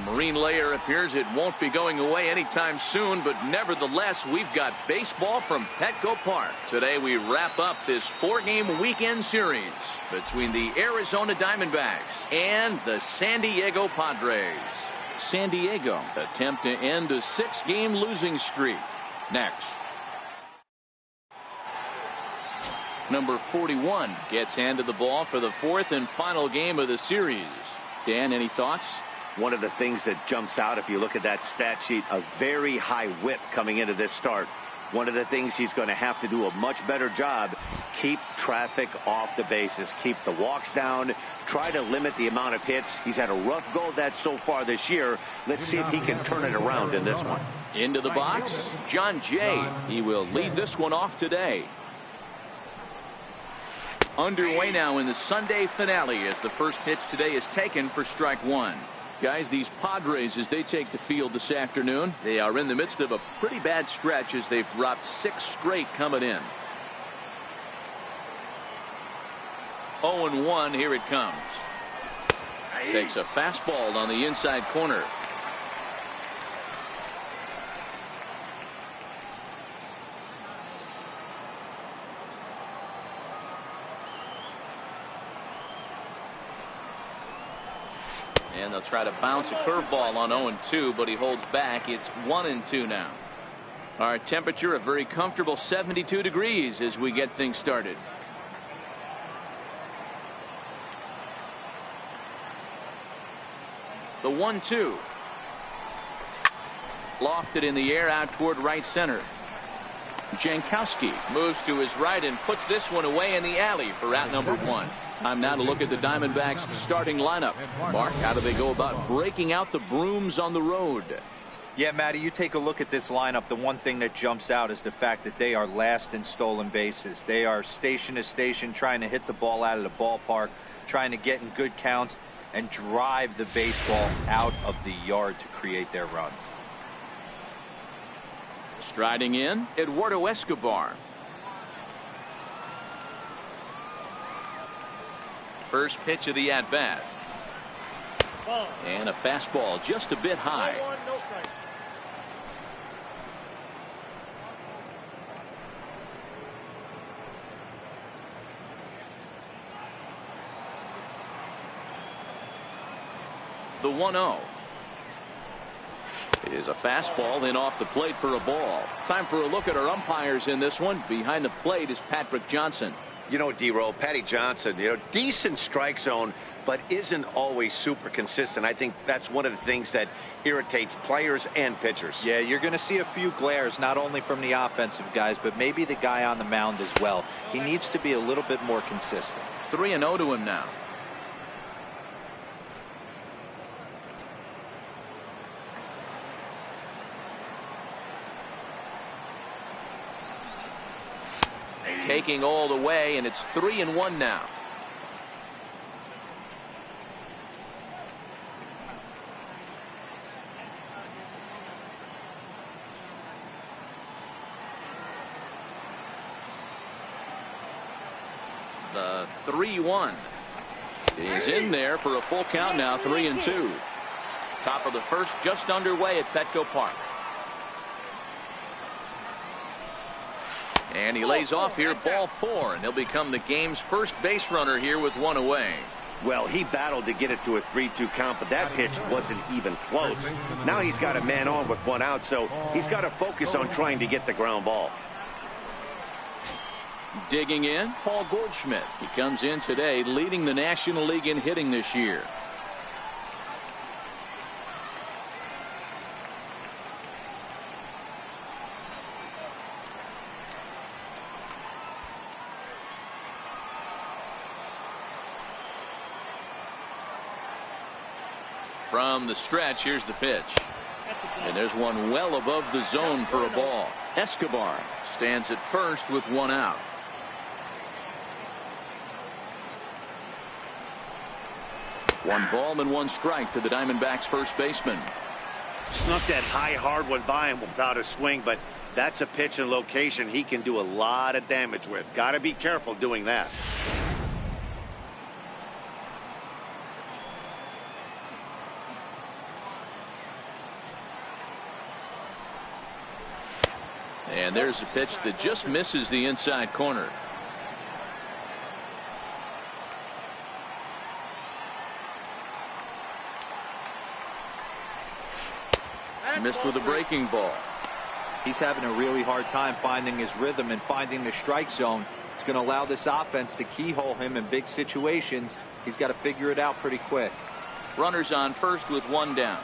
marine layer appears it won't be going away anytime soon, but nevertheless, we've got baseball from Petco Park. Today we wrap up this 4-game weekend series between the Arizona Diamondbacks and the San Diego Padres. San Diego attempt to end a 6-game losing streak. Next. Number 41 gets handed the ball for the 4th and final game of the series. Dan, any thoughts? One of the things that jumps out if you look at that stat sheet, a very high whip coming into this start. One of the things he's going to have to do a much better job, keep traffic off the bases, keep the walks down, try to limit the amount of hits. He's had a rough go of that so far this year. Let's see if he can turn it around in this one. Into the box, John Jay. He will lead this one off today. Underway now in the Sunday finale as the first pitch today is taken for strike 1. Guys, these Padres, as they take the field this afternoon, they are in the midst of a pretty bad stretch as they've dropped 6 straight coming in. 0-1, here it comes. Takes a fastball on the inside corner. And they'll try to bounce a curveball on 0-2, but he holds back. It's 1-2 now. Our temperature a very comfortable 72 degrees as we get things started. The 1-2. Lofted in the air out toward right center. Jankowski moves to his right and puts this one away in the alley for out number 1. Time now to look at the Diamondbacks starting lineup. Mark, how do they go about breaking out the brooms on the road? Yeah, Matty, you take a look at this lineup. The one thing that jumps out is the fact that they are last in stolen bases. They are station to station trying to hit the ball out of the ballpark, trying to get in good counts and drive the baseball out of the yard to create their runs. Striding in, Eduardo Escobar. First pitch of the at-bat. And a fastball just a bit high. The 1-0. It is a fastball then off the plate for a ball. Time for a look at our umpires in this one. Behind the plate is Patrick Johnson. You know, D-Roll, Patty Johnson, decent strike zone, but isn't always super consistent. I think that's one of the things that irritates players and pitchers. Yeah, you're going to see a few glares, not only from the offensive guys, but maybe the guy on the mound as well. He needs to be a little bit more consistent. 3-0 to him now. Taking all the way, and it's 3-1 now. The 3-1 is in there for a full count now. 3-2. Top of the first just underway at Petco Park. And he lays off here, ball 4, and he'll become the game's first base runner here with 1 away. Well, he battled to get it to a 3-2 count, but that pitch wasn't even close. Now he's got a man on with 1 out, so he's got to focus on trying to get the ground ball. Digging in, Paul Goldschmidt. He comes in today leading the National League in hitting this year. From the stretch, here's the pitch. And there's one well above the zone for a ball. Escobar stands at first with 1 out. One ball and 1 strike to the Diamondbacks first baseman. Snuck that high hard one by him without a swing, but that's a pitch and location he can do a lot of damage with. Got to be careful doing that. And there's a pitch that just misses the inside corner. Missed with a breaking ball. He's having a really hard time finding his rhythm and finding the strike zone. It's going to allow this offense to keyhole him in big situations. He's got to figure it out pretty quick. Runners on first with one down.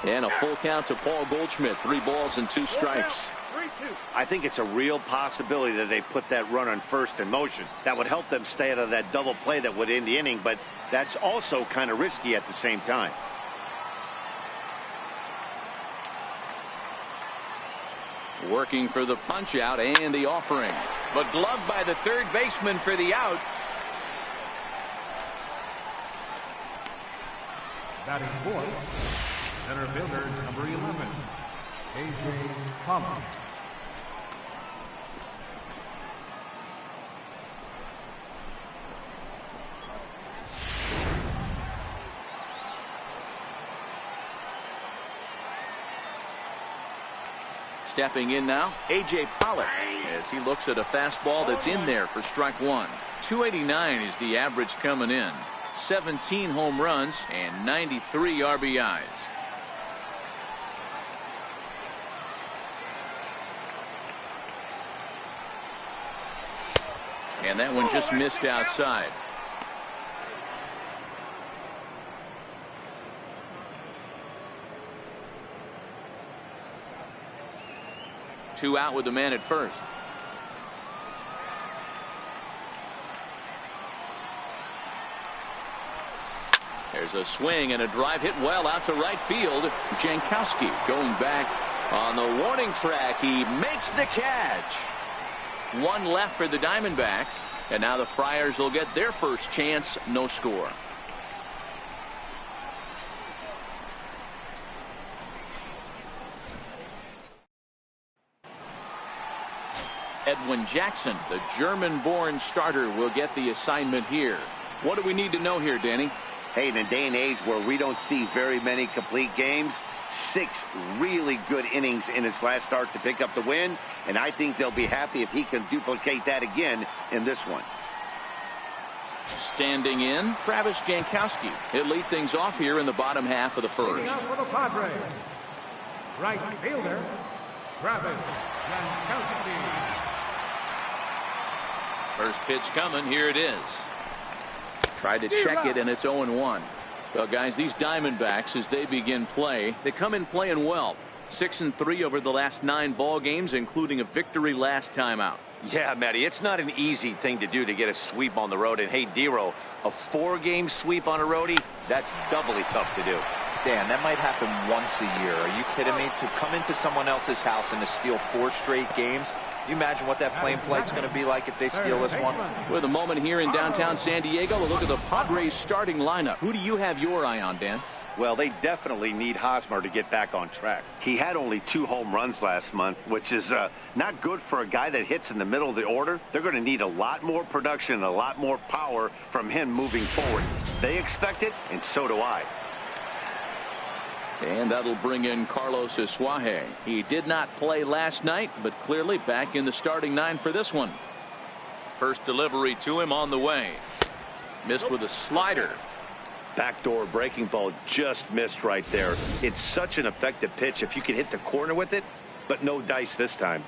And a full count to Paul Goldschmidt. 3 balls and 2 strikes. I think it's a real possibility that they put that run on first in motion. That would help them stay out of that double play that would end the inning, but that's also kind of risky at the same time. Working for the punch out and the offering, but gloved by the third baseman for the out. Batting fourth, center fielder number 11, A.J. Thomas. Stepping in now, A.J. Pollock, as he looks at a fastball that's in there for strike 1. 289 is the average coming in. 17 home runs and 93 RBIs. And that one just missed outside. Two out with the man at first. There's a swing and a drive hit well out to right field. Jankowski going back on the warning track. He makes the catch. One left for the Diamondbacks, and now the Friars will get their first chance. No score. Edwin Jackson, the German-born starter, will get the assignment here. What do we need to know here, Danny? Hey, in a day and age where we don't see very many complete games, 6 really good innings in his last start to pick up the win, and I think they'll be happy if he can duplicate that again in this one. Standing in, Travis Jankowski. He'll lead things off here in the bottom half of the first. For the Padres, right fielder, Travis Jankowski. First pitch coming. Here it is. Tried to check it, and it's 0-1. Well, guys, these Diamondbacks, as they begin play, they come in playing well. 6-3 over the last 9 ball games, including a victory last time out. Yeah, Matty, it's not an easy thing to do to get a sweep on the road. And hey, Dero, a 4-game sweep on a roadie, that's doubly tough to do. Dan, that might happen once a year. Are you kidding me? To come into someone else's house and to steal 4 straight games? Can you imagine what that playing flight's going to be like if they steal this one? With a moment here in downtown San Diego, a look at the Padres starting lineup. Who do you have your eye on, Dan? Well, they definitely need Hosmer to get back on track. He had only 2 home runs last month, which is not good for a guy that hits in the middle of the order. They're going to need a lot more production, a lot more power from him moving forward. They expect it, and so do I. And that'll bring in Carlos Isuaje. He did not play last night, but clearly back in the starting 9 for this one. First delivery to him on the way. Missed with a slider. Backdoor breaking ball just missed right there. It's such an effective pitch if you can hit the corner with it, but no dice this time.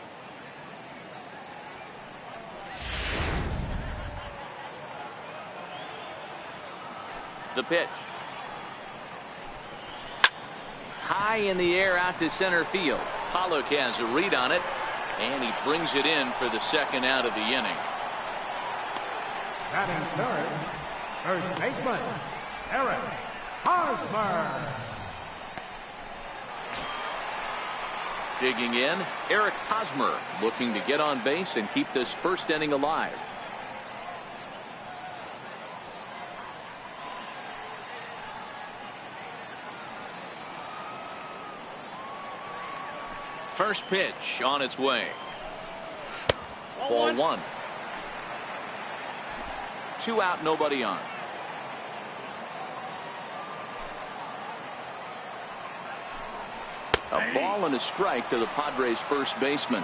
The pitch. High in the air out to center field. Pollock has a read on it, and he brings it in for the second out of the inning. Batting third, first baseman, Eric Hosmer. Digging in, Eric Hosmer looking to get on base and keep this first inning alive. First pitch on its way. Ball 1. 2 out, nobody on. A ball and a strike to the Padres first baseman.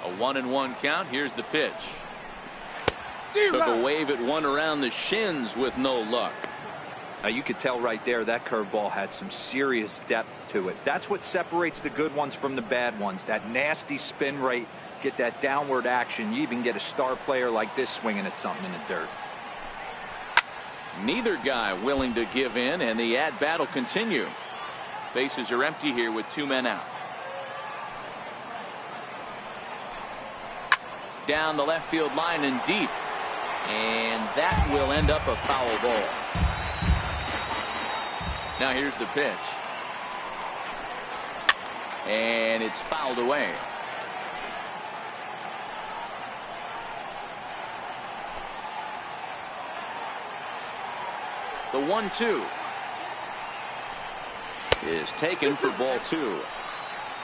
A 1-1 count. Here's the pitch. Took a wave at one around the shins with no luck. Now you could tell right there that curveball had some serious depth to it. That's what separates the good ones from the bad ones. That nasty spin rate, get that downward action. You even get a star player like this swinging at something in the dirt. Neither guy willing to give in, and the at-bat will continue. Bases are empty here with 2 men out. Down the left field line and deep. And that will end up a foul ball. Now here's the pitch. And it's fouled away. The 1-2 is taken for ball 2.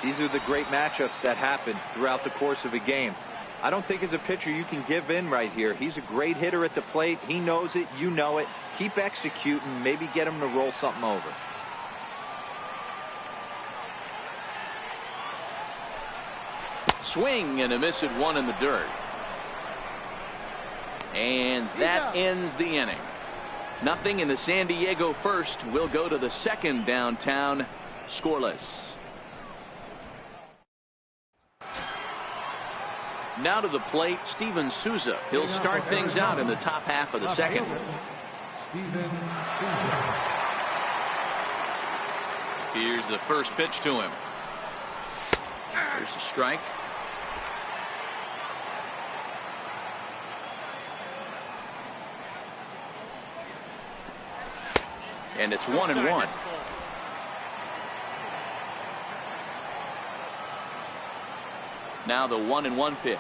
These are the great matchups that happen throughout the course of a game. I don't think as a pitcher you can give in right here. He's a great hitter at the plate. He knows it. You know it. Keep executing. Maybe get him to roll something over. Swing and a miss at one in the dirt. And that ends the inning. Nothing in the San Diego first. Will go to the second downtown scoreless. Now to the plate, Steven Souza. He'll start things out in the top half of the second. Here's the first pitch to him. There's a strike. And it's 1-1. Now the 1-1 pitch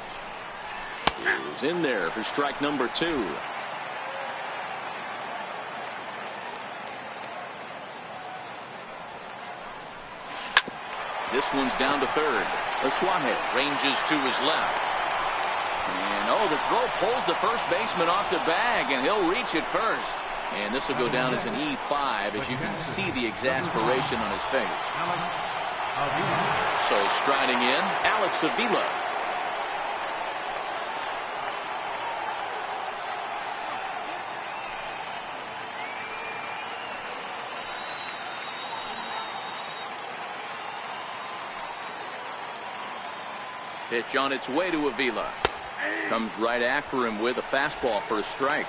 is in there for strike number 2. This one's down to third. Suarez ranges to his left. And the throw pulls the first baseman off the bag, and he'll reach it first. And this will go down as an E5, as you can see the exasperation on his face. So striding in, Alex Avila. Pitch on its way to Avila. Comes right after him with a fastball for a strike.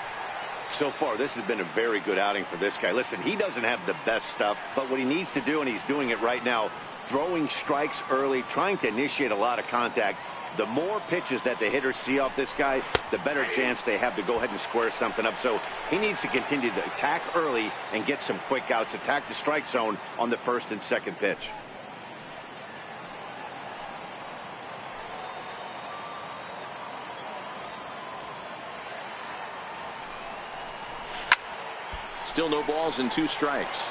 So far, this has been a very good outing for this guy. Listen, he doesn't have the best stuff, but what he needs to do, and he's doing it right now, throwing strikes early, trying to initiate a lot of contact. The more pitches that the hitters see off this guy, the better chance they have to go ahead and square something up. So he needs to continue to attack early and get some quick outs, attack the strike zone on the first and second pitch. Still no balls and 2 strikes.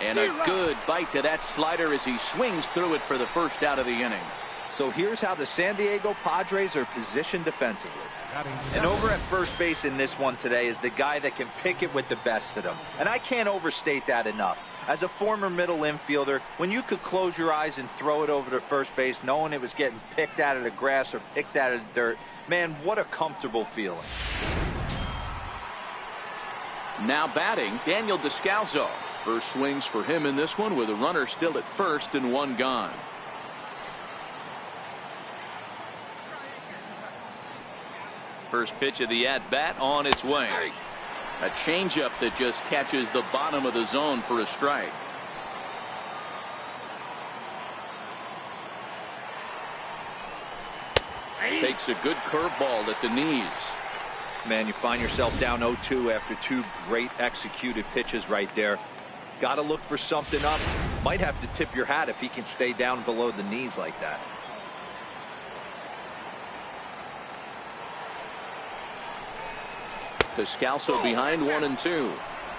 And a good bite to that slider as he swings through it for the first out of the inning. So here's how the San Diego Padres are positioned defensively. And over at first base in this one today is the guy that can pick it with the best of them. And I can't overstate that enough. As a former middle infielder, when you could close your eyes and throw it over to first base knowing it was getting picked out of the grass or picked out of the dirt, man, what a comfortable feeling. Now batting, Daniel Descalso. First swings for him in this one with a runner still at first and 1 gone. First pitch of the at-bat on its way. A changeup that just catches the bottom of the zone for a strike. Takes a good curveball at the knees. Man, you find yourself down 0-2 after 2 great executed pitches right there. Got to look for something up. Might have to tip your hat if he can stay down below the knees like that. Descalso behind 1-2.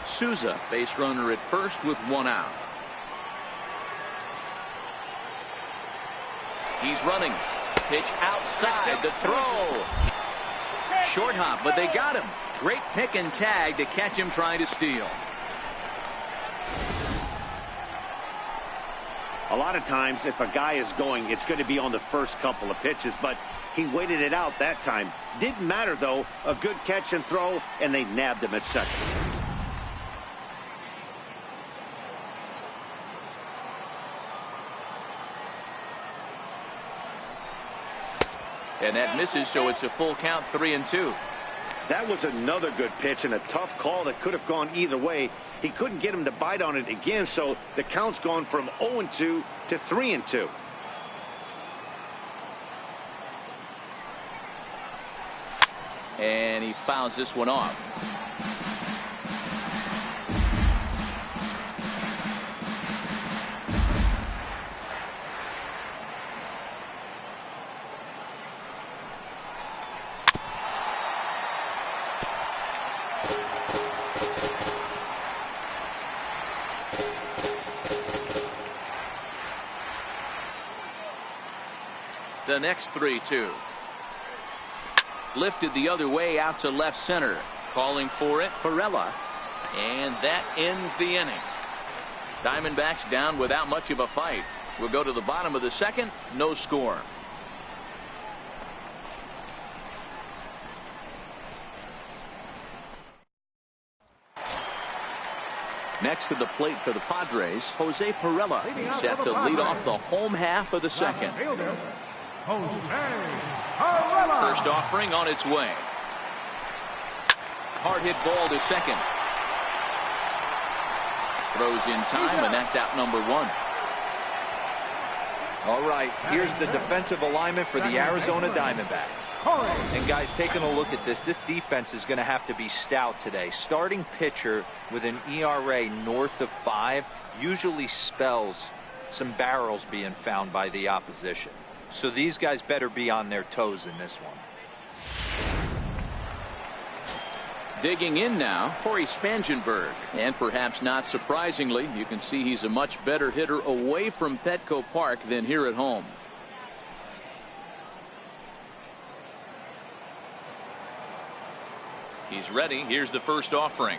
Souza, base runner at first with 1 out. He's running. Pitch outside. The throw. Short hop, but they got him. Great pick and tag to catch him trying to steal. A lot of times, if a guy is going, it's going to be on the first couple of pitches, but he waited it out that time. Didn't matter, though. A good catch and throw, and they nabbed him at second. And that misses, so it's a full count, 3-2. That was another good pitch and a tough call that could have gone either way. He couldn't get him to bite on it again, so the count's gone from 0-2 to 3-2. And he fouls this one off. The next 3-2. Lifted the other way out to left center. Calling for it, Perella. And that ends the inning. Diamondbacks down without much of a fight. We'll go to the bottom of the second. No score. Next to the plate for the Padres, Jose Perella. He's set to lead off the home half of the second. First offering on its way. Hard hit ball to second. Throws in time, and that's out number 1. All right, here's the defensive alignment for the Arizona Diamondbacks. And guys, taking a look at this defense is going to have to be stout today. Starting pitcher with an ERA north of 5 usually spells some barrels being found by the opposition. So these guys better be on their toes in this one. Digging in now, Corey Spangenberg. And perhaps not surprisingly, you can see he's a much better hitter away from Petco Park than here at home. He's ready. Here's the first offering.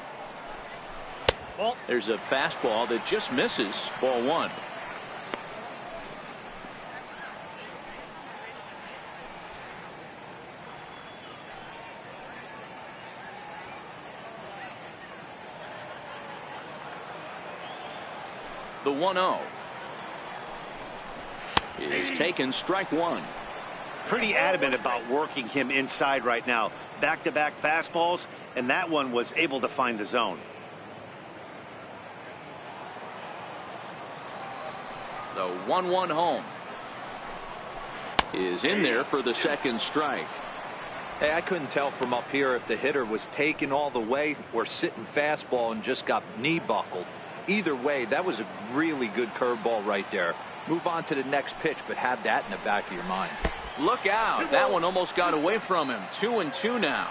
There's a fastball that just misses. Ball 1. The 1-0 is taken, strike 1. Pretty adamant about working him inside right now. Back-to-back fastballs, and that one was able to find the zone. The 1-1 home is in there for the second strike. Hey, I couldn't tell from up here if the hitter was taking all the way or sitting fastball and just got knee buckled. Either way, that was a really good curveball right there. Move on to the next pitch, but have that in the back of your mind. Look out. That one almost got away from him. 2-2 now.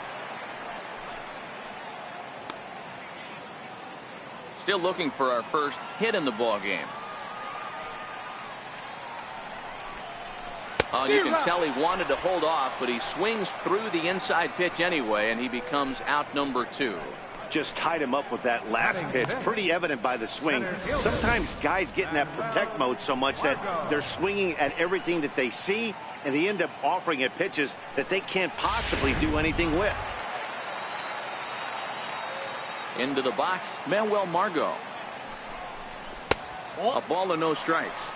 Still looking for our first hit in the ball game. You can tell he wanted to hold off, but he swings through the inside pitch anyway, and he becomes out number 2. Just tied him up with that last pitch. Pretty evident by the swing. Sometimes guys get in that protect mode so much that they're swinging at everything that they see, and they end up offering at pitches that they can't possibly do anything with. Into the box, Manuel Margot. A ball and no strikes.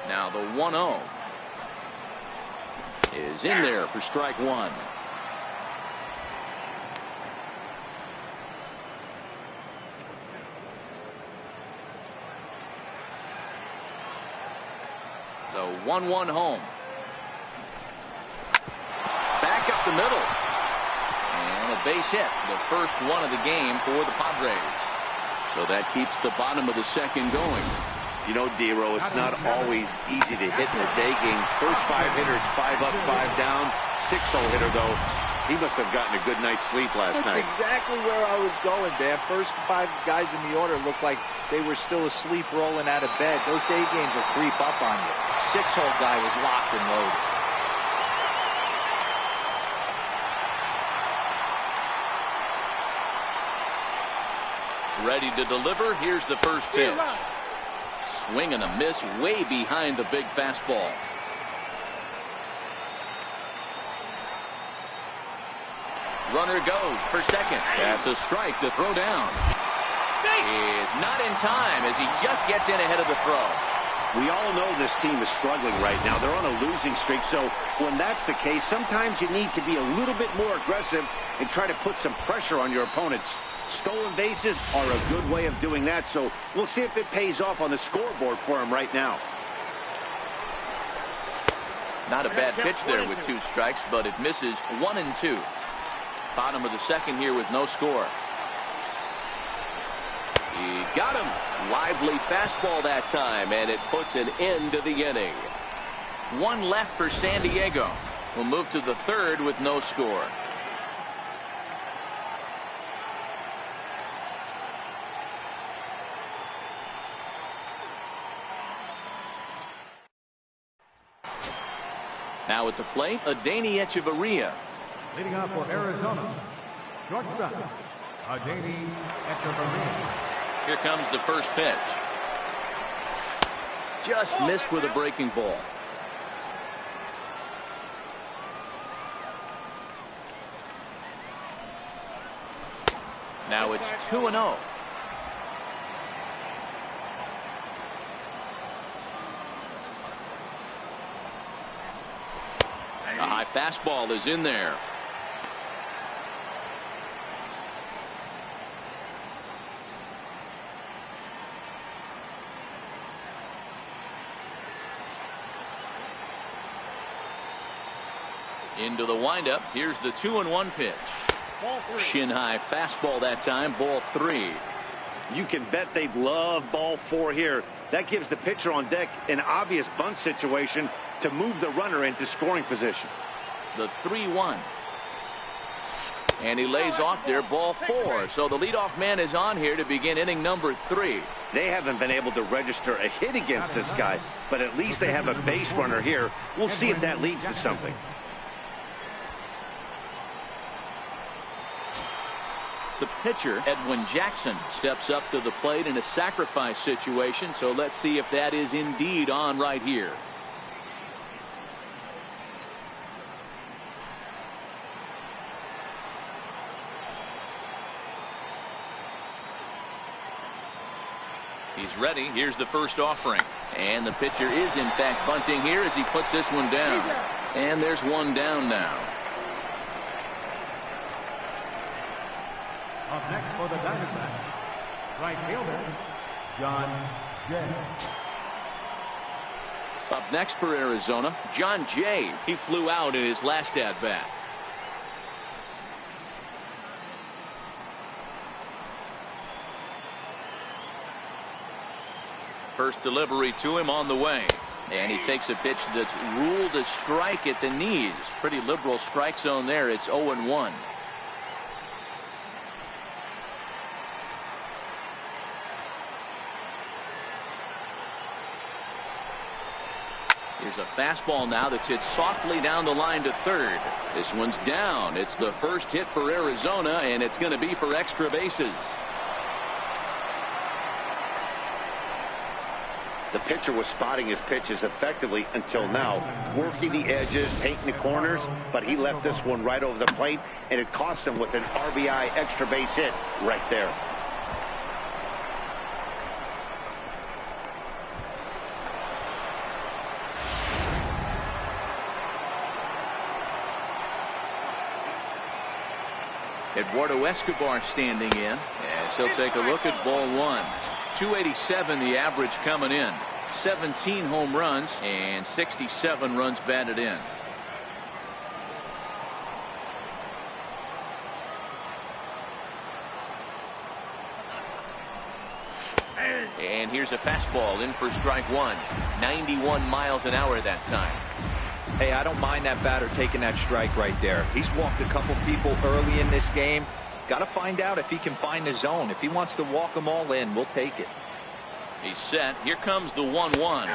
Now the 1-0 is in there for strike 1. The 1-1 home. Back up the middle. And a base hit. The first one of the game for the Padres. So that keeps the bottom of the second going. You know, Dero, it's not always easy to hit in the day games. First 5 hitters, 5 up, 5 down. 6-hole hitter, though. He must have gotten a good night's sleep last night. That's exactly where I was going, Dan. First 5 guys in the order looked like they were still asleep rolling out of bed. Those day games will creep up on you. 6-hole guy was locked and loaded. Ready to deliver. Here's the first pitch. Swing and a miss way behind the big fastball. Runner goes for second. That's a strike to throw down. It's not in time as he just gets in ahead of the throw. We all know this team is struggling right now. They're on a losing streak, so when that's the case, sometimes you need to be a little bit more aggressive and try to put some pressure on your opponents. Stolen bases are a good way of doing that, so we'll see if it pays off on the scoreboard for him right now. Not a bad pitch there with 2 strikes, but it misses 1 and 2. Bottom of the second here with no score. He got him. Lively fastball that time, and it puts an end to the inning. 1 left for San Diego. We'll move to the third with no score. Now at the plate, Adeiny Echeverria. Leading off for Arizona, shortstop, Adeiny Echeverria. Here comes the first pitch. Just missed with a breaking ball. Now it's 2-0. A high fastball is in there. Into the windup. Here's the 2-1 pitch. Shin high fastball that time. Ball 3. You can bet they love ball 4 here. That gives the pitcher on deck an obvious bunt situation to move the runner into scoring position. The 3-1. And he lays off there, ball 4. So the leadoff man is on here to begin inning number 3. They haven't been able to register a hit against this guy, but at least they have a base runner here. We'll see if that leads to something. The pitcher, Edwin Jackson, steps up to the plate in a sacrifice situation. So let's see if that is indeed on right here. He's ready. Here's the first offering. And the pitcher is, in fact, bunting here as he puts this one down. And there's one down now. Up next for the Diamondbacks, right fielder, John Jay. Up next for Arizona, John Jay. He flew out in his last at-bat. First delivery to him on the way. And he takes a pitch that's ruled a strike at the knees. Pretty liberal strike zone there. It's 0-1. Here's a fastball now that's hit softly down the line to third. This one's down. It's the first hit for Arizona, and it's going to be for extra bases. The pitcher was spotting his pitches effectively until now, working the edges, painting the corners, but he left this one right over the plate, and it cost him with an RBI extra base hit right there. Eduardo Escobar standing in, as he'll take a look at ball 1. 287 the average coming in. 17 home runs and 67 runs batted in. And here's a fastball in for strike one. 91 miles an hour that time. Hey, I don't mind that batter taking that strike right there. He's walked a couple people early in this game. Got to find out if he can find the zone. If he wants to walk them all in, we'll take it. He's set. Here comes the 1-1.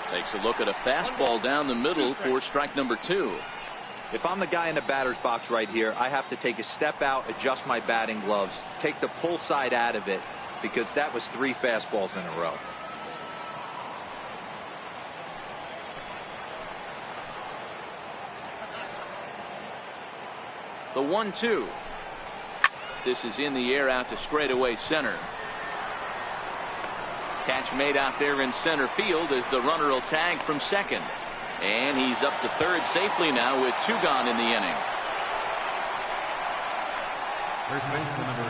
Takes a look at a fastball down the middle for strike number 2. If I'm the guy in the batter's box right here, I have to take a step out, adjust my batting gloves, take the pull side out of it, because that was 3 fastballs in a row. The 1-2. This is in the air out to straightaway center. Catch made out there in center field as the runner will tag from second. And he's up to third safely now with 2 gone in the inning. First baseman number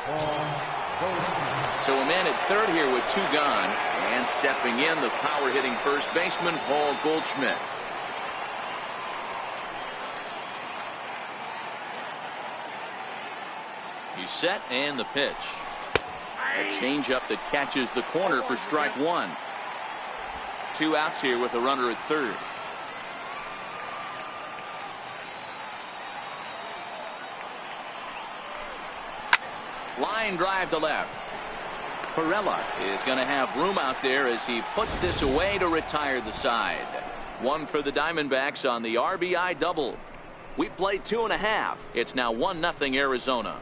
44. So a man at third here with 2 gone. And stepping in, the power hitting first baseman, Paul Goldschmidt. He's set and the pitch. A changeup that catches the corner for strike 1. 2 outs here with a runner at third. Line drive to left. Perella is going to have room out there as he puts this away to retire the side. 1 for the Diamondbacks on the RBI double. We played 2.5. It's now 1-0 Arizona.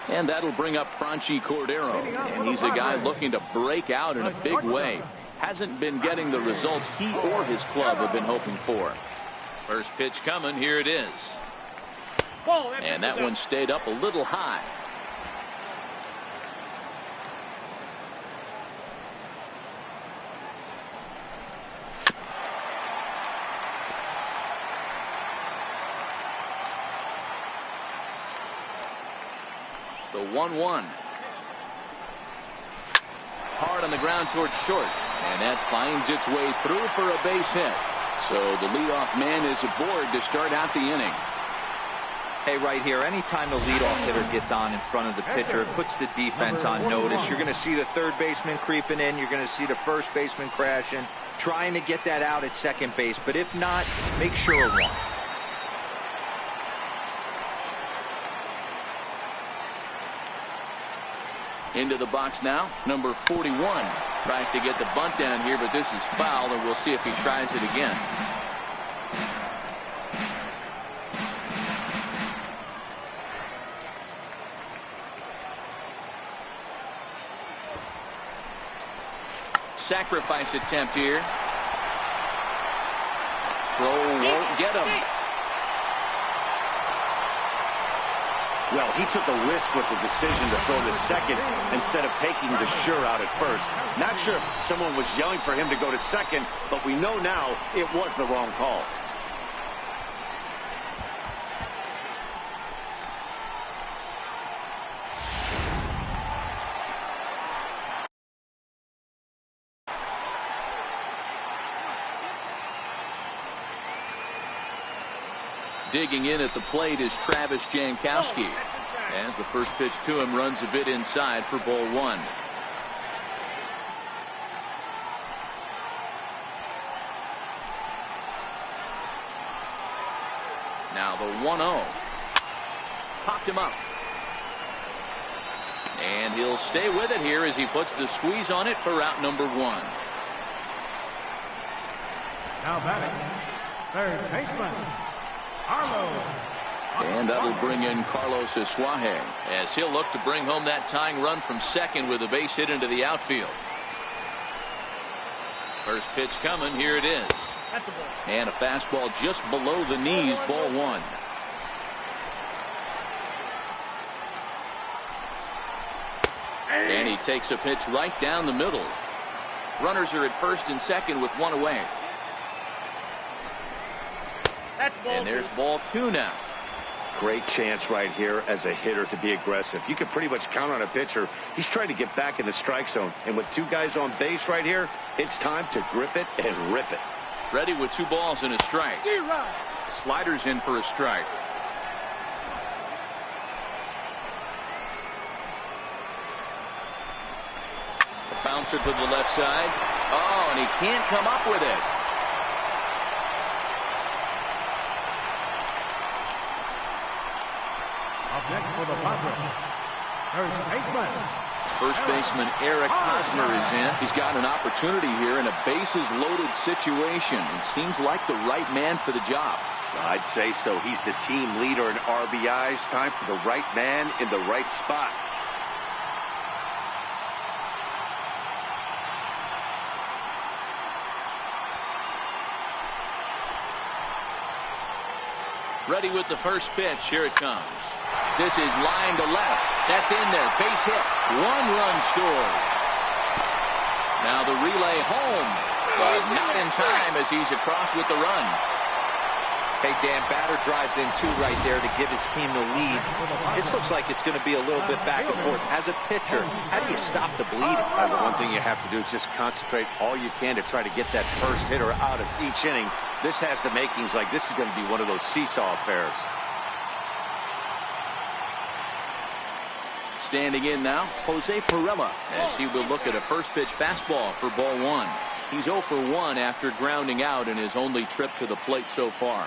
And that'll bring up Franchi Cordero. And he's a guy looking to break out in a big way. Hasn't been getting the results he or his club have been hoping for. First pitch coming. Here it is. And that one stayed up a little high. The 1-1. Hard on the ground towards short. And that finds its way through for a base hit. So the leadoff man is aboard to start out the inning. Hey, right here, anytime the leadoff hitter gets on in front of the pitcher, it puts the defense on notice. You're going to see the third baseman creeping in. You're going to see the first baseman crashing, trying to get that out at second base. But if not, make sure of one. Into the box now, number 41. Tries to get the bunt down here, but this is foul, and we'll see if he tries it again. Sacrifice attempt here. Throw won't get him. Well, he took a risk with the decision to throw to second instead of taking the sure out at first. Not sure if someone was yelling for him to go to second, but we know now it was the wrong call. Digging in at the plate is Travis Jankowski. As the first pitch to him runs a bit inside for ball 1. Now the 1-0. Popped him up. And he'll stay with it here as he puts the squeeze on it for out number 1. Now batting, third baseman, Hallo. And that'll bring in Carlos Asuaje as he'll look to bring home that tying run from second with a base hit into the outfield. First pitch coming. Here it is. That's a ball. And a fastball just below the knees, ball 1. And he takes a pitch right down the middle. Runners are at first and second with 1 away. That's ball And there's 2. ball 2 now. Great chance right here as a hitter to be aggressive. You can pretty much count on a pitcher. He's trying to get back in the strike zone. And with 2 guys on base right here, it's time to grip it and rip it. Ready with 2 balls and a strike. Sliders in for a strike. A bouncer to the left side. Oh, and he can't come up with it. Up next for the Padres, first baseman. First baseman Eric Hosmer is in. He's got an opportunity here in a bases-loaded situation and seems like the right man for the job. I'd say so. He's the team leader in RBIs. Time for the right man in the right spot. Ready with the first pitch. Here it comes. This is line to left. That's in there. Base hit. 1 run scored. Now the relay home, but not in time as he's across with the run. Hey, Dan, batter drives in 2 right there to give his team the lead. This looks like it's going to be a little bit back and forth. As a pitcher, how do you stop the bleeding? The one thing you have to do is just concentrate all you can to try to get that first hitter out of each inning. This has the makings like this is going to be one of those seesaw affairs. Standing in now, Jose Perella, as he will look at a first pitch fastball for ball 1. He's 0 for 1 after grounding out in his only trip to the plate so far.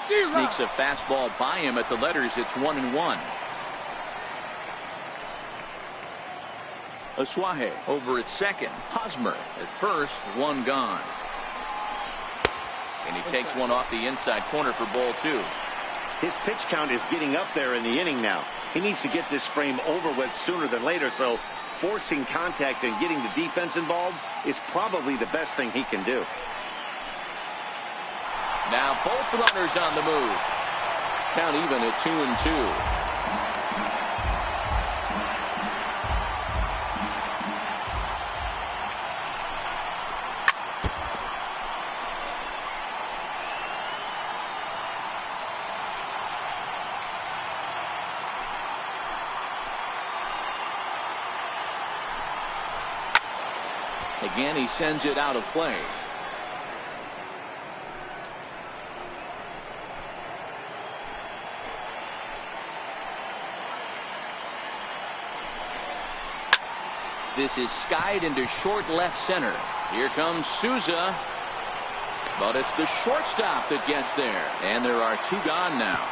Sneaks a fastball by him at the letters. It's 1-1. Asuaje over at second. Hosmer at first. 1 gone. And he takes one off the inside corner for ball 2. His pitch count is getting up there in the inning now. He needs to get this frame over with sooner than later, so forcing contact and getting the defense involved is probably the best thing he can do. Now both runners on the move. Count even at 2-2. Again, he sends it out of play. This is skied into short left center. Here comes Souza. But it's the shortstop that gets there. And there are 2 gone now.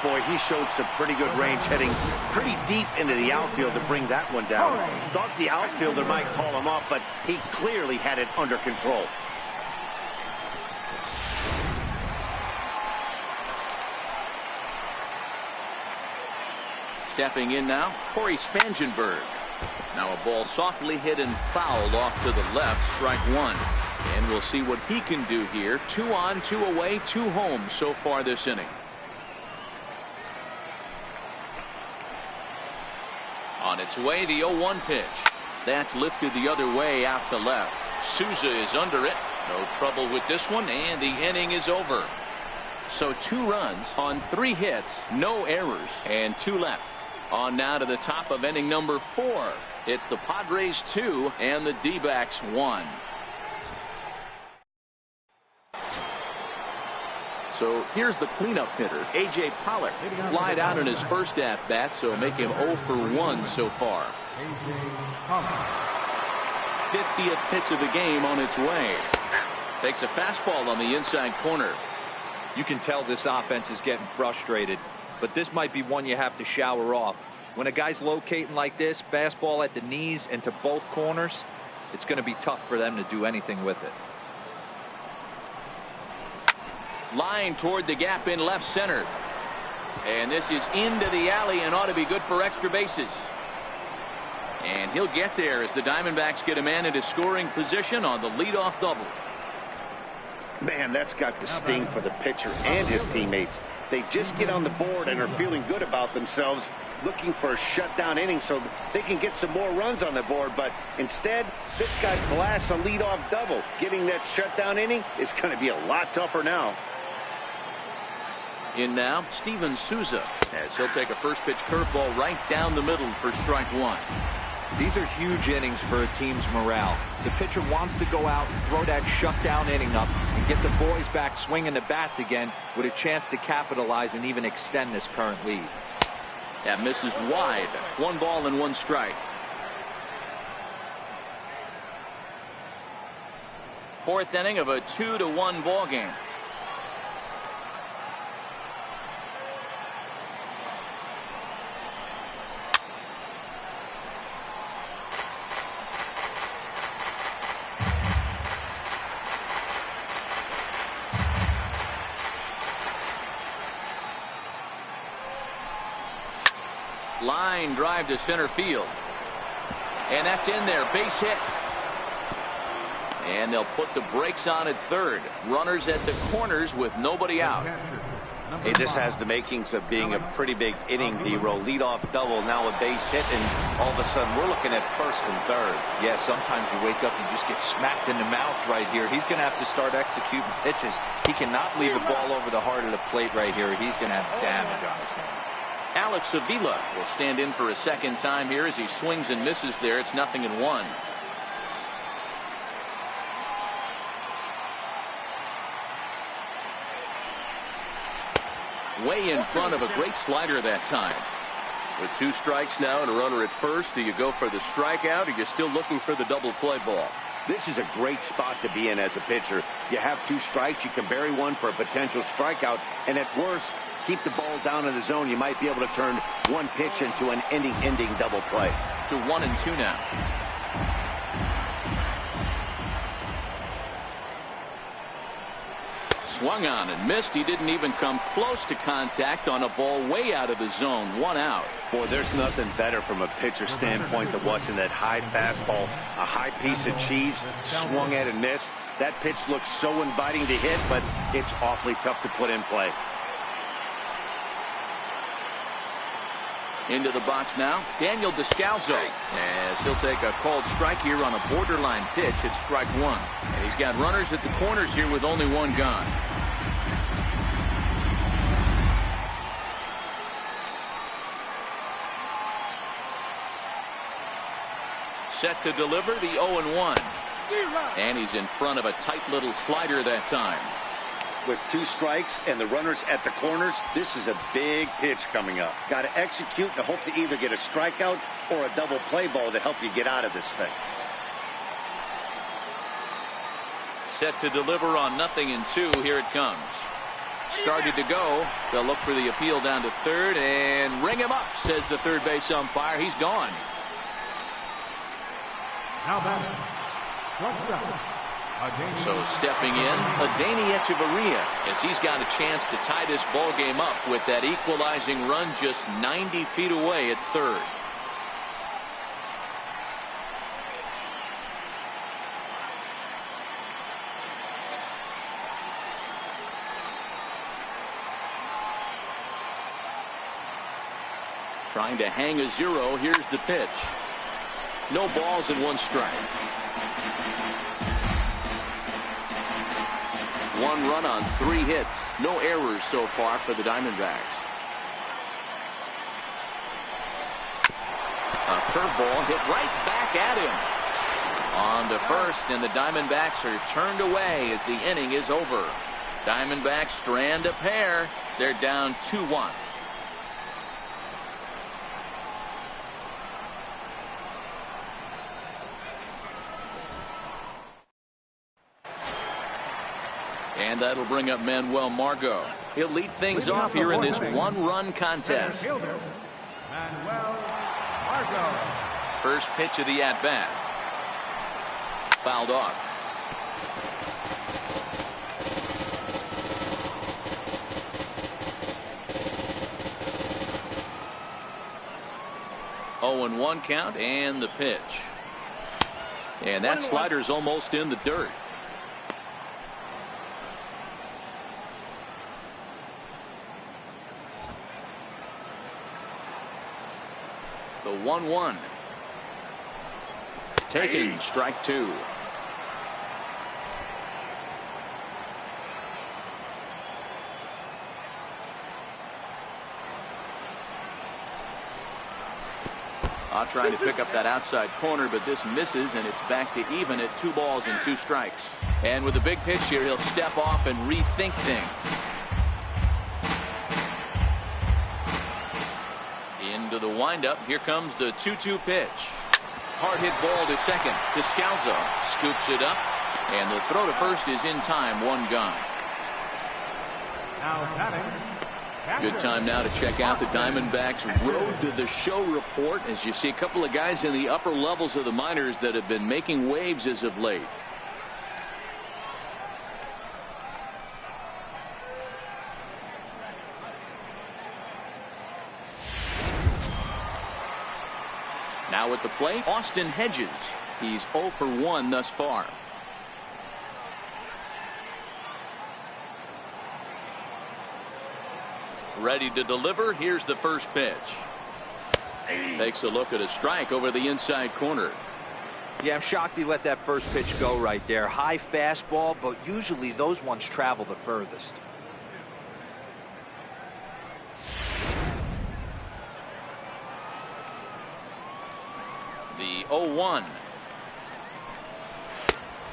Boy, he showed some pretty good range, heading pretty deep into the outfield to bring that one down. Thought the outfielder might call him up, but he clearly had it under control. Stepping in now, Corey Spangenberg. Now a ball softly hit and fouled off to the left, strike 1. And we'll see what he can do here. 2 on, 2 away, 2 home so far this inning. On its way, the 0-1 pitch. That's lifted the other way out to left. Souza is under it. No trouble with this one, and the inning is over. So 2 runs on 3 hits, no errors, and 2 left. On now to the top of inning number 4. It's the Padres 2 and the D-backs 1. So here's the cleanup hitter, A.J. Pollock. Flied out in his first at-bat, so make him 0 for 1 so far. 50th pitch of the game on its way. Takes a fastball on the inside corner. You can tell this offense is getting frustrated, but this might be one you have to shower off. When a guy's locating like this, fastball at the knees and to both corners, it's going to be tough for them to do anything with it. Line toward the gap in left center. And this is into the alley and ought to be good for extra bases. And he'll get there as the Diamondbacks get a man into scoring position on the leadoff double. Man, that's got the sting for the pitcher and his teammates. They just get on the board and are feeling good about themselves, looking for a shutdown inning so they can get some more runs on the board. But instead, this guy blasts a leadoff double. Getting that shutdown inning is going to be a lot tougher now. In now, Steven Souza, as he'll take a first pitch curveball right down the middle for strike one. These are huge innings for a team's morale. The pitcher wants to go out and throw that shutdown inning up and get the boys back swinging the bats again with a chance to capitalize and even extend this current lead. That misses wide. 1 ball and 1 strike. 4th inning of a 2-1 ball game. Line drive to center field. And that's in there. Base hit. And they'll put the brakes on at third. Runners at the corners with nobody out. Hey, this has the makings of being a pretty big inning, D-Row. Leadoff double, now a base hit, and all of a sudden we're looking at first and third. Yeah, sometimes you wake up and just get smacked in the mouth right here. He's going to have to start executing pitches. He cannot leave the ball over the heart of the plate right here. He's going to have damage on his hands. Alex Avila will stand in for a second time here as he swings and misses there. It's 0-1. Way in front of a great slider that time. With 2 strikes now and a runner at first, do you go for the strikeout, or you're still looking for the double play ball? This is a great spot to be in as a pitcher. You have 2 strikes, you can bury one for a potential strikeout, and at worst, keep the ball down in the zone. You might be able to turn one pitch into an ending double play. To 1-2 now. Swung on and missed. He didn't even come close to contact on a ball way out of the zone. 1 out. Boy, there's nothing better from a pitcher standpoint than watching that high fastball, a high piece of cheese, swung at and missed. That pitch looks so inviting to hit, but it's awfully tough to put in play. Into the box now, Daniel Descalso, as he'll take a called strike here on a borderline pitch at strike 1. And he's got runners at the corners here with only 1 gone. Set to deliver the 0-1. And he's in front of a tight little slider that time. With 2 strikes and the runners at the corners, this is a big pitch coming up. Got to execute to hope to either get a strikeout or a double play ball to help you get out of this thing. Set to deliver on 0-2. Here it comes. Started to go. They'll look for the appeal down to third and ring him up, says the third base umpire. He's gone. Now back. So stepping in, Adeiny Echeverria, as he's got a chance to tie this ball game up with that equalizing run just 90 feet away at third. Trying to hang a 0. Here's the pitch. No balls and 1 strike. 1 run on 3 hits. No errors so far for the Diamondbacks. A curveball hit right back at him. On to first, and the Diamondbacks are turned away as the inning is over. Diamondbacks strand a pair. They're down 2-1. And that'll bring up Manuel Margot. He'll lead things off here in this 1-run contest. Manuel Margot. First pitch of the at-bat. Fouled off. Oh, and 1 count, and the pitch. And that slider's almost in the dirt. The 1-1. Taken, strike 2. Trying to pick up that outside corner, but this misses, and it's back to even at 2 balls and 2 strikes. And with a big pitch here, he'll step off and rethink things. Into the windup. Here comes the 2-2 pitch. Hard hit ball to second. Descalzo scoops it up, and the throw to first is in time. 1 gone. Now batting. Good time now to check out the Diamondbacks Road to the Show report, as you see a couple of guys in the upper levels of the minors that have been making waves as of late. Now at the plate, Austin Hedges. He's 0 for 1 thus far. Ready to deliver. Here's the first pitch. Takes a look at a strike over the inside corner. Yeah, I'm shocked he let that first pitch go right there. High fastball, but usually those ones travel the furthest. The 0-1.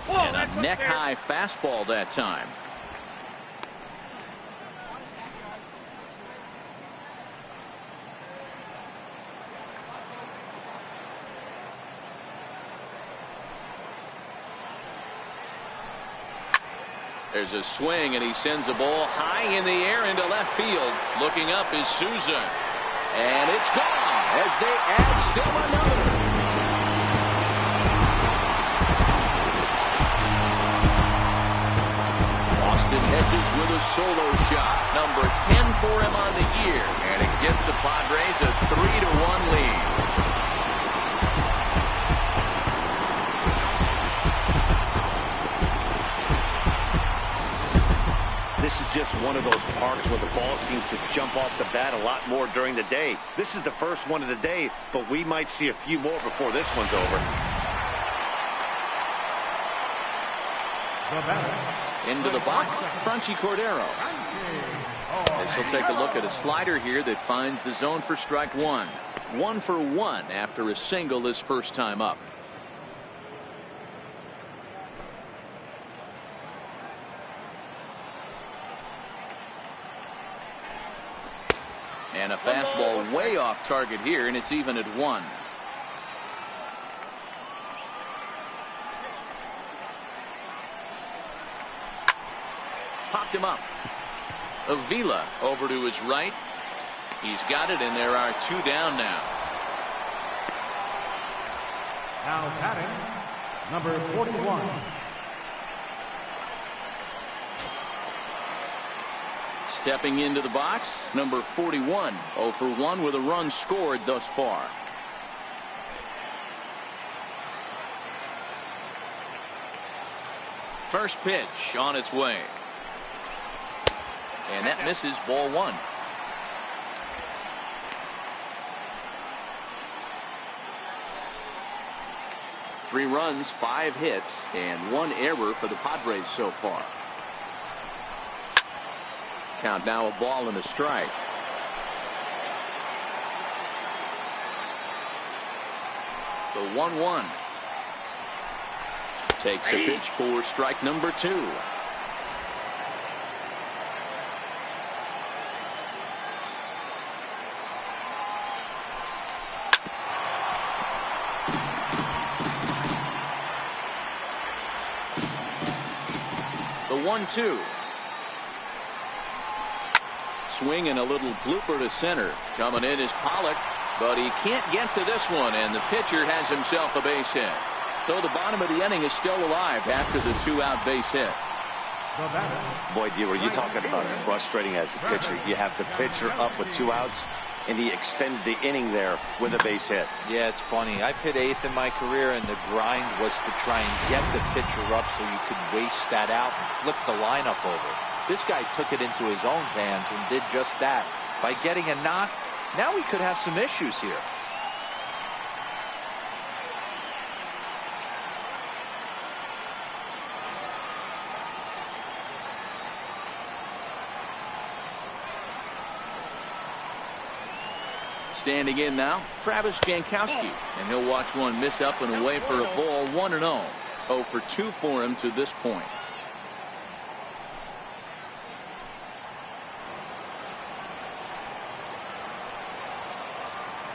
And a neck-high fastball that time. There's a swing, and he sends a ball high in the air into left field. Looking up is Souza. And it's gone as they add still another. Austin Hedges with a solo shot. Number 10 for him on the year. And it gives the Padres a 3-1 lead. This is just one of those parks where the ball seems to jump off the bat a lot more during the day. This is the first one of the day, but we might see a few more before this one's over. Into the box, Franchy Cordero. This will take a look at a slider here that finds the zone for strike 1. 1 for 1 after a single this first time up. And a fastball way off target here, and it's even at 1. Popped him up. Avila over to his right. He's got it, and there are 2 down now. Now batting, number 41. Stepping into the box, number 41. 0 for 1 with a run scored thus far. First pitch on its way. And that misses, ball 1. Three runs, 5 hits, and 1 error for the Padres so far. Count now a ball and a strike. The 1-1. Takes a pitch for strike number 2. The 1-2. Swing and a little blooper to center. Coming in is Pollock, but he can't get to this one, and the pitcher has himself a base hit. So the bottom of the inning is still alive after the 2-out base hit. Boy, Dewar, you talking about frustrating as a pitcher. You have the pitcher up with 2 outs, and he extends the inning there with a base hit. Yeah, it's funny. I've hit 8th in my career, and the grind was to try and get the pitcher up so you could waste that out and flip the lineup over. This guy took it into his own hands and did just that. By getting a knock, now we could have some issues here. Standing in now, Travis Jankowski, and he'll watch one miss up and away for a ball. 1-0. 0 for 2 for him to this point.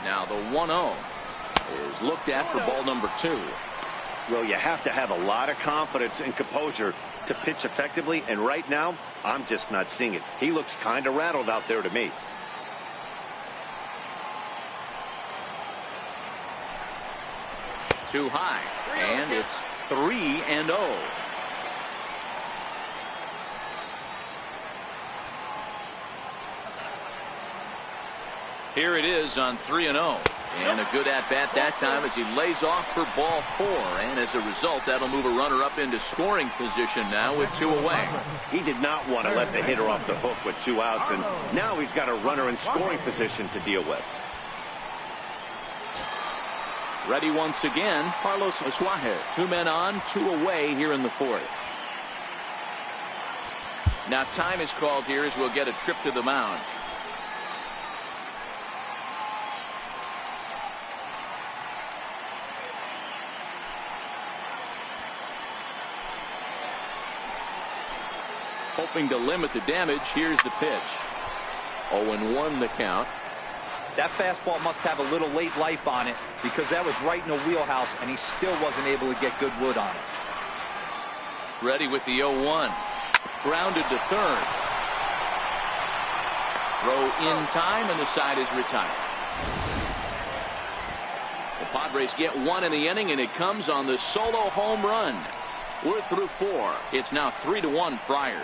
Now the 1-0 is looked at for ball number 2. Well, you have to have a lot of confidence and composure to pitch effectively, and right now I'm just not seeing it. He looks kind of rattled out there to me. Too high, and it's 3-0. Here it is on 3-0. And a good at-bat that time as he lays off for ball 4. And as a result, that'll move a runner up into scoring position now with 2 away. He did not want to let the hitter off the hook with 2 outs, and now he's got a runner in scoring position to deal with. Ready once again, Carlos Suarez. 2 men on, 2 away here in the 4th. Now time is called here as we'll get a trip to the mound. Hoping to limit the damage. Here's the pitch. 0-1 the count. That fastball must have a little late life on it because that was right in the wheelhouse and he still wasn't able to get good wood on it. Ready with the 0-1. Grounded to third. Throw in time and the side is retired. The Padres get 1 in the inning and it comes on the solo home run. We're through 4. It's now 3-1 Friars.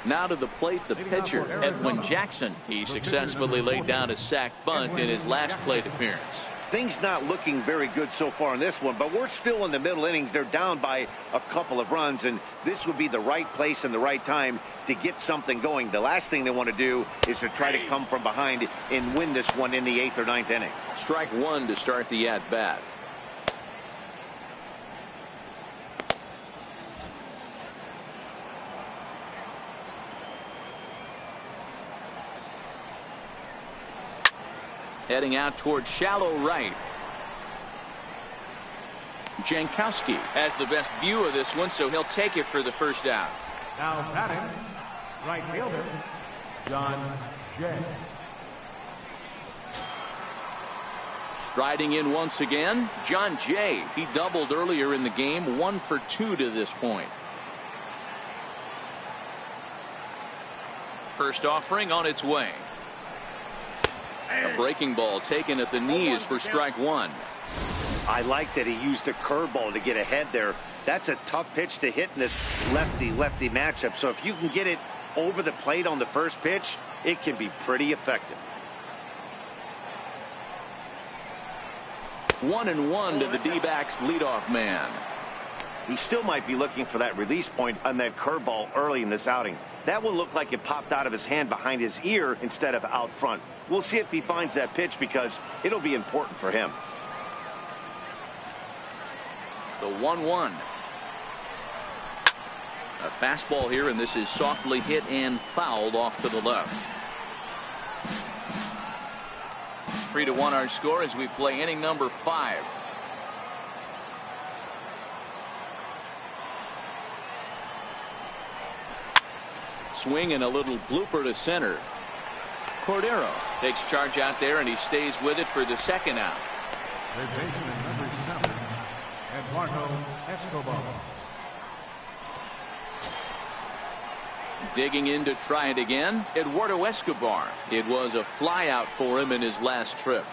Now to the plate, the pitcher, Edwin Jackson. He successfully laid down a sac bunt in his last plate appearance. Things not looking very good so far in this one, but we're still in the middle innings. They're down by a couple of runs, and this would be the right place and the right time to get something going. The last thing they want to do is to try to come from behind and win this one in the 8th or 9th inning. Strike 1 to start the at-bat. Heading out towards shallow right. Jankowski has the best view of this one, so he'll take it for the first out. Now batting, right fielder, John Jay. Striding in once again, John Jay. He doubled earlier in the game, 1 for 2 to this point. First offering on its way. A breaking ball taken at the knees for strike 1. I like that he used the curveball to get ahead there. That's a tough pitch to hit in this lefty-lefty matchup. So if you can get it over the plate on the first pitch, it can be pretty effective. 1-1 to the D-backs leadoff man. He still might be looking for that release point on that curveball early in this outing. That one looked like it popped out of his hand behind his ear instead of out front. We'll see if he finds that pitch because it'll be important for him. The 1-1. A fastball here, and this is softly hit and fouled off to the left. 3-1 our score as we play inning number 5. Swing and a little blooper to center. Cordero takes charge out there and he stays with it for the second out. Third baseman number 7, Eduardo Escobar. Digging in to try it again, Eduardo Escobar. It was a fly out for him in his last trip.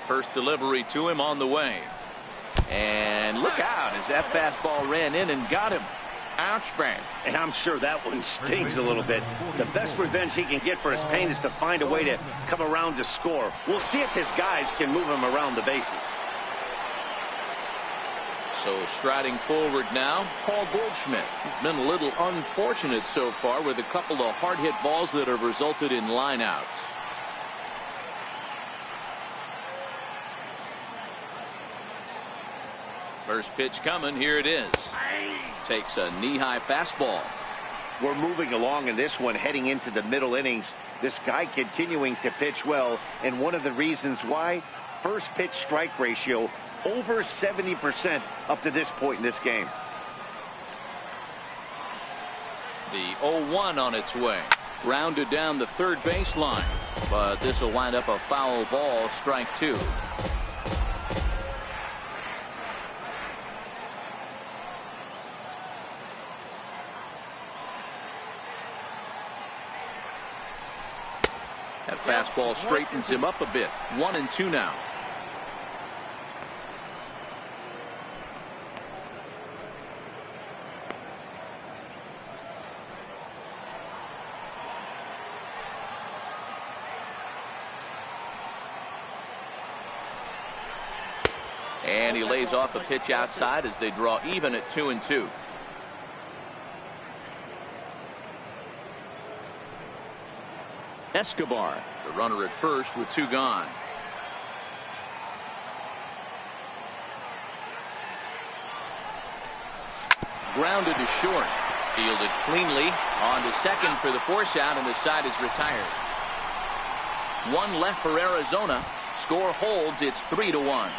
First delivery to him on the way. And look out as that fastball ran in and got him. Ouch, bang. And I'm sure that one stings a little bit. The best revenge he can get for his pain is to find a way to come around to score. We'll see if his guys can move him around the bases. So striding forward now, Paul Goldschmidt. He's been a little unfortunate so far with a couple of hard hit balls that have resulted in lineouts. First pitch coming. Here it is. Takes a knee-high fastball. We're moving along in this one, heading into the middle innings. This guy continuing to pitch well, and one of the reasons why, first pitch strike ratio over 70% up to this point in this game. The 0-1 on its way. Grounded down the third baseline, but this will wind up a foul ball, strike two. That fastball straightens him up a bit. 1-2 now. And he lays off a pitch outside as they draw even at 2-2. Escobar, the runner at first with two gone. Grounded to short. Fielded cleanly. On to second for the force out, and the side is retired. One left for Arizona. Score holds. It's 3-1.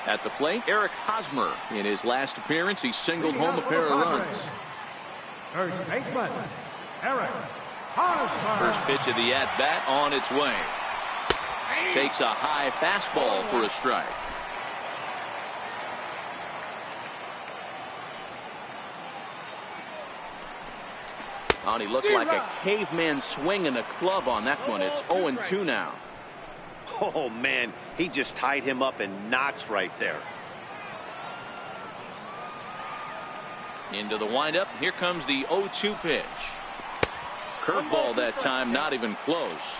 At the plate, Eric Hosmer. In his last appearance, he singled home a pair of runs. Third baseman, Eric Hosmer. First pitch of the at-bat on its way. Takes a high fastball for a strike. Oh, he looked like a caveman swinging a club on that one. It's 0-2 now. Oh, man, he just tied him up in knots right there. Into the windup. Here comes the 0-2 pitch. Curveball that time, not even close.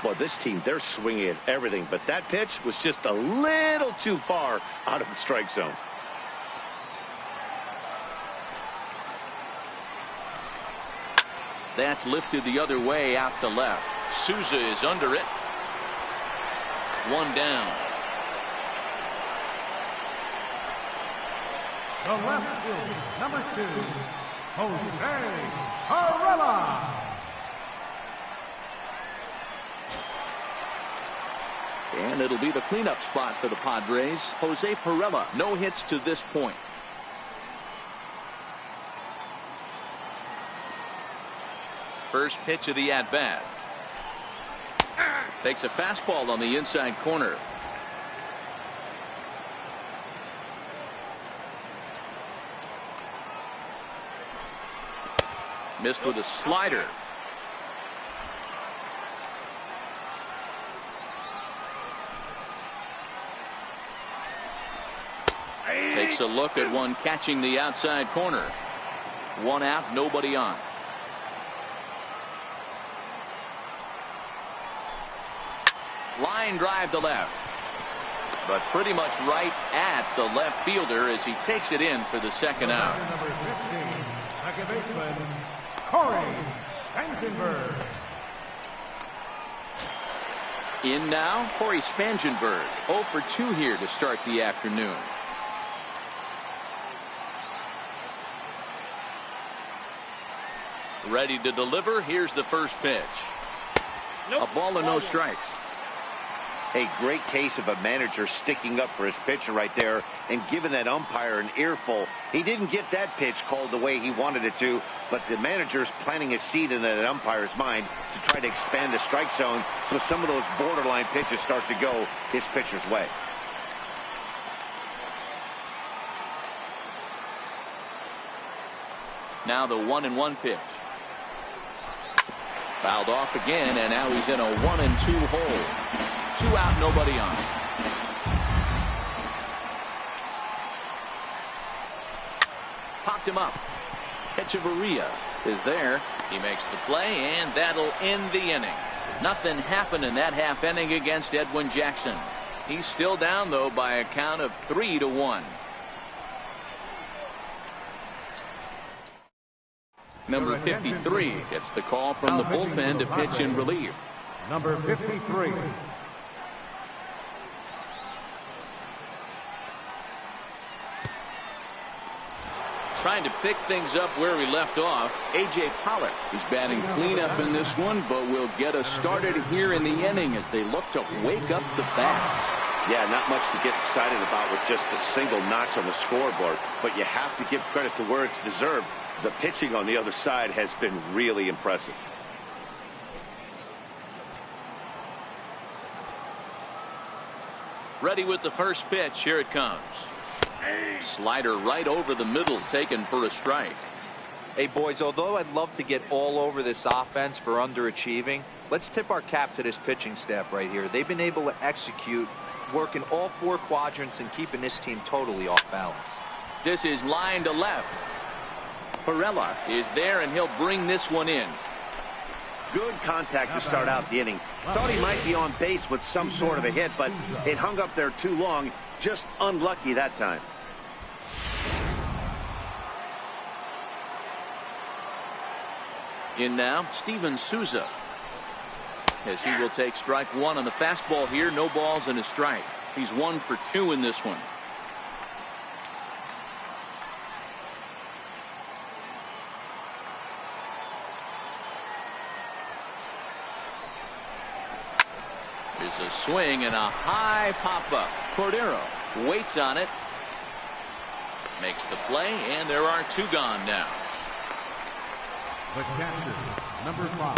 Well, this team, they're swinging at everything, but that pitch was just a little too far out of the strike zone. That's lifted the other way out to left. Souza is under it. One down. The left field, number 2, Jose Arella. And it'll be the cleanup spot for the Padres. Jose Perella, no hits to this point. First pitch of the at-bat. Takes a fastball on the inside corner. Missed with a slider. Takes a look at one catching the outside corner. One out, nobody on. Line drive to left, but pretty much right at the left fielder as he takes it in for the second out. Number 15, second baseman, Corey Spangenberg. In now, Corey Spangenberg, 0 for 2 here to start the afternoon. Ready to deliver. Here's the first pitch. A ball and no strikes. A great case of a manager sticking up for his pitcher right there and giving that umpire an earful. He didn't get that pitch called the way he wanted it to, but the manager's planting a seed in that umpire's mind to try to expand the strike zone so some of those borderline pitches start to go his pitcher's way. Now the 1-1 pitch. Fouled off again, and now he's in a 1-2 hole. 2 out, nobody on. Popped him up. Echeverria is there. He makes the play, and that'll end the inning. Nothing happened in that half inning against Edwin Jackson. He's still down, though, by a count of 3-1. Number 53 gets the call from the bullpen to pitch in relief. Number 53. Trying to pick things up where we left off. A.J. Pollock is batting cleanup in this one, but will get us started here in the inning as they look to wake up the bats. Yeah, not much to get excited about with just a single notch on the scoreboard, but you have to give credit to where it's deserved. The pitching on the other side has been really impressive. Ready with the first pitch. Here it comes. Slider right over the middle, taken for a strike. Hey, boys, although I'd love to get all over this offense for underachieving, let's tip our cap to this pitching staff right here. They've been able to execute, working all four quadrants and keeping this team totally off balance. This is line to left. Perella is there, and he'll bring this one in. Good contact to start out the inning. Thought he might be on base with some sort of a hit, but it hung up there too long. Just unlucky that time. In now, Steven Souza, as he will take strike one on the fastball here. No balls and a strike. He's 1 for 2 in this one. There's a swing and a high pop-up. Cordero waits on it. Makes the play, and there are 2 gone now. The catcher, number 5,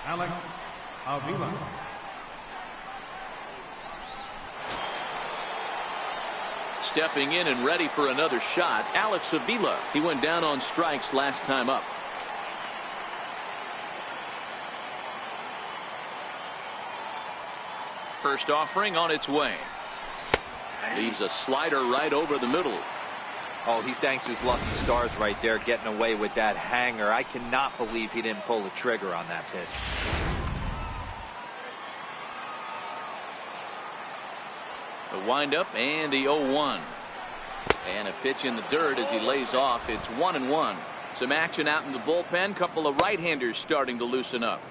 Alex Avila. Stepping in and ready for another shot, Alex Avila. He went down on strikes last time up. First offering on its way. Leaves a slider right over the middle. Oh, he thanks his lucky stars right there, getting away with that hanger. I cannot believe he didn't pull the trigger on that pitch. The windup and the 0-1. And a pitch in the dirt as he lays off. It's 1-1. Some action out in the bullpen. Couple of right-handers starting to loosen up.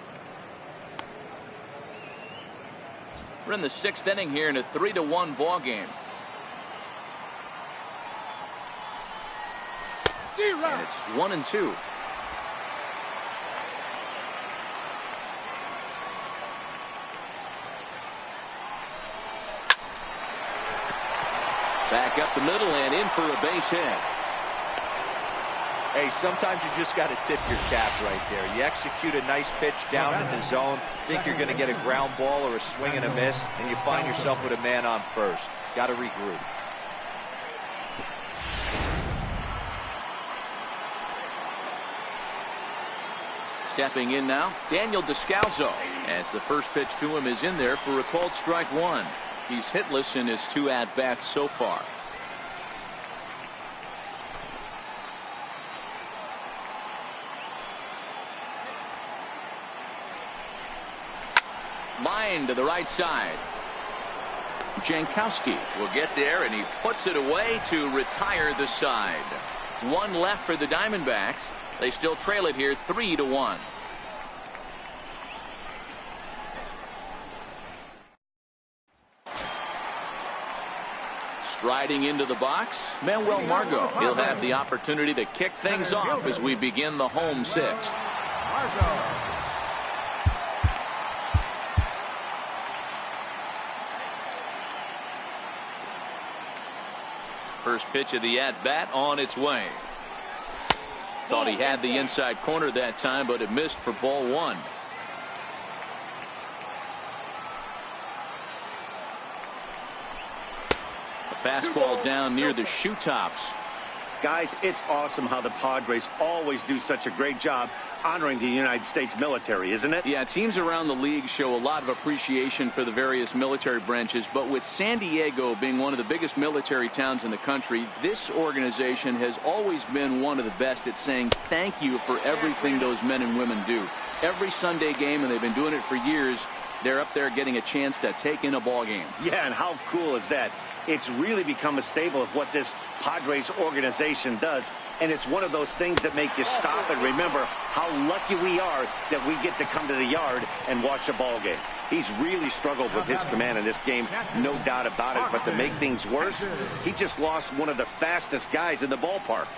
We're in the 6th inning here in a 3-1 ball game. And it's 1-2. Back up the middle and in for a base hit. Hey, sometimes you just got to tip your cap right there. You execute a nice pitch down in the zone, think you're going to get a ground ball or a swing and a miss, and you find yourself with a man on first. Got to regroup. Stepping in now, Daniel Descalso, as the first pitch to him is in there for a called strike one. He's hitless in his 2 at-bats so far. Line to the right side. Jankowski will get there, and he puts it away to retire the side. 1 left for the Diamondbacks. They still trail it here 3-1. Striding into the box, Manuel Margot. He'll have the opportunity to kick things off as we begin the home 6th. Margot. First pitch of the at-bat on its way. Thought he had the inside corner that time, but it missed for ball 1. A fastball down near the shoe tops. Guys, it's awesome how the Padres always do such a great job honoring the United States military, isn't it? Yeah, teams around the league show a lot of appreciation for the various military branches, but with San Diego being one of the biggest military towns in the country, this organization has always been one of the best at saying thank you for everything those men and women do. Every Sunday game, and they've been doing it for years, they're up there getting a chance to take in a ball game. Yeah, and how cool is that? It's really become a staple of what this Padres organization does, and it's one of those things that make you stop and remember how lucky we are that we get to come to the yard and watch a ball game. He's really struggled with his command in this game, no doubt about it, but to make things worse, he just lost one of the fastest guys in the ballpark.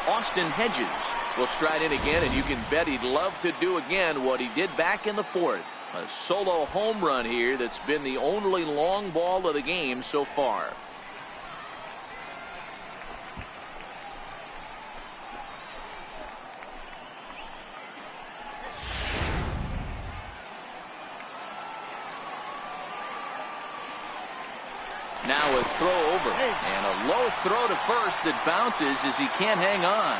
Austin Hedges will stride in again, and you can bet he'd love to do again what he did back in the fourth. A solo home run here that's been the only long ball of the game so far. Now a throw over, and a low throw to first that bounces as he can't hang on.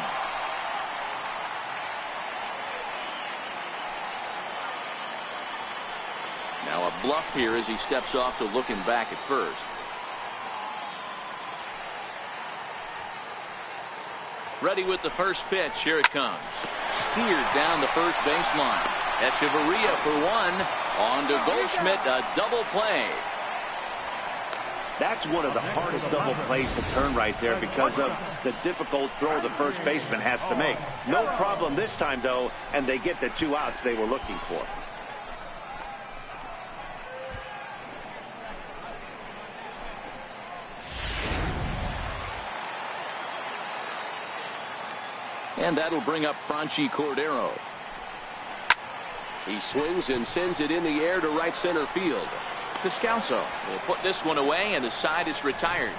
Now a bluff here as he steps off to looking back at first. Ready with the first pitch. Here it comes. Seared down the first baseline. Echeverria for one. On to Goldschmidt, a double play. That's one of the hardest double plays to turn right there because of the difficult throw the first baseman has to make. No problem this time, though, and they get the 2 outs they were looking for. And that'll bring up Franchi Cordero. He swings and sends it in the air to right center field. Descalso will put this one away, and the side is retired.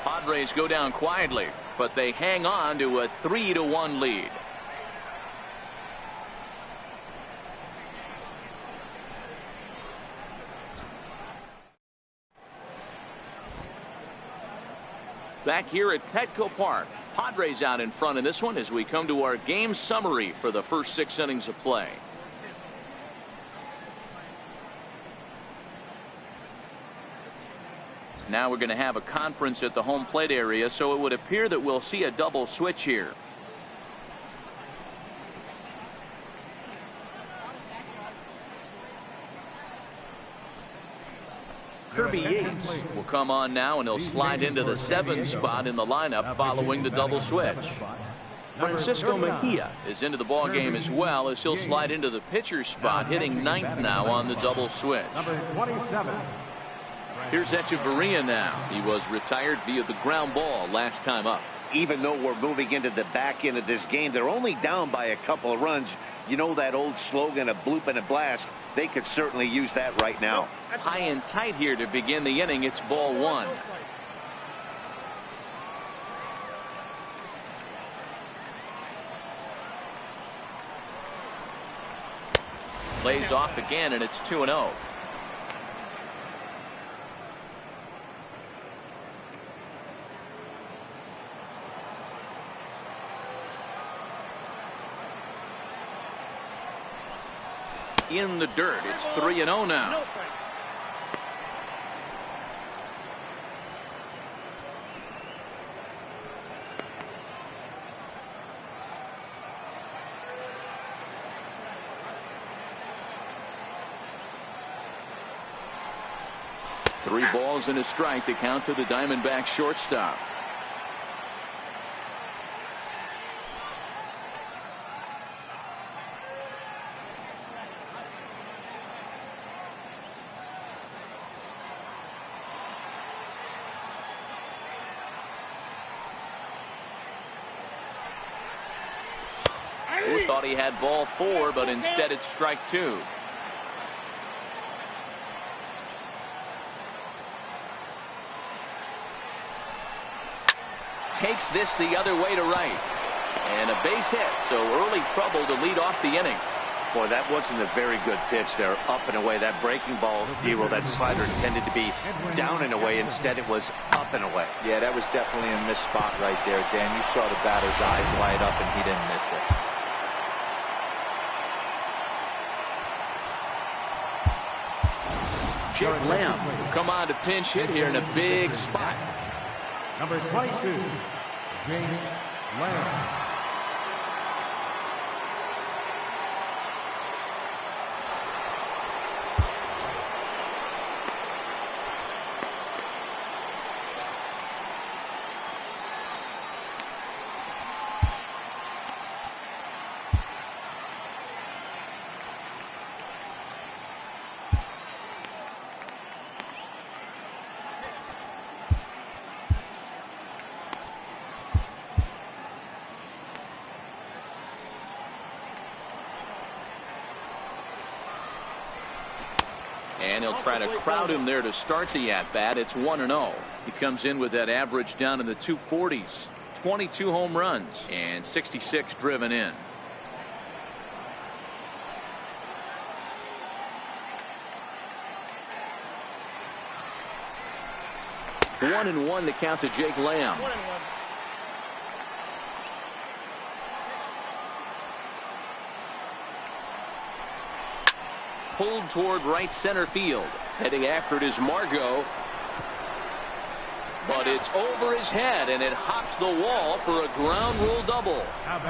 Padres go down quietly, but they hang on to a 3-1 lead. Back here at Petco Park, Padres out in front in this one as we come to our game summary for the first 6 innings of play. Now we're going to have a conference at the home plate area, so it would appear that we'll see a double switch here. Kirby Yates will come on now, and he'll slide into the 7 spot in the lineup following the double switch. Francisco Mejia is into the ball game as well, as he'll slide into the pitcher spot, hitting 9th now on the double switch. Number 27. Here's Echeverria now. He was retired via the ground ball last time up. Even though we're moving into the back end of this game, they're only down by a couple of runs. You know that old slogan, a bloop and a blast? They could certainly use that right now. High and tight here to begin the inning. It's ball 1. Lays off again, and it's 2-0. In the dirt. It's 3-0 now. Three balls and a strike to count to the Diamondback shortstop. Who thought he had ball 4, but instead it's strike 2. Takes this the other way to right. And a base hit, so early trouble to lead off the inning. Boy, that wasn't a very good pitch there. Up and away. That breaking ball, Hero, that slider intended to be down and away. Instead, it was up and away. Yeah, that was definitely a missed spot right there, Dan. You saw the batter's eyes light up, and he didn't miss it. Jake Lamb will come on to pinch hit here in a big spot. Number 22, James Lamb. And he'll try to crowd him there to start the at-bat. It's 1-0. He comes in with that average down in the 240s. 22 home runs and 66 driven in. 1-1 to count to Jake Lamb. Pulled toward right center field. Heading after it is Margot. But it's over his head, and it hops the wall for a ground rule double.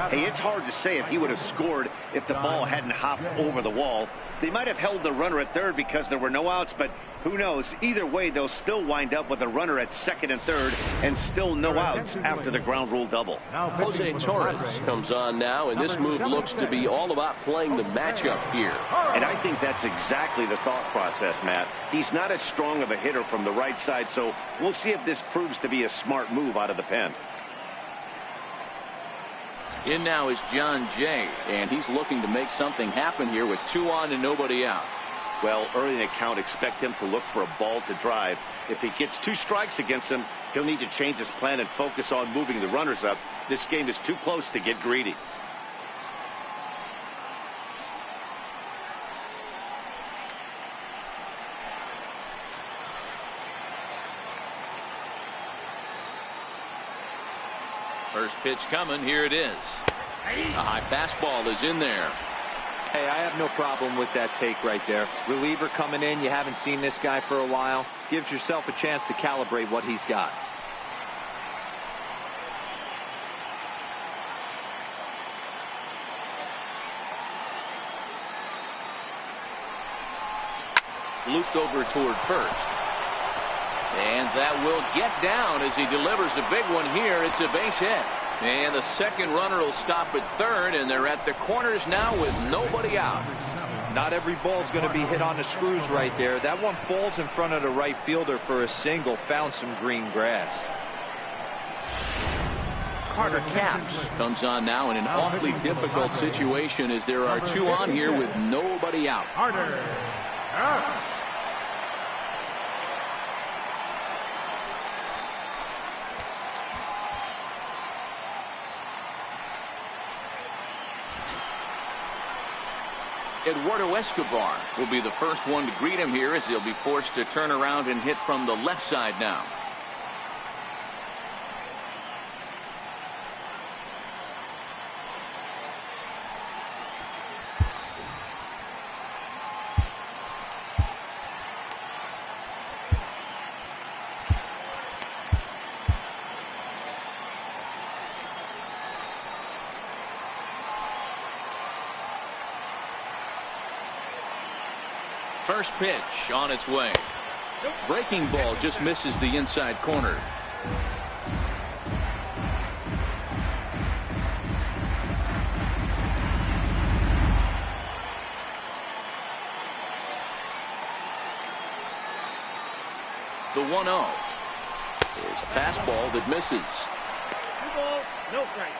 Hey, it's hard to say if he would have scored if the ball hadn't hopped over the wall. They might have held the runner at third because there were no outs, but who knows? Either way, they'll still wind up with a runner at second and third and still no outs after the ground rule double. Jose Torres comes on now, and this move looks to be all about playing the matchup here. And I think that's exactly the thought process, Matt. He's not as strong of a hitter from the right side, so we'll see if this proves to be a smart move out of the pen. In now is John Jay, and he's looking to make something happen here with 2 on and nobody out. Well, early in the count, expect him to look for a ball to drive. If he gets 2 strikes against him, he'll need to change his plan and focus on moving the runners up. This game is too close to get greedy. First pitch coming. Here it is. A high fastball is in there. Hey, I have no problem with that take right there. Reliever coming in. You haven't seen this guy for a while. Gives yourself a chance to calibrate what he's got. Looped over toward first. And that will get down as he delivers a big one here. It's a base hit. And the second runner will stop at third, and they're at the corners now with nobody out. Not every ball's going to be hit on the screws right there. That one falls in front of the right fielder for a single. Found some green grass. Carter Capps comes on now in an awfully difficult situation as there are 2 on here with nobody out. Carter. Eduardo Escobar will be the first one to greet him here as he'll be forced to turn around and hit from the left side now. First pitch on its way. Breaking ball just misses the inside corner. The 1-0 is a fastball that misses. 2 balls, no strike.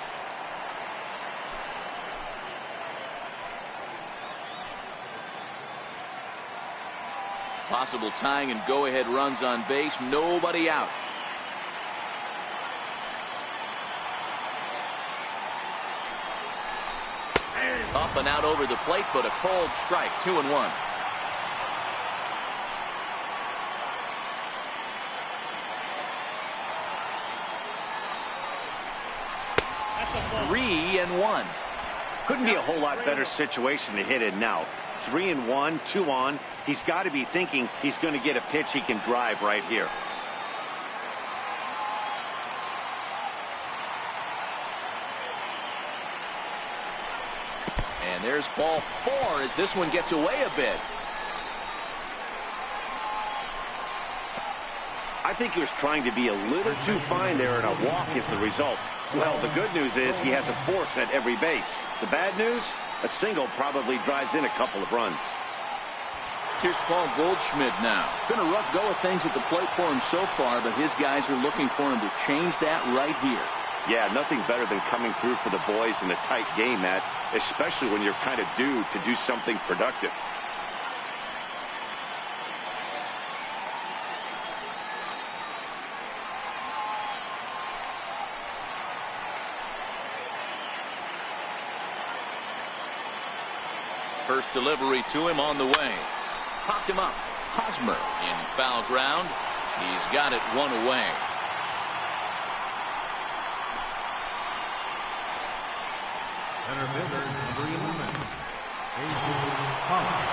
Possible tying and go-ahead runs on base. Nobody out. Up and out over the plate, but a cold strike. 2-1. That's a 3-1. Couldn't be a whole lot better situation to hit in now. 3-1, 2 on. He's got to be thinking he's going to get a pitch he can drive right here. And there's ball 4 as this one gets away a bit. I think he was trying to be a little too fine there, and a walk is the result. Well, the good news is he has a force at every base. The bad news? A single probably drives in a couple of runs. Here's Paul Goldschmidt now. Been a rough go of things at the plate for him so far, but his guys are looking for him to change that right here. Yeah, nothing better than coming through for the boys in a tight game, Matt, especially when you're kind of due to do something productive. First delivery to him on the way. Popped him up. Hosmer in foul ground. He's got it one away. Center fielder, number 11, A.J. Pollock.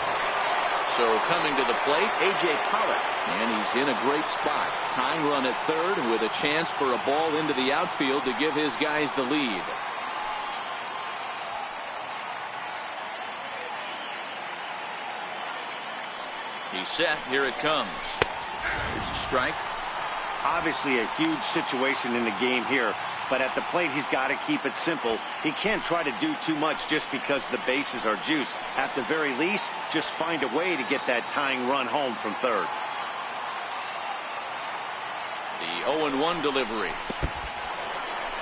So coming to the plate, A.J. Pollock. And he's in a great spot. Tying run at third with a chance for a ball into the outfield to give his guys the lead. He's set. Here it comes. There's a strike. Obviously a huge situation in the game here, but at the plate he's got to keep it simple. He can't try to do too much just because the bases are juiced. At the very least, just find a way to get that tying run home from third. The 0-1 delivery.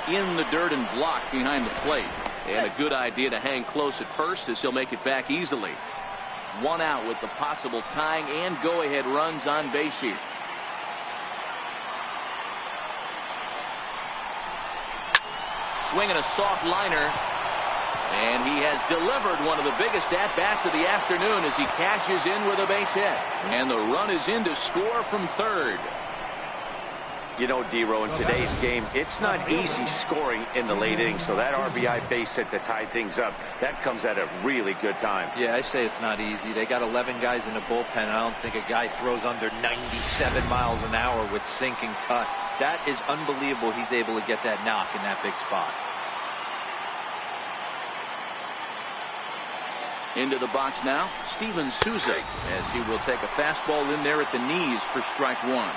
In the dirt and blocked behind the plate. And a good idea to hang close at first as he'll make it back easily. One out with the possible tying and go-ahead runs on base here. Swinging a soft liner. And he has delivered one of the biggest at-bats of the afternoon as he cashes in with a base hit. And the run is in to score from third. You know, D-Row, in today's game, it's not easy scoring in the late innings, so that RBI base hit to tie things up, that comes at a really good time. Yeah, I say it's not easy. They got 11 guys in the bullpen, and I don't think a guy throws under 97 miles an hour with sink and cut. That is unbelievable he's able to get that knock in that big spot. Into the box now, Steven Souza, as he will take a fastball in there at the knees for strike one.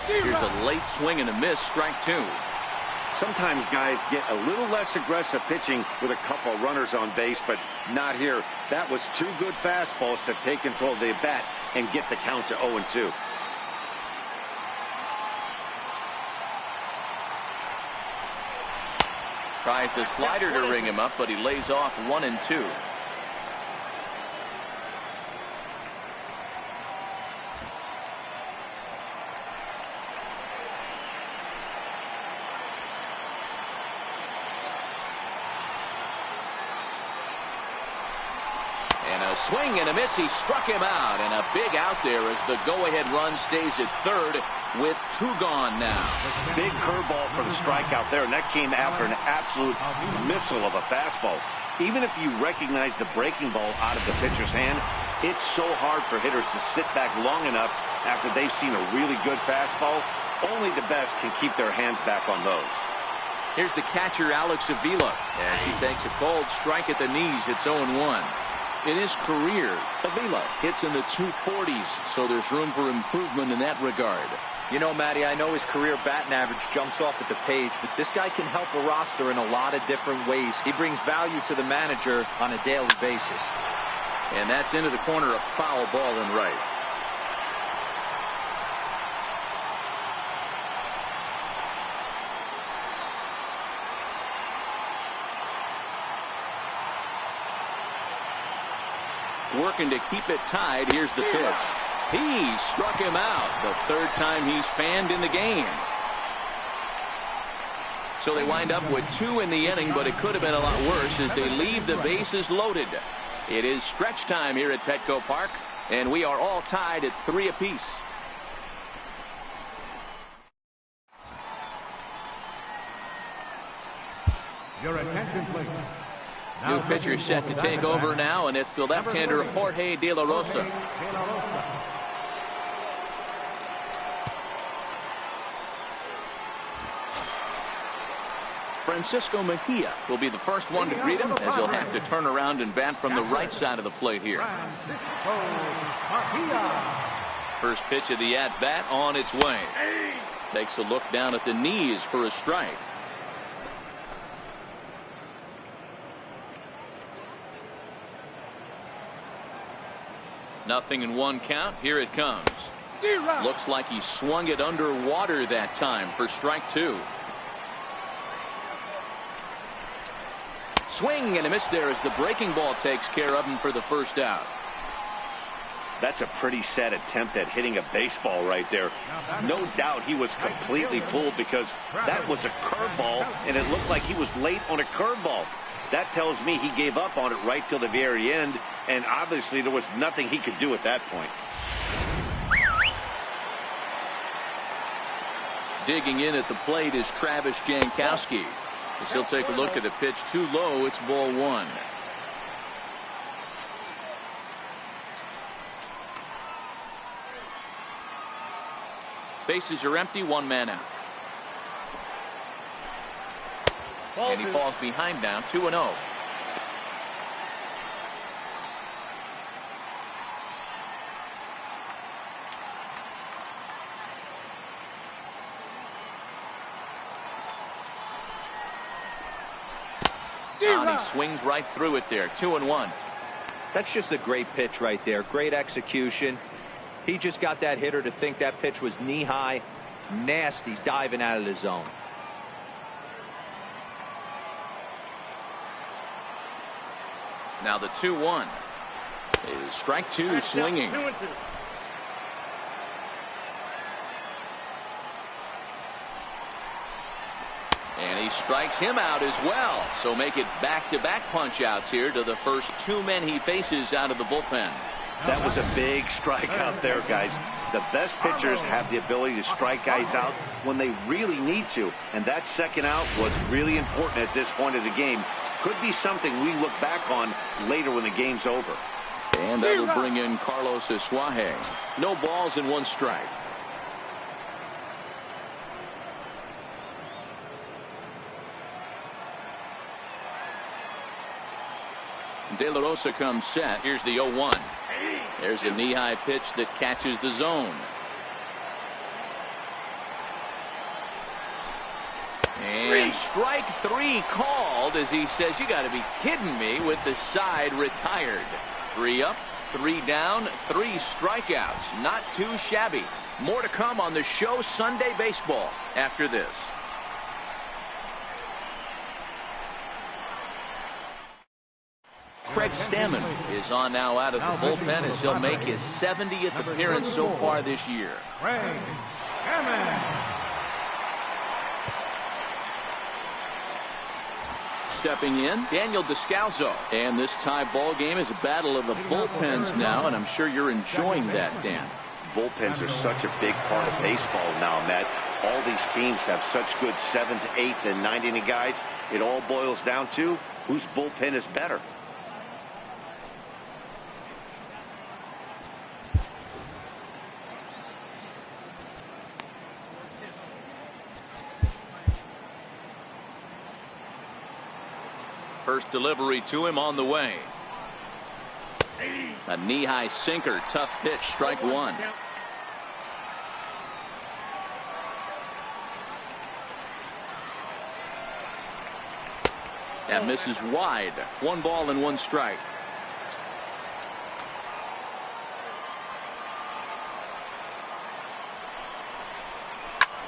Here's a late swing and a miss, strike two. Sometimes guys get a little less aggressive pitching with a couple of runners on base, but not here. That was two good fastballs to take control of the bat and get the count to 0-2. Tries the slider to ring him up, but he lays off 1-2. Swing and a miss. He struck him out, and a big out there as the go-ahead run stays at third with two gone now. Big curveball for the strikeout there, and that came after an absolute missile of a fastball. Even if you recognize the breaking ball out of the pitcher's hand, it's so hard for hitters to sit back long enough after they've seen a really good fastball. Only the best can keep their hands back on those. Here's the catcher, Alex Avila, as he takes a cold strike at the knees. It's 0-1. In his career, Avila hits in the 240s, so there's room for improvement in that regard. You know, Matty, I know his career batting average jumps off at the page, but this guy can help a roster in a lot of different ways. He brings value to the manager on a daily basis. And that's into the corner, a foul ball and right. Working to keep it tied. Here's the pitch. He struck him out. The third time he's fanned in the game. So they wind up with two in the inning, but it could have been a lot worse as they leave the bases loaded. It is stretch time here at Petco Park, and we are all tied at 3 apiece. Your attention, please. New pitcher set to take over now, and it's the left-hander Jorge De La Rosa. Francisco Mejia will be the first one to greet him, as he'll have to turn around and bat from the right side of the plate here. First pitch of the at-bat on its way. Takes a look down at the knees for a strike. Nothing in one count. Here it comes. Looks like he swung it underwater that time for strike two. swing and a miss there as the breaking ball takes care of him for the first out. That's a pretty sad attempt at hitting a baseball right there. No doubt he was completely fooled because that was a curveball, and it looked like he was late on a curveball. That tells me he gave up on it right till the very end, and obviously there was nothing he could do at that point. Digging in at the plate is Travis Jankowski. As he'll take a look at the pitch too low. It's ball one. Bases are empty, one man out. And he falls behind now, 2-0. He swings right through it there, 2-1. That's just a great pitch right there. Great execution. He just got that hitter to think that pitch was knee-high. Nasty diving out of the zone. Now the 2-1 is strike two, swinging. And he strikes him out as well. So make it back-to-back punch-outs here to the first two men he faces out of the bullpen. That was a big strikeout there, guys. The best pitchers have the ability to strike guys out when they really need to. And that second out was really important at this point of the game. Could be something we look back on later when the game's over. And that'll bring in Carlos Asuaje. No balls and one strike. De La Rosa comes set. Here's the 0-1. There's a knee-high pitch that catches the zone. And strike three called as he says, you got to be kidding me, with the side retired. 3 up, 3 down, 3 strikeouts. Not too shabby. More to come on the show Sunday Baseball after this. Craig Stammen is on now out of the bullpen as he'll make his 70th appearance so far this year. Craig Stammen. Stepping in, Daniel Descalzo. And this tie ball game is a battle of the bullpens now, and I'm sure you're enjoying that, Dan. Bullpens are such a big part of baseball now, Matt. All these teams have such good 7th, 8th, and 9th inning guys. It all boils down to whose bullpen is better. First delivery to him on the way. A knee-high sinker, tough pitch, strike one. That misses wide. 1 ball and 1 strike.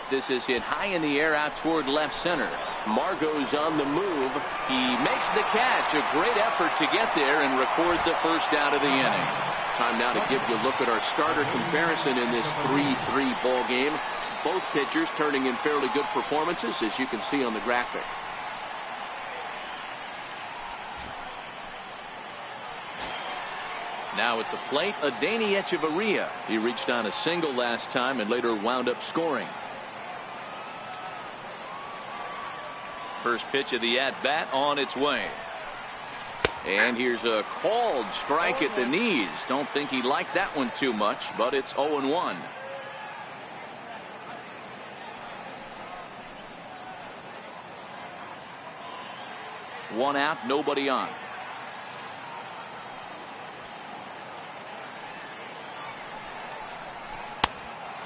This is hit high in the air out toward left center. Margot's on the move. He makes the catch. A great effort to get there and record the first out of the inning. Time now to give you a look at our starter comparison in this 3-3 ball game. Both pitchers turning in fairly good performances, as you can see on the graphic. Now at the plate, Adeiny Echeverria. He reached on a single last time and later wound up scoring. First pitch of the at-bat on its way. And here's a called strike at the knees. Don't think he liked that one too much, but it's 0-1. One out, nobody on.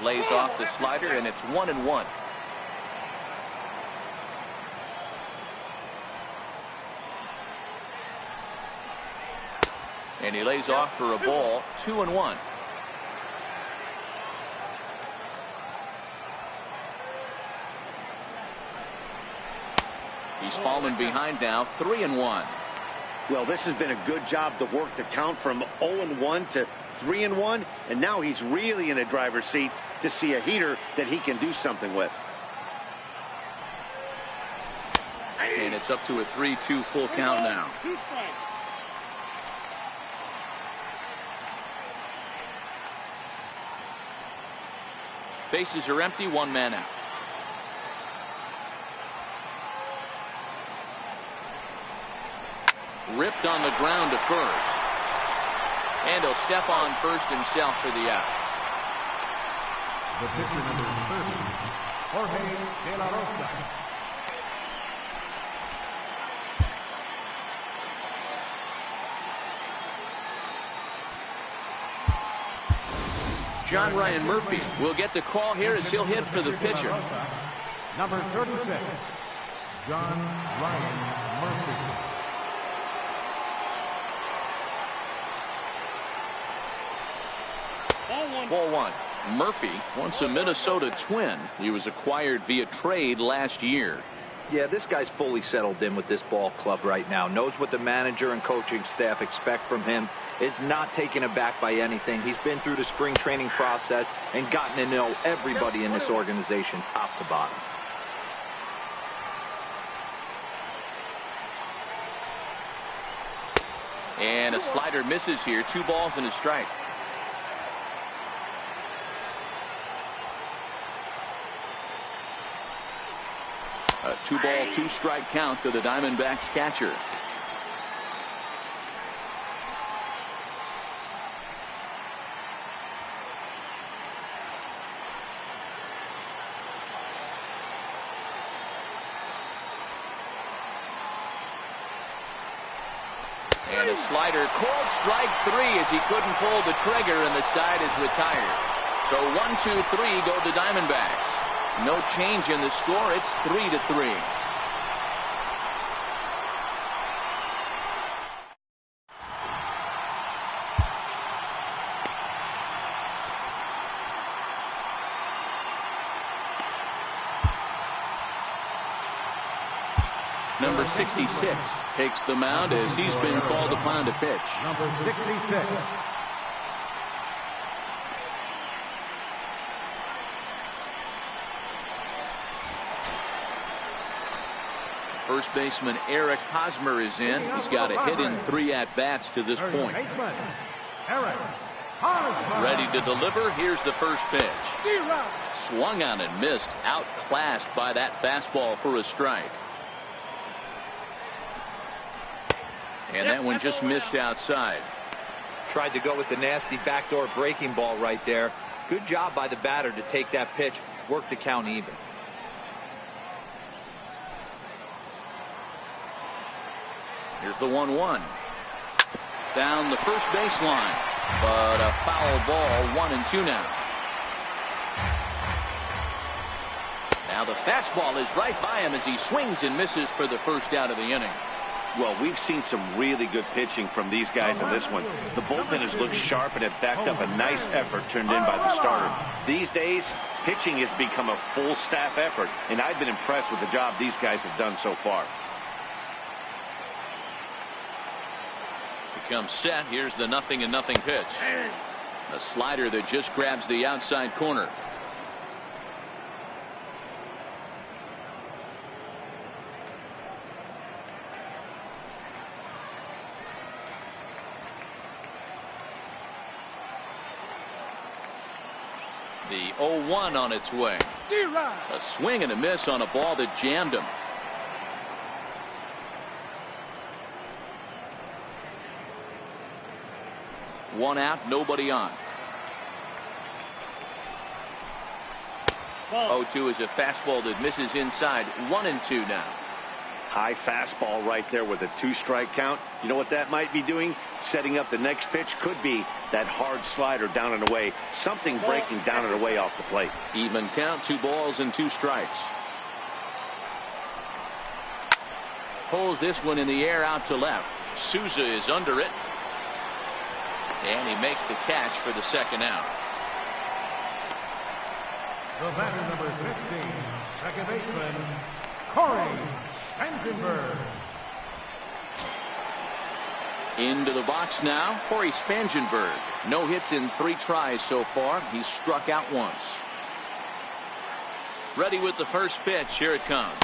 Lays off the slider, and it's 1-1. And he lays off for a ball, 2-1. He's fallen behind now, 3-1. Well, this has been a good job to work the count from 0-1 to 3-1, and now he's really in the driver's seat to see a heater that he can do something with. And it's up to a 3-2 full count now. Bases are empty, one man out. Ripped on the ground to first. And he'll step on first himself for the out. The pitcher number 30, Jorge De La Rosa. John Ryan Murphy will get the call here as he'll hit for the pitcher. Number 36, John Ryan Murphy. Ball one. Murphy, once a Minnesota Twin. He was acquired via trade last year. Yeah, this guy's fully settled in with this ball club right now. Knows what the manager and coaching staff expect from him. Is not taken aback by anything. He's been through the spring training process and gotten to know everybody in this organization top to bottom. And a slider misses here. 2 balls and a strike. A 2-ball, 2-strike count to the Diamondbacks catcher. And a slider, called strike 3 as he couldn't pull the trigger, and the side is retired. So 1-2-3 go the Diamondbacks. No change in the score. It's 3-3. Number 66 takes the mound as he's been called upon to pitch. Number 66. First baseman Eric Hosmer is in. He's got a hit in 3 at-bats to this point. Eric Hosmer. Ready to deliver. Here's the first pitch. Swung on and missed. Outclassed by that fastball for a strike. And that one just missed outside. Tried to go with the nasty backdoor breaking ball right there. Good job by the batter to take that pitch. Work the count even. Here's the 1-1. Down the first baseline. But a foul ball. 1-2 now. Now the fastball is right by him as he swings and misses for the first out of the inning. Well, we've seen some really good pitching from these guys in this one. The bullpen has looked sharp and have backed up a nice effort turned in by the starter. These days, pitching has become a full staff effort, and I've been impressed with the job these guys have done so far. Becomes set. Here's the 0-0 pitch. A slider that just grabs the outside corner. The 0-1 on its way. A swing and a miss on a ball that jammed him. One out, nobody on. 0-2 is a fastball that misses inside. 1-2 now. High fastball right there with a 2-strike count. You know what that might be doing? Setting up the next pitch. Could be that hard slider down and away. Something breaking down and away off the plate. Even count, 2 balls and 2 strikes. Pulls this one in the air out to left. Souza is under it. And he makes the catch for the second out. The batter number 15, second baseman, Corey Spangenberg. Into the box now, Corey Spangenberg. No hits in 3 tries so far. He's struck out once. Ready with the first pitch. Here it comes.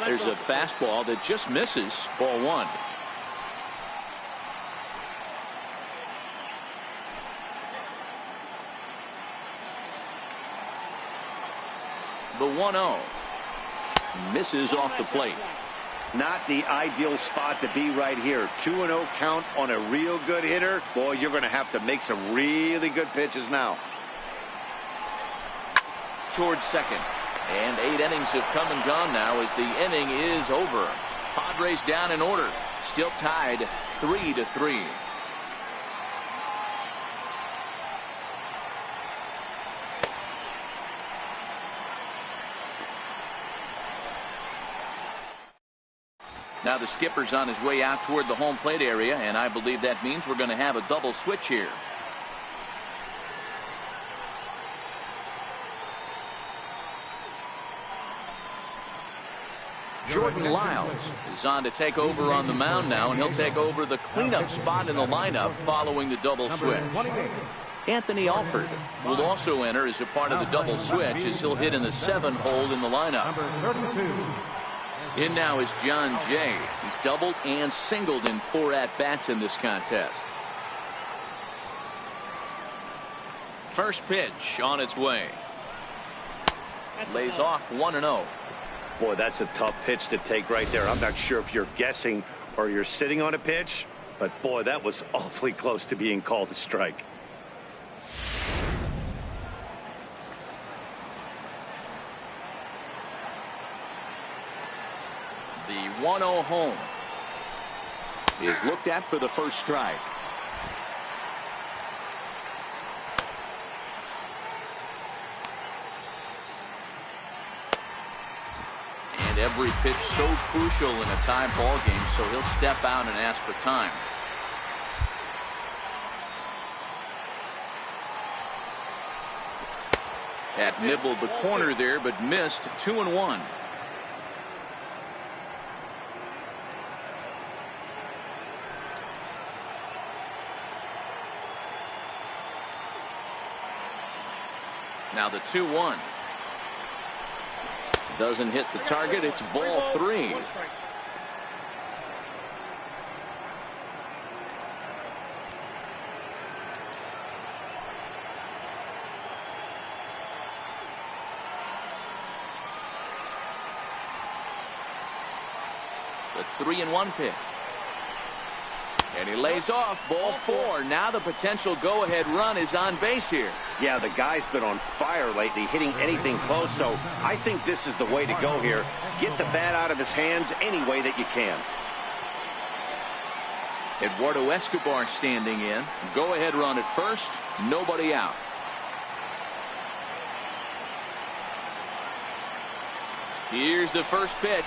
There's a fastball that just misses. Ball 1. The 1-0. Misses off the plate. Not the ideal spot to be right here. 2-0 count on a real good hitter. Boy, you're going to have to make some really good pitches now. Towards second. And 8 innings have come and gone now as the inning is over. Padres down in order. Still tied 3-3. Now the skipper's on his way out toward the home plate area, and I believe that means we're going to have a double switch here. Jordan Lyles is on to take over on the mound now, and he'll take over the cleanup spot in the lineup following the double switch. Anthony Alford will also enter as a part of the double switch as he'll hit in the 7 hole in the lineup. In now is John Jay. He's doubled and singled in 4 at-bats in this contest. First pitch on its way. Lays off 1-0. Boy, that's a tough pitch to take right there. I'm not sure if you're guessing or you're sitting on a pitch, but boy, that was awfully close to being called a strike. The 1-0 home is looked at for the first strike. And every pitch so crucial in a tie ball game, so he'll step out and ask for time. That nibbled the corner there, but missed. 2-1. Now the 2-1. Doesn't hit the target. It's ball 3. The 3-1 pitch. And he lays off. Ball 4. Now the potential go-ahead run is on base here. Yeah, the guy's been on fire lately, hitting anything close, so I think this is the way to go here. Get the bat out of his hands any way that you can. Eduardo Escobar standing in. Go-ahead run at first. Nobody out. Here's the first pitch.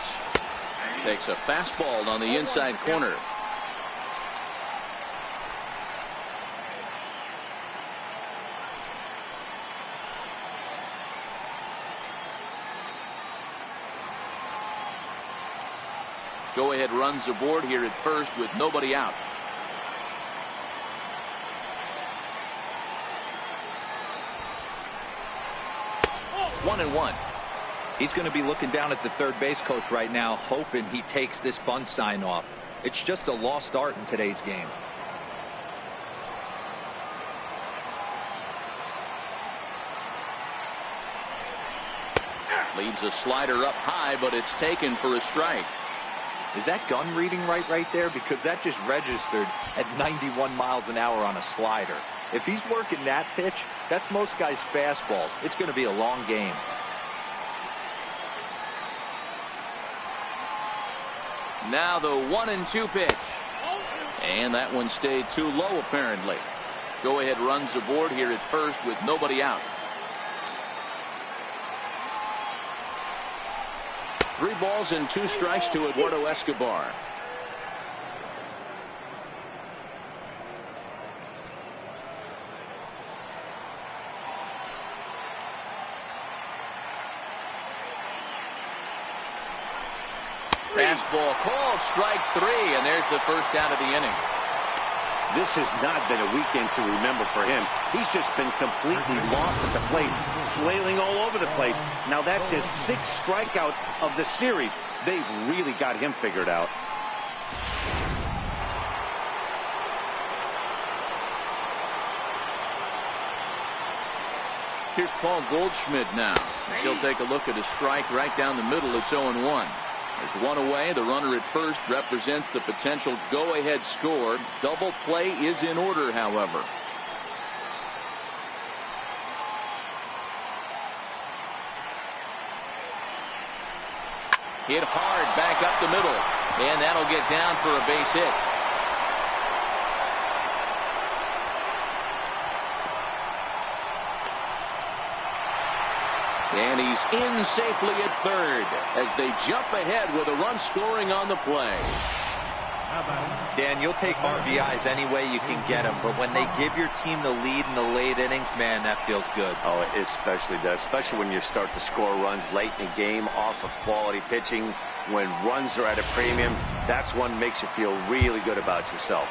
Takes a fastball on the inside corner. Go-ahead runs aboard here at first with nobody out. One and one. He's going to be looking down at the third base coach right now, hoping he takes this bunt sign off. It's just a lost art in today's game. Leaves a slider up high, but it's taken for a strike. Is that gun reading right there? Because that just registered at 91 miles an hour on a slider. If he's working that pitch, that's most guys' fastballs. It's going to be a long game. Now the 1-2 pitch. And that one stayed too low apparently. Go-ahead runs aboard here at first with nobody out. 3 balls and 2 strikes to Eduardo Escobar. Fastball called, strike 3, and there's the first out of the inning. This has not been a weekend to remember for him. He's just been completely lost at the plate, flailing all over the place. Now that's his 6th strikeout of the series. They've really got him figured out. Here's Paul Goldschmidt now. He'll take a look at a strike right down the middle. It's 0-1. There's one away. The runner at first represents the potential go-ahead score. Double play is in order, however. Hit hard back up the middle, and that'll get down for a base hit. And he's in safely at third as they jump ahead with a run scoring on the play. Dan, you'll take RBIs any way you can get them, but when they give your team the lead in the late innings, man, that feels good. Oh, it especially does, especially when you start to score runs late in the game off of quality pitching. When runs are at a premium, that's one makes you feel really good about yourself.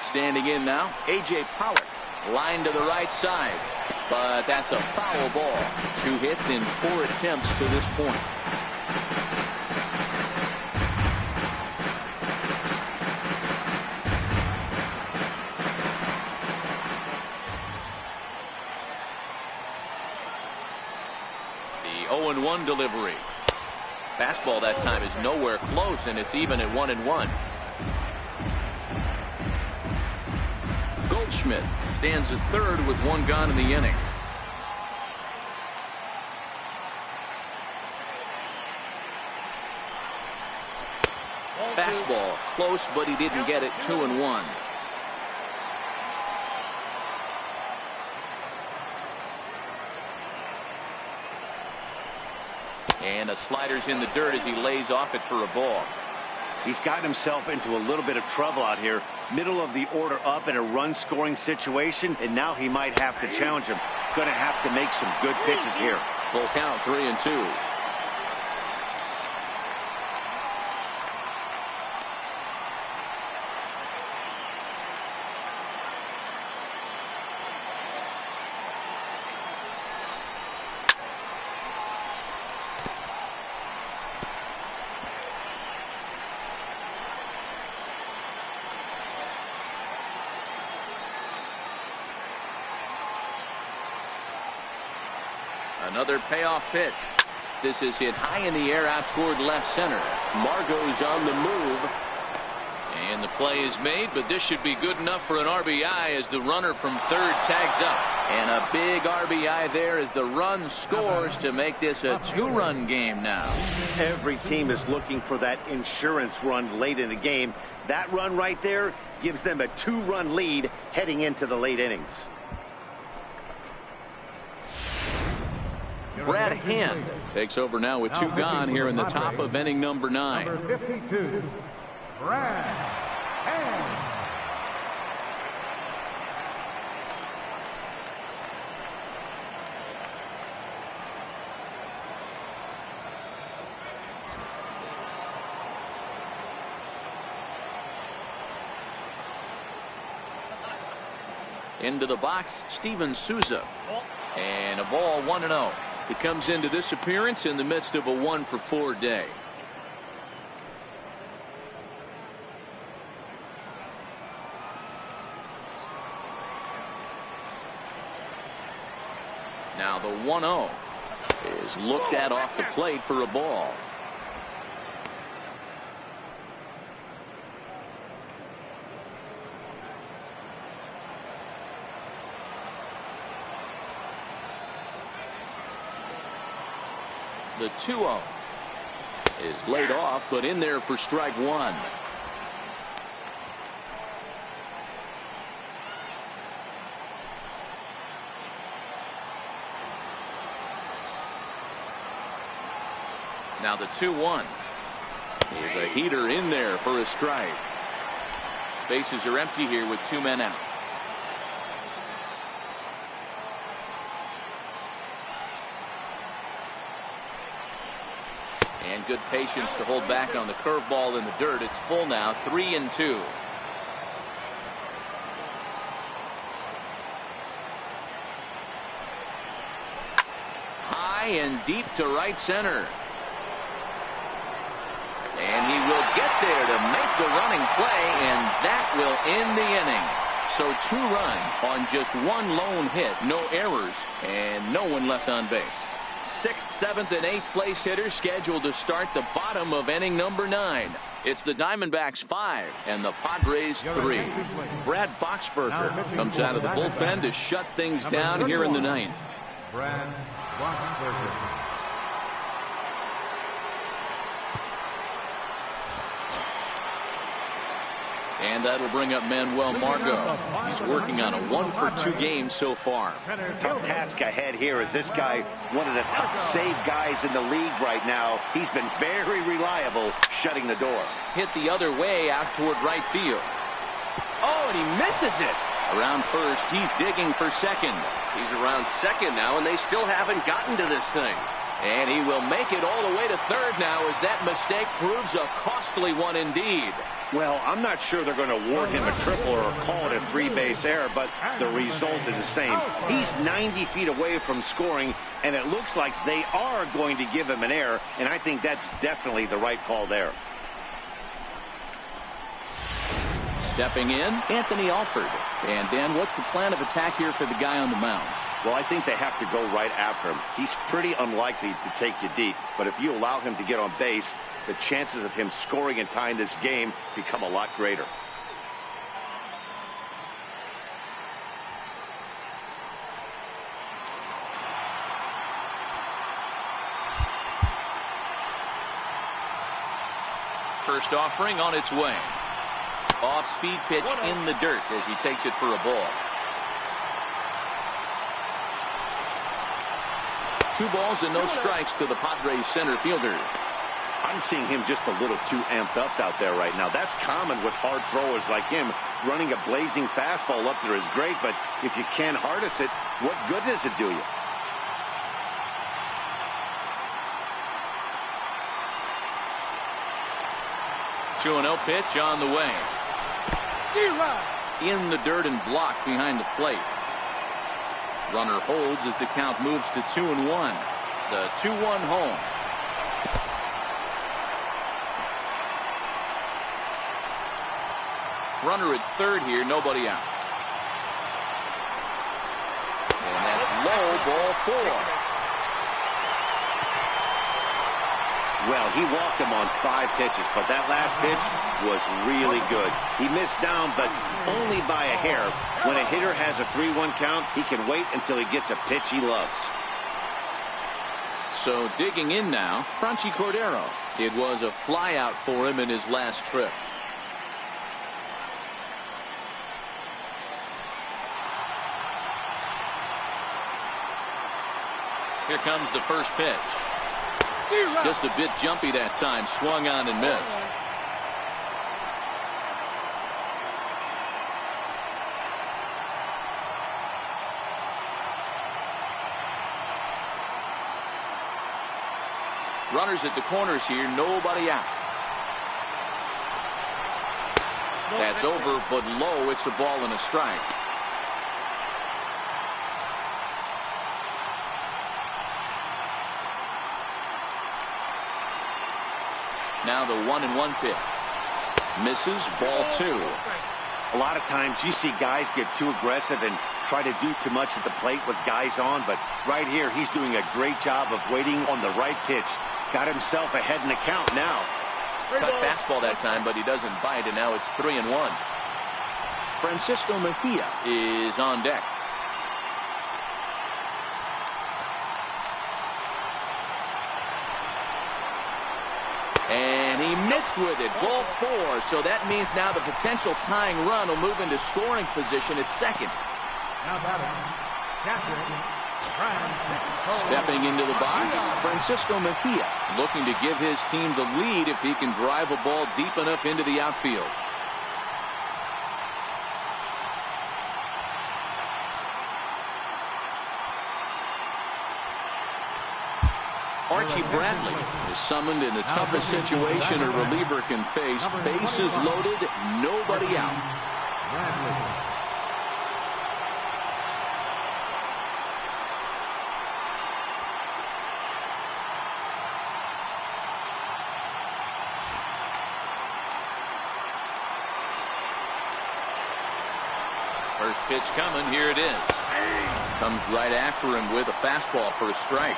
Standing in now, A.J. Pollock. Line to the right side. But that's a foul ball. 2 hits in 4 attempts to this point. The 0-1 delivery. Fastball that time is nowhere close, and it's even at 1-1. Goldschmidt stands at third with 1 gone in the inning. Fastball close, but he didn't get it. 2-1. And a slider's in the dirt as he lays off it for a ball. He's gotten himself into a little bit of trouble out here. Middle of the order up in a run-scoring situation, and now he might have to challenge him. Going to have to make some good pitches here. Full count, 3-2. Another payoff pitch. This is hit high in the air out toward left center. Margot's on the move. And the play is made, but this should be good enough for an RBI as the runner from third tags up. And a big RBI there as the run scores to make this a 2-run game now. Every team is looking for that insurance run late in the game. That run right there gives them a 2-run lead heading into the late innings. Brad Hand takes over now with 2 gone here in the top of inning number 9. Number 52, Brad Hand. Into the box, Steven Souza. And a ball, 1-0. He comes into this appearance in the midst of a 1-for-4 day. Now the 1-0 is looked at off the plate for a ball. The 2-0 is laid off, but in there for strike 1. Now the 2-1 is a heater in there for a strike. Bases are empty here with 2 men out. And good patience to hold back on the curveball in the dirt. It's full now, 3-2. High and deep to right center. And he will get there to make the running play, and that will end the inning. So 2 runs on just 1 lone hit, no errors, and no one left on base. 6th, 7th, and 8th place hitters scheduled to start the bottom of inning number 9. It's the Diamondbacks 5 and the Padres 3. Brad Boxberger comes out of the bullpen to shut things down here in the 9th. Brad Boxberger. And that'll bring up Manuel Margot. He's working on a 1-for-2 game so far. Tough task ahead here as this guy, one of the top save guys in the league right now. He's been very reliable shutting the door. Hit the other way out toward right field. Oh, and he misses it. Around first, he's digging for second. He's around second now, and they still haven't gotten to this thing. And he will make it all the way to third now as that mistake proves a costly one indeed. Well, I'm not sure they're going to award him a triple or call it a 3-base error, but the result is the same. He's 90 feet away from scoring, and it looks like they are going to give him an error, and I think that's definitely the right call there. Stepping in, Anthony Alford. And Dan, what's the plan of attack here for the guy on the mound? Well, I think they have to go right after him. He's pretty unlikely to take you deep, but if you allow him to get on base, the chances of him scoring and tying this game become a lot greater. First offering on its way. Off-speed pitch in the dirt as he takes it for a ball. 2 balls and no strikes to the Padres center fielder. I'm seeing him just a little too amped up out there right now. That's common with hard throwers like him. Running a blazing fastball up there is great, but if you can't harness it, what good does it do you? Two and 0 pitch on the way. In the dirt and blocked behind the plate. Runner holds as the count moves to 2-1. The 2-1 home. Runner at third here, nobody out. And that's low, ball 4. Well, he walked him on 5 pitches, but that last pitch was really good. He missed down, but only by a hair. When a hitter has a 3-1 count, he can wait until he gets a pitch he loves. So digging in now, Franchy Cordero. It was a flyout for him in his last trip. Here comes the first pitch. Just a bit jumpy that time. Swung on and missed. Runners at the corners here. Nobody out. That's over, but low. It's a ball and a strike. Now the 1-1 pitch. Misses, ball 2. A lot of times you see guys get too aggressive and try to do too much at the plate with guys on, but right here he's doing a great job of waiting on the right pitch. Got himself ahead in the count now. Cut fastball that time, but he doesn't bite, and now it's 3-1. Francisco Mejia is on deck. And he missed with it. Ball 4. So that means now the potential tying run will move into scoring position at second. Now batting, catcher, stepping into the box, Francisco Mejia looking to give his team the lead if he can drive a ball deep enough into the outfield. Archie Bradley is summoned in the toughest situation a reliever can face. Bases loaded, nobody out. Bradley. First pitch coming. Here it is. Comes right after him with a fastball for a strike.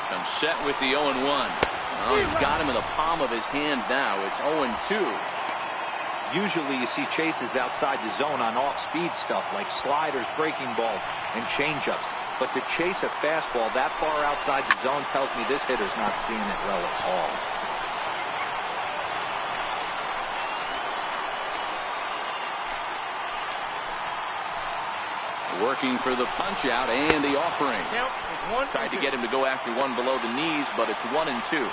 Comes set with the 0-1. Oh, he's got him in the palm of his hand now. It's 0-2. Usually you see chases outside the zone on off-speed stuff like sliders, breaking balls, and changeups. But to chase a fastball that far outside the zone tells me this hitter's not seeing it well at all. Working for the punch out and the offering. Tried to get him to go after one below the knees, but it's 1-2.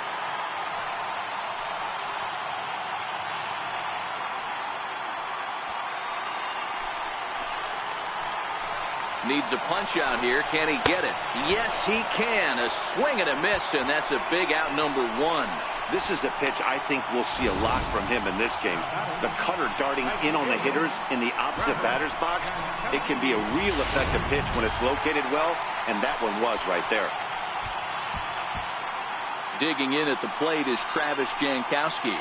Needs a punch out here. Can he get it? Yes, he can. A swing and a miss, and that's a big out, number 1. This is a pitch I think we'll see a lot from him in this game. The cutter darting in on the hitters in the opposite batter's box. It can be a real effective pitch when it's located well, and that one was right there. Digging in at the plate is Travis Jankowski.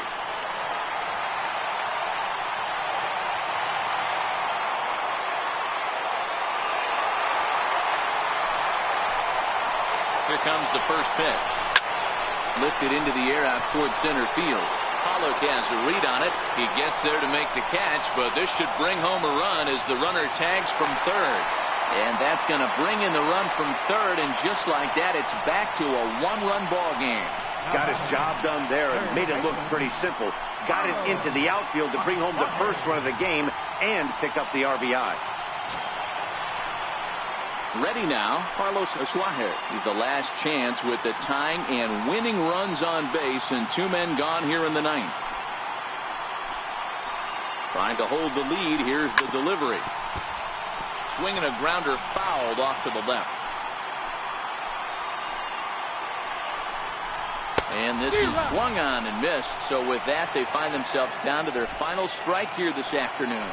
Here comes the first pitch. Lifted into the air out towards center field. Pollock has a read on it. He gets there to make the catch, but this should bring home a run as the runner tags from third. And that's going to bring in the run from third, and just like that, it's back to a one-run ball game. Got his job done there and made it look pretty simple. Got it into the outfield to bring home the first run of the game and pick up the RBI. Ready now, Carlos Asuaje. He's the last chance with the tying and winning runs on base, and 2 men gone here in the 9th. Trying to hold the lead. Here's the delivery. Swinging a grounder fouled off to the left. And this is swung on and missed. So with that, they find themselves down to their final strike here this afternoon.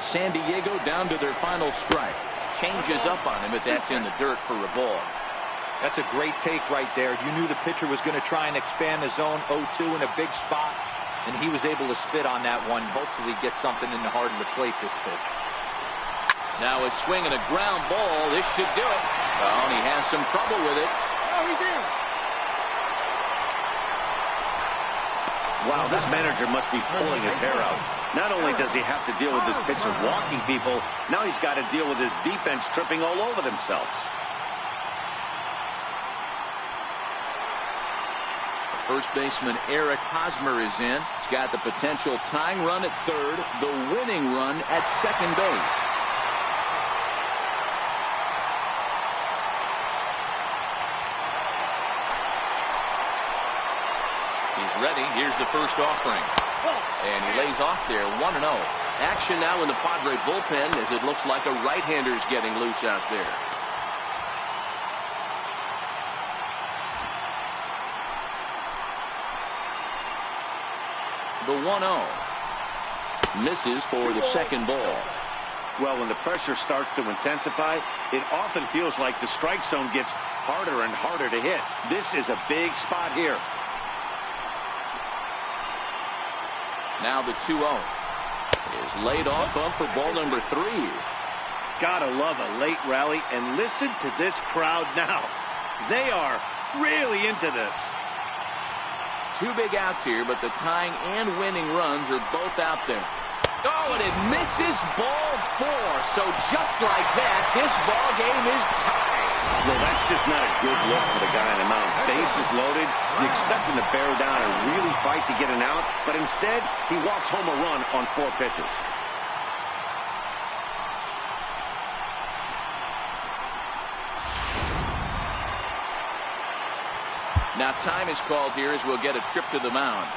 San Diego down to their final strike. Changes up on him, but that's in the dirt for a ball. That's a great take right there. You knew the pitcher was going to try and expand the zone 0-2 in a big spot, and he was able to spit on that one. Hopefully get something in the heart of the plate this pitch. Now it's swinging a ground ball. This should do it. Oh, and he has some trouble with it. Oh, he's in. Wow, this manager must be pulling his hair out. Not only does he have to deal with this pitcher walking people, now he's got to deal with his defense tripping all over themselves. First baseman Eric Hosmer is in. He's got the potential tying run at third, the winning run at second base. He's ready. Here's the first offering. And he lays off there, 1-0. Action now in the Padre bullpen as it looks like a right-hander's getting loose out there. The 1-0. Misses for the second ball. Well, when the pressure starts to intensify, it often feels like the strike zone gets harder and harder to hit. This is a big spot here. Now the 2-0 is laid off up for ball number 3. Gotta love a late rally, and listen to this crowd now. They are really into this. 2 big outs here, but the tying and winning runs are both out there. Oh, and it misses ball 4. So just like that, this ball game is tied. Well, that's just not a good look for the guy on the mound. Bases loaded. You expect him to bear down and really fight to get an out, but instead, he walks home a run on 4 pitches. Now time is called here as we'll get a trip to the mound.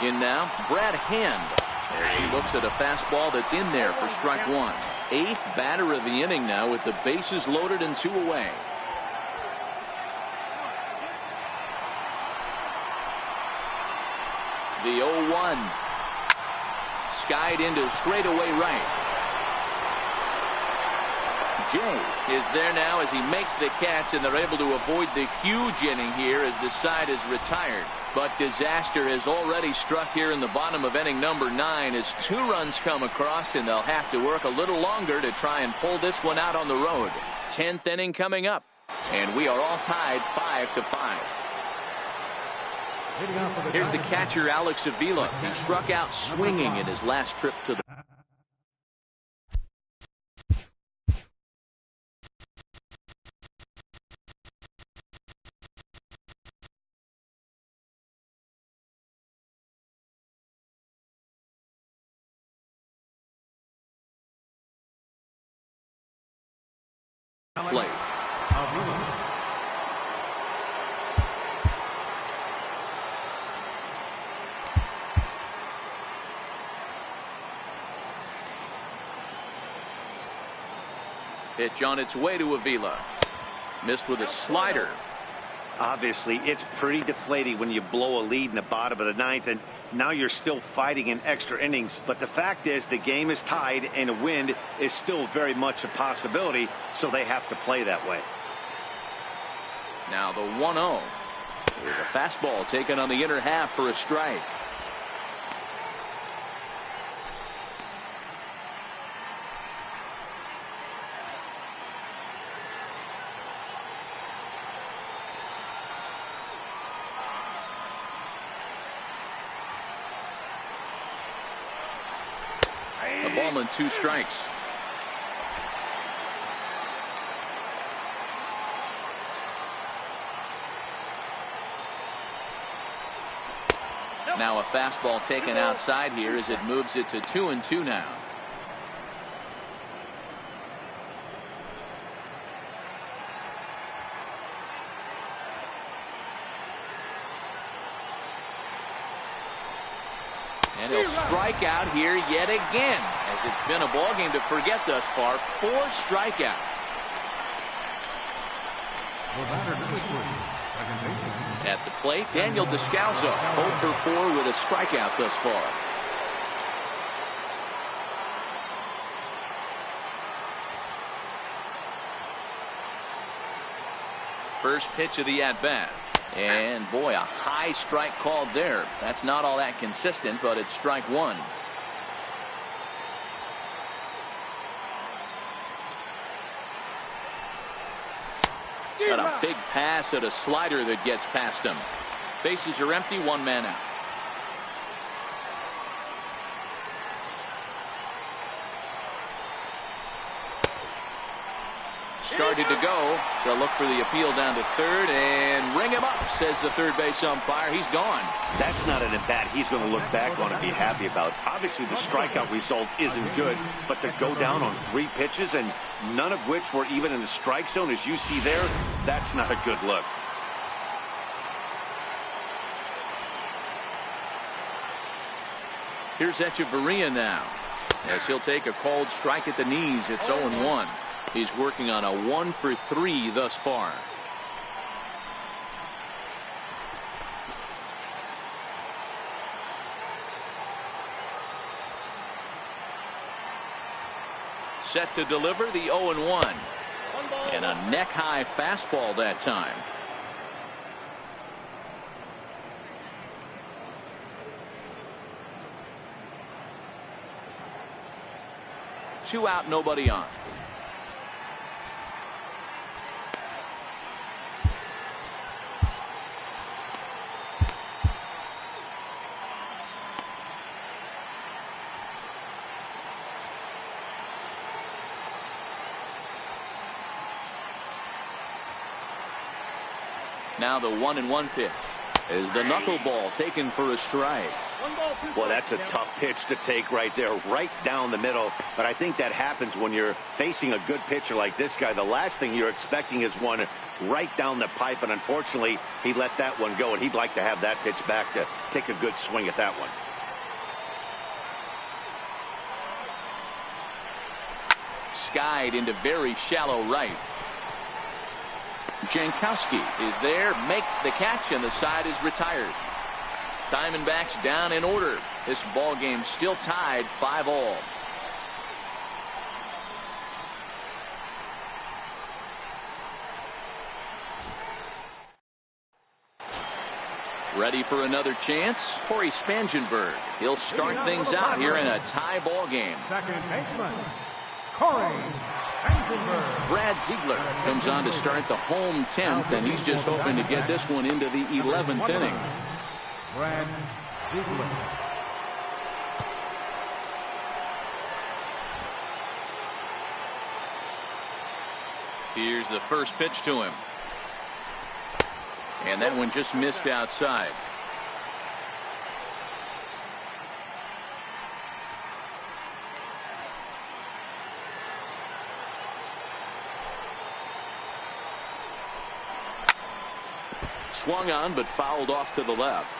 In now, Brad Hand. As he looks at a fastball that's in there for strike one. 8th batter of the inning now with the bases loaded and 2 away. The 0-1. Skied into straightaway right. Jay is there now as he makes the catch, and they're able to avoid the huge inning here as the side is retired. But disaster has already struck here in the bottom of inning number 9 as 2 runs come across, and they'll have to work a little longer to try and pull this one out on the road. 10th inning coming up, and we are all tied 5-5. Here's the catcher, Alex Avila. He struck out swinging in his last trip to the plate. Pitch on its way to Avila. Missed with a slider. Obviously, it's pretty deflating when you blow a lead in the bottom of the 9th, and now you're still fighting in extra innings. But the fact is, the game is tied, and a win is still very much a possibility, so they have to play that way. Now the 1-0. Here's a fastball taken on the inner half for a strike. A ball and 2 strikes. Now a fastball taken outside here as it moves it to 2-2 now. And he'll strike out here yet again, as it's been a ball game to forget thus far. 4 strikeouts. At the plate, Daniel Descalso, 0 for 4 with a strikeout thus far. First pitch of the at-bat. And boy, a high strike called there. That's not all that consistent, but it's strike 1. Got a big pass at a slider that gets past him. Bases are empty, 1 man out. Started to go. They'll look for the appeal down to third and ring him up, says the third base umpire. He's gone. That's not an at-bat he's going to look back on and be happy about. Obviously, the strikeout result isn't good, but to go down on 3 pitches and none of which were even in the strike zone, as you see there, that's not a good look. Here's Echeverria now, as he'll take a called strike at the knees. It's 0-1. He's working on a 1 for 3 thus far. Set to deliver the 0-1. And a neck-high fastball that time. Two out, nobody on. Now the 1-1 pitch. Is the knuckleball taken for a strike? Well, that's a tough pitch to take right there, right down the middle. But I think that happens when you're facing a good pitcher like this guy. The last thing you're expecting is one right down the pipe, and unfortunately, he let that one go, and he'd like to have that pitch back to take a good swing at that one. Skied into very shallow right. Jankowski is there, makes the catch, and the side is retired. Diamondbacks down in order. This ball game still tied 5-all. Ready for another chance? Corey Spangenberg. He'll start things out here in a tie ball game. Second baseman, Corey Spangenberg. Brad Ziegler comes on to start the home 10th, and he's just hoping to get this one into the 11th inning. Brad Ziegler. Here's the first pitch to him. And that one just missed outside. Swung on, but fouled off to the left.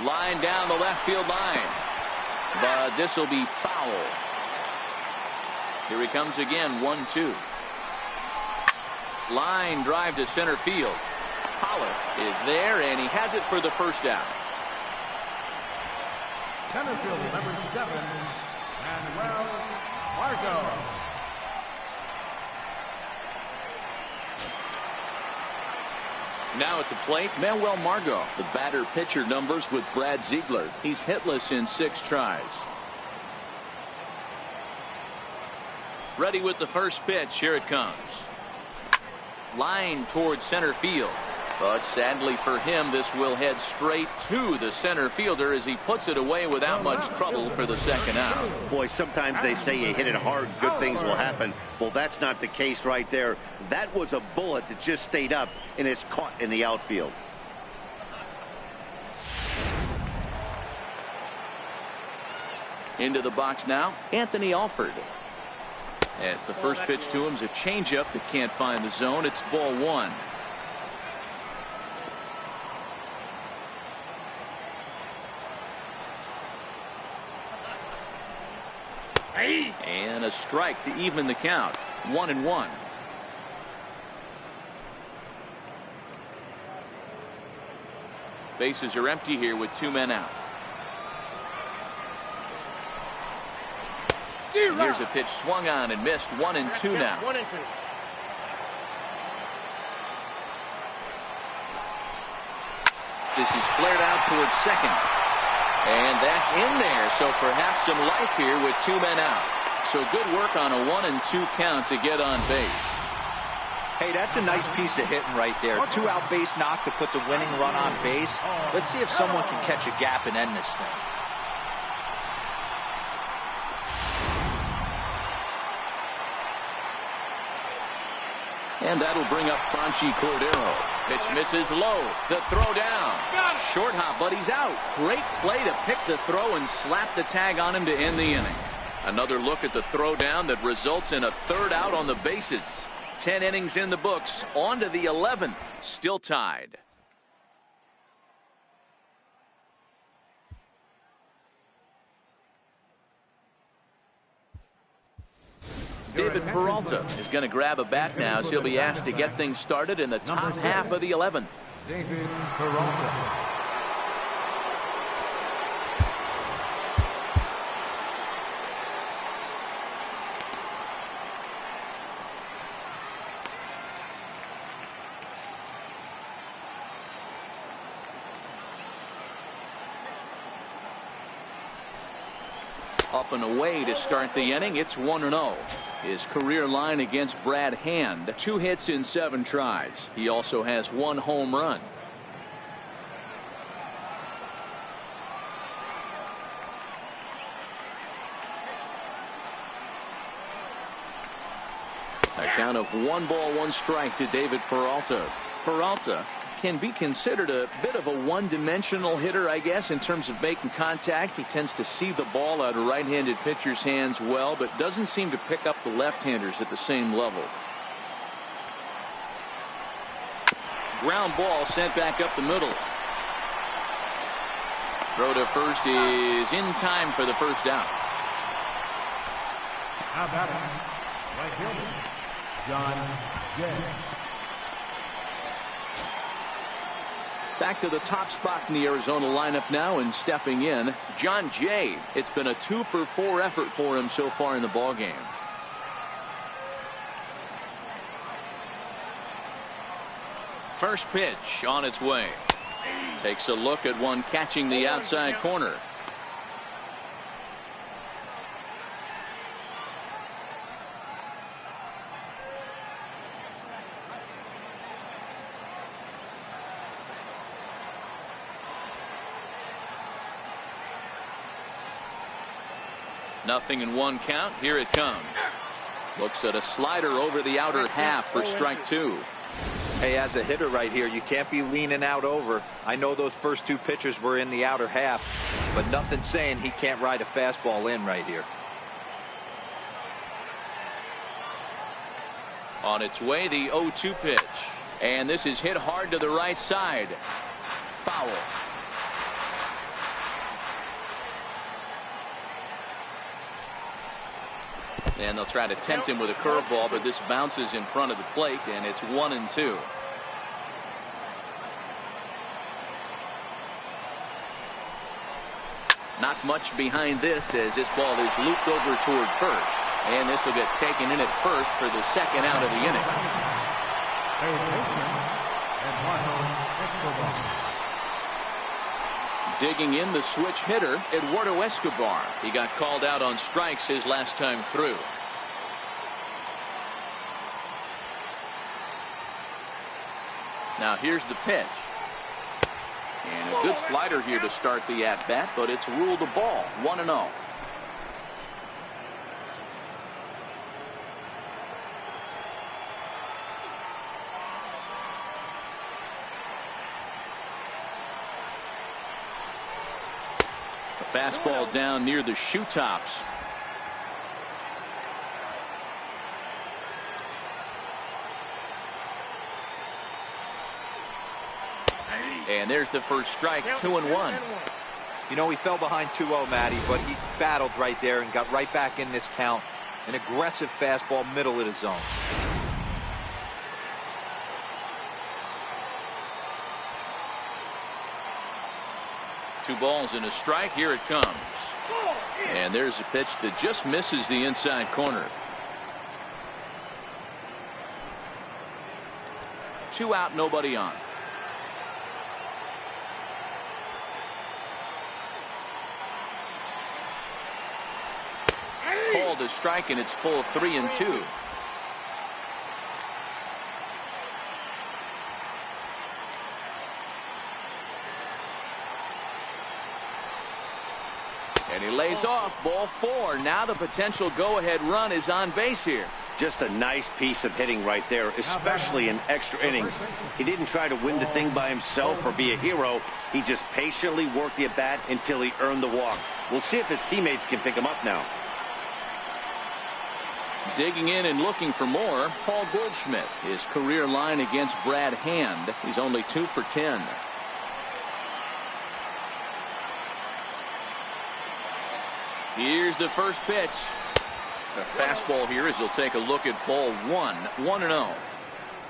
Line down the left field line, but this will be foul. Here he comes again, 1-2. Line drive to center field. Pollard is there, and he has it for the first out. Center field, number 7, Manuel Margot. Now at the plate, Manuel Margot. The batter-pitcher numbers with Brad Ziegler. He's hitless in 6 tries. Ready with the first pitch. Here it comes. Line towards center field. But sadly for him, this will head straight to the center fielder as he puts it away without much trouble for the second out. Boy, sometimes they say you hit it hard, good things will happen. Well, that's not the case right there. That was a bullet that just stayed up and is caught in the outfield. Into the box now, Anthony Alford. As the first pitch to him is a changeup that can't find the zone. It's ball 1. And a strike to even the count. 1-1. Bases are empty here with 2 men out. Here's a pitch swung on and missed. 1-2 now. 1-2. This is flared out towards second. And that's in there. So perhaps some life here with 2 men out. So good work on a 1-2 count to get on base. Hey, that's a nice piece of hitting right there. 2-out base knock to put the winning run on base. Let's see if someone can catch a gap and end this thing. And that'll bring up Franchi Cordero. Pitch misses low. The throw down. Short hop, but he's out. Great play to pick the throw and slap the tag on him to end the inning. Another look at the throw down that results in a 3rd out on the bases. 10 innings in the books. On to the 11th. Still tied. David Peralta is going to grab a bat now, so he'll be asked to get things started in the top half of the 11th. David Peralta. Up and away to start the inning. It's 1-0. His career line against Brad Hand, 2 hits in 7 tries. He also has 1 home run. A count of 1 ball, 1 strike to David Peralta. Peralta can be considered a bit of a one-dimensional hitter, I guess, in terms of making contact. He tends to see the ball out of right-handed pitchers' hands well, but doesn't seem to pick up the left-handers at the same level. Ground ball sent back up the middle. Throw to first is in time for the first out. Now batting, right fielder, John Jay. Back to the top spot in the Arizona lineup now, and stepping in, John Jay. It's been a 2-for-4 effort for him so far in the ballgame. First pitch on its way. Takes a look at one catching the outside corner. Nothing in 1 count. Here it comes. Looks at a slider over the outer half for strike 2. Hey, as a hitter right here, you can't be leaning out over. I know those first 2 pitchers were in the outer half, but nothing saying he can't ride a fastball in right here. On its way, the 0-2 pitch. And this is hit hard to the right side. Foul. And they'll try to tempt him with a curveball, but this bounces in front of the plate, and it's 1-2. Not much behind this as this ball is looped over toward first. And this will get taken in at first for the second out of the inning. Digging in, the switch hitter, Eduardo Escobar. He got called out on strikes his last time through. Now here's the pitch. And a good slider here to start the at-bat, but it's ruled a ball. 1-0. Fastball down near the shoe tops. And there's the first strike. 2-1. You know, he fell behind 2-0, Matty, but he battled right there and got right back in this count. An aggressive fastball, middle of the zone. Two balls and a strike. Here it comes. And there's a pitch that just misses the inside corner. 2 out, nobody on. Called a strike, and it's full 3-2. And he lays off. Ball 4. Now the potential go-ahead run is on base here. Just a nice piece of hitting right there, especially in extra innings. He didn't try to win the thing by himself or be a hero. He just patiently worked the at-bat until he earned the walk. We'll see if his teammates can pick him up now. Digging in and looking for more, Paul Goldschmidt. His career line against Brad Hand. He's only 2 for 10. Here's the first pitch. A fastball here as he'll take a look at ball 1. 1-0.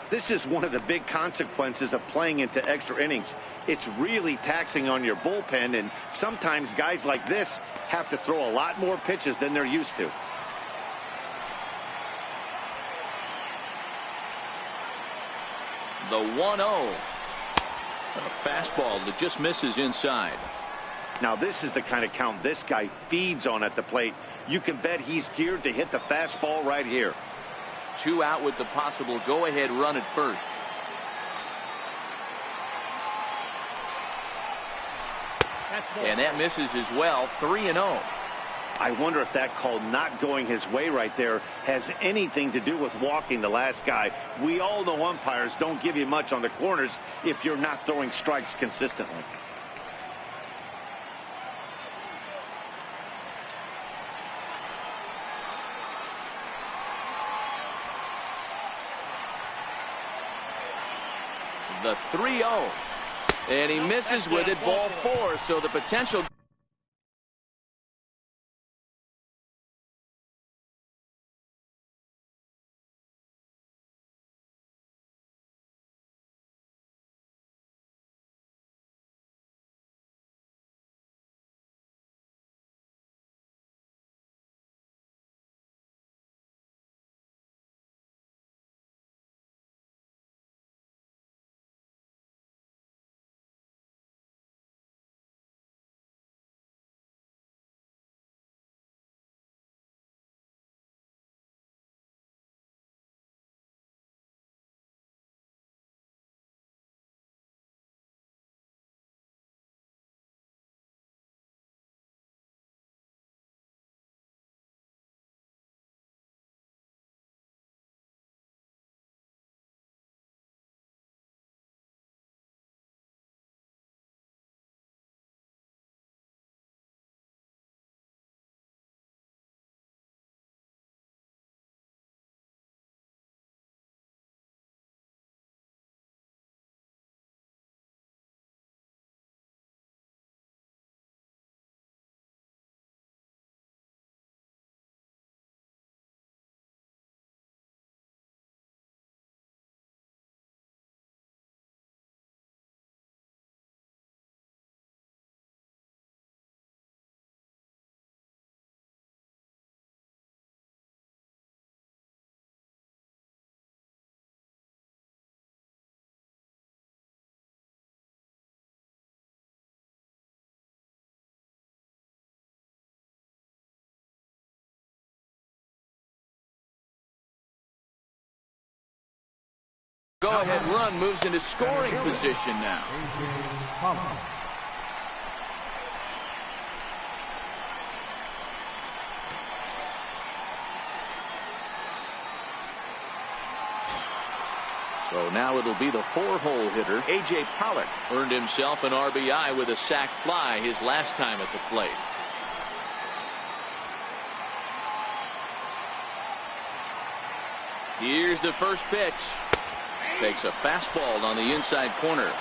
This is one of the big consequences of playing into extra innings. It's really taxing on your bullpen, and sometimes guys like this have to throw a lot more pitches than they're used to. The 1-0. A fastball that just misses inside. Now, this is the kind of count this guy feeds on at the plate. You can bet he's geared to hit the fastball right here. 2 out with the possible go-ahead run at first. And that misses as well. 3-0. I wonder if that call not going his way right there has anything to do with walking the last guy. We all know umpires don't give you much on the corners if you're not throwing strikes consistently. The 3-0. And he misses with it, ball 4. So the potential. Go-ahead run moves into scoring position now. So now it'll be the 4-hole hitter, A.J. Pollock. Earned himself an RBI with a sac fly his last time at the plate. Here's the first pitch. Takes a fastball on the inside corner.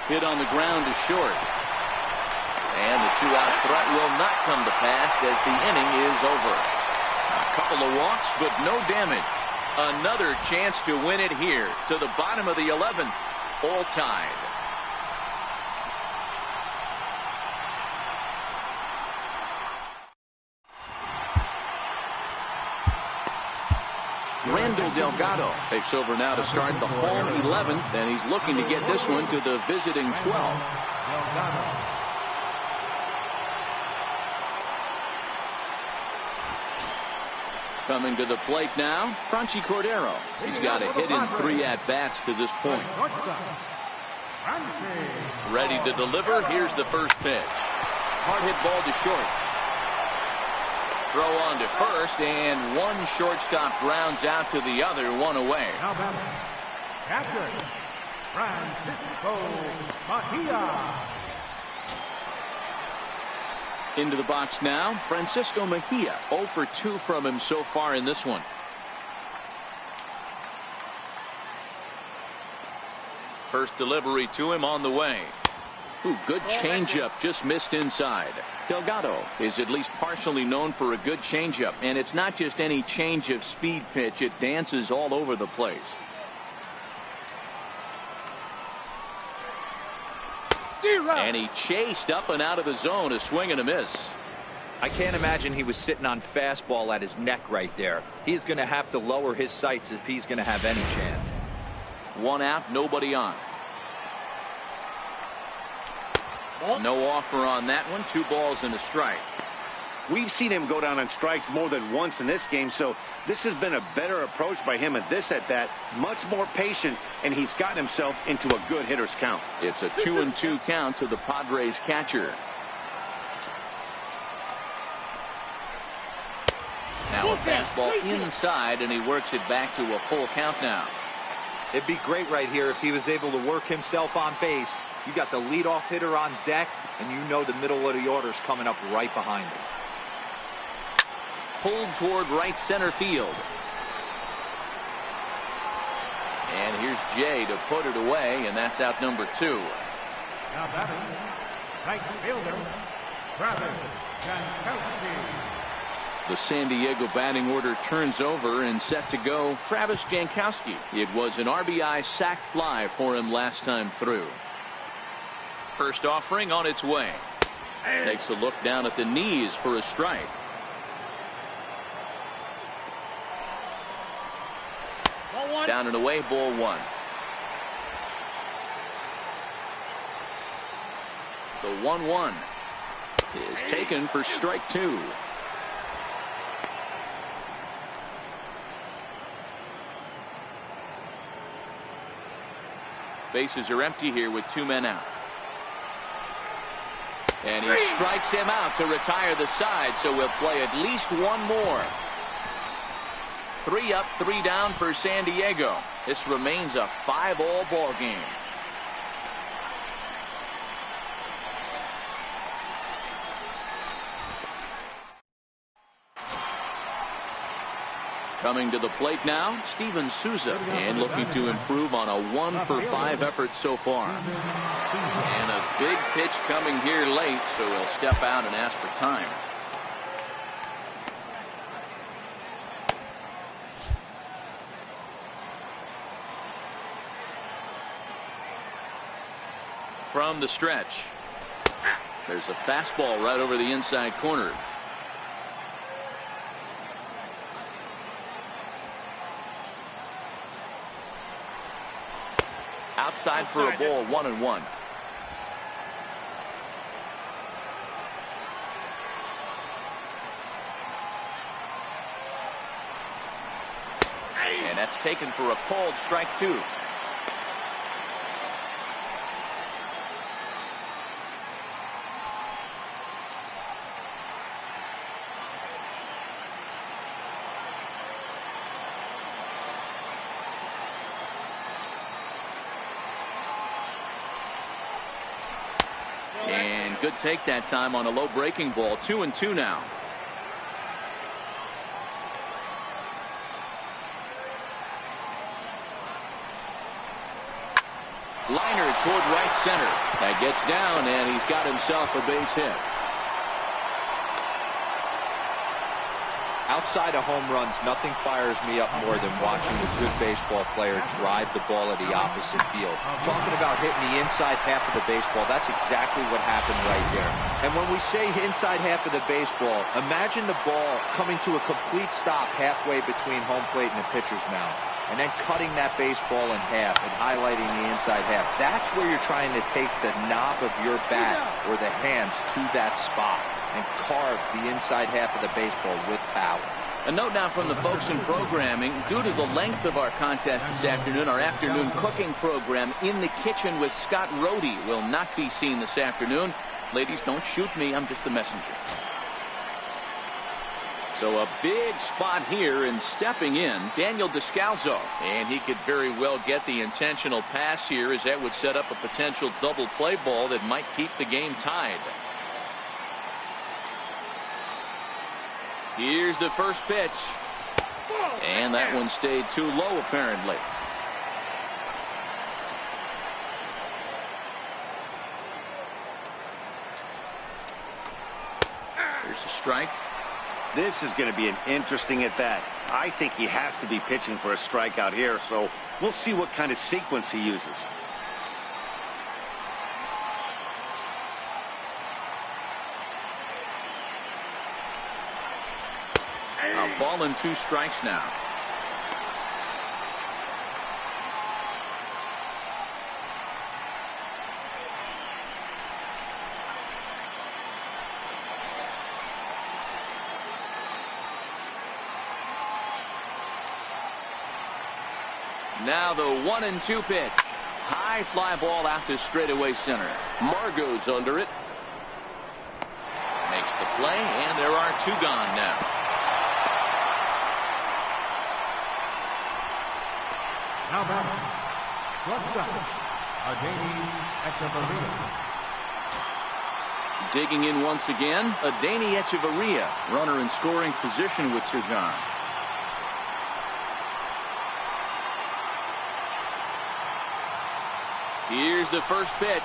Hit on the ground to short. And the 2-out threat will not come to pass as the inning is over. A couple of walks, but no damage. Another chance to win it here to the bottom of the 11th. All tied. Randall Delgado takes over now to start the home 11th, and he's looking to get this one to the visiting 12th. Coming to the plate now, Franchi Cordero. He's got a hit in 3 at-bats to this point. Ready to deliver. Here's the first pitch. Hard hit ball to short. Throw on to first, and one shortstop grounds out to the other, 1 away. Captain Francisco Mejia. Into the box now, Francisco Mejia. 0 for 2 from him so far in this one. First delivery to him on the way. Ooh, good changeup, just missed inside. Delgado is at least partially known for a good changeup, and it's not just any change of speed pitch. It dances all over the place. And he chased up and out of the zone, a swing and a miss. I can't imagine he was sitting on fastball at his neck right there. He is going to have to lower his sights if he's going to have any chance. One out, nobody on. No offer on that one. 2 balls and a strike. We've seen him go down on strikes more than once in this game, so this has been a better approach by him at this at-bat. Much more patient, and he's gotten himself into a good hitter's count. It's a 2-2 count to the Padres catcher. Now a fastball inside, and he works it back to a full count now. It'd be great right here if he was able to work himself on base. You got the leadoff hitter on deck, and you know the middle of the order's coming up right behind him. Pulled toward right center field. And here's Jay to put it away, and that's out number 2. Now batting, right fielder, Travis Jankowski. The San Diego batting order turns over, and set to go Travis Jankowski. It was an RBI sac fly for him last time through. First offering on its way. Takes a look down at the knees for a strike. Down and away, ball 1. The 1-1 is taken for strike 2. Bases are empty here with 2 men out. And he strikes him out to retire the side, so we'll play at least 1 more. 3 up, 3 down for San Diego. This remains a 5-all ball game. Coming to the plate now, Steven Souza, and looking to improve on a 1-for-5 effort so far. And a big pitch coming here late, so he'll step out and ask for time. From the stretch, there's a fastball right over the inside corner. Outside for a ball, 1-1. And that's taken for a called strike 2. And good take that time on a low breaking ball. 2-2 now. Liner toward right center. That gets down, and he's got himself a base hit. Outside of home runs, nothing fires me up more than watching a good baseball player drive the ball at the opposite field. Talking about hitting the inside half of the baseball, that's exactly what happened right there. And when we say inside half of the baseball, imagine the ball coming to a complete stop halfway between home plate and the pitcher's mound, and then cutting that baseball in half and highlighting the inside half. That's where you're trying to take the knob of your bat or the hands to that spot and carve the inside half of the baseball with power. A note now from the folks in programming. Due to the length of our contest this afternoon, our afternoon cooking program, In the Kitchen with Scott Rohde, will not be seen this afternoon. Ladies, don't shoot me. I'm just the messenger. So a big spot here, and stepping in, Daniel Descalzo. And he could very well get the intentional pass here, as that would set up a potential double play ball that might keep the game tied. Here's the first pitch. And that one stayed too low, apparently. Here's a strike. This is going to be an interesting at-bat. I think he has to be pitching for a strikeout here, so we'll see what kind of sequence he uses. ball and 2 strikes now. Now the 1-2 pitch. High fly ball out to straightaway center. Margot's under it. Makes the play, and there are 2 gone now. Now back. Shortstop, Echeverria. Digging in once again, Echeverria, runner in scoring position with 2 gone. Here's the first pitch.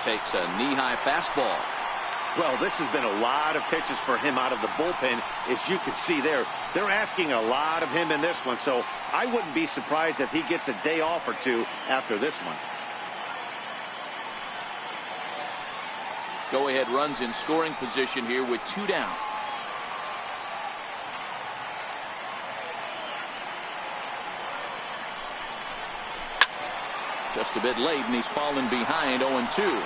Takes a knee-high fastball. Well, this has been a lot of pitches for him out of the bullpen. As you can see there, they're asking a lot of him in this one, so I wouldn't be surprised if he gets a day off or 2 after this one. Go-ahead runs in scoring position here with 2 down. Just a bit late, and he's fallen behind 0-2.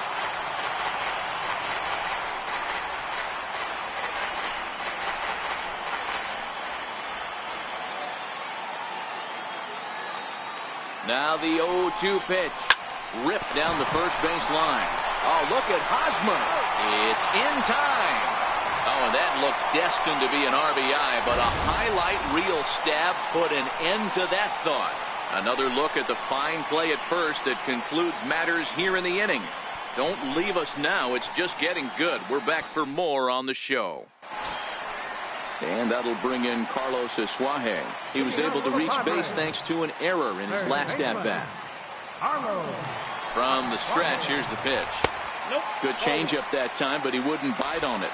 Now the 0-2 pitch. Ripped down the first base line. Oh, look at Hosmer. It's in time. Oh, and that looked destined to be an RBI, but a highlight reel stab put an end to that thought. Another look at the fine play at first that concludes matters here in the inning. Don't leave us now. It's just getting good. We're back for more on the show. And that'll bring in Carlos Asuaje. He was able to reach base thanks to an error in his last at-bat. From the stretch, here's the pitch. Good changeup that time, but he wouldn't bite on it.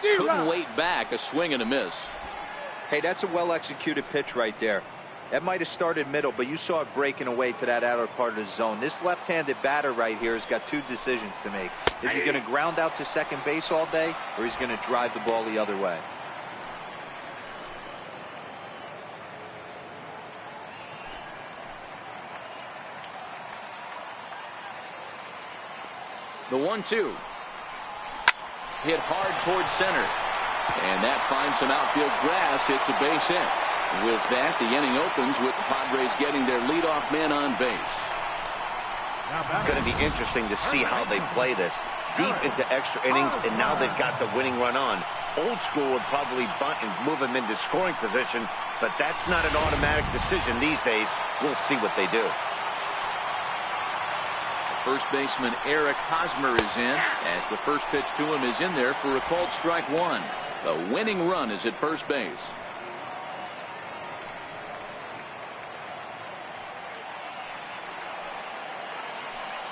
Couldn't wait back. A swing and a miss. Hey, that's a well-executed pitch right there. That might have started middle, but you saw it breaking away to that outer part of the zone. This left-handed batter right here has got 2 decisions to make. Is he going to ground out to second base all day, or he's going to drive the ball the other way? The 1-2. Hit hard towards center. And that finds some outfield grass. It's a base hit. With that, the inning opens with the Padres getting their leadoff man on base. It's going to be interesting to see how they play this. Deep into extra innings, and now they've got the winning run on. Old school would probably bunt and move him into scoring position, but that's not an automatic decision these days. We'll see what they do. First baseman Eric Hosmer is in, as the first pitch to him is in there for a called strike 1. The winning run is at first base.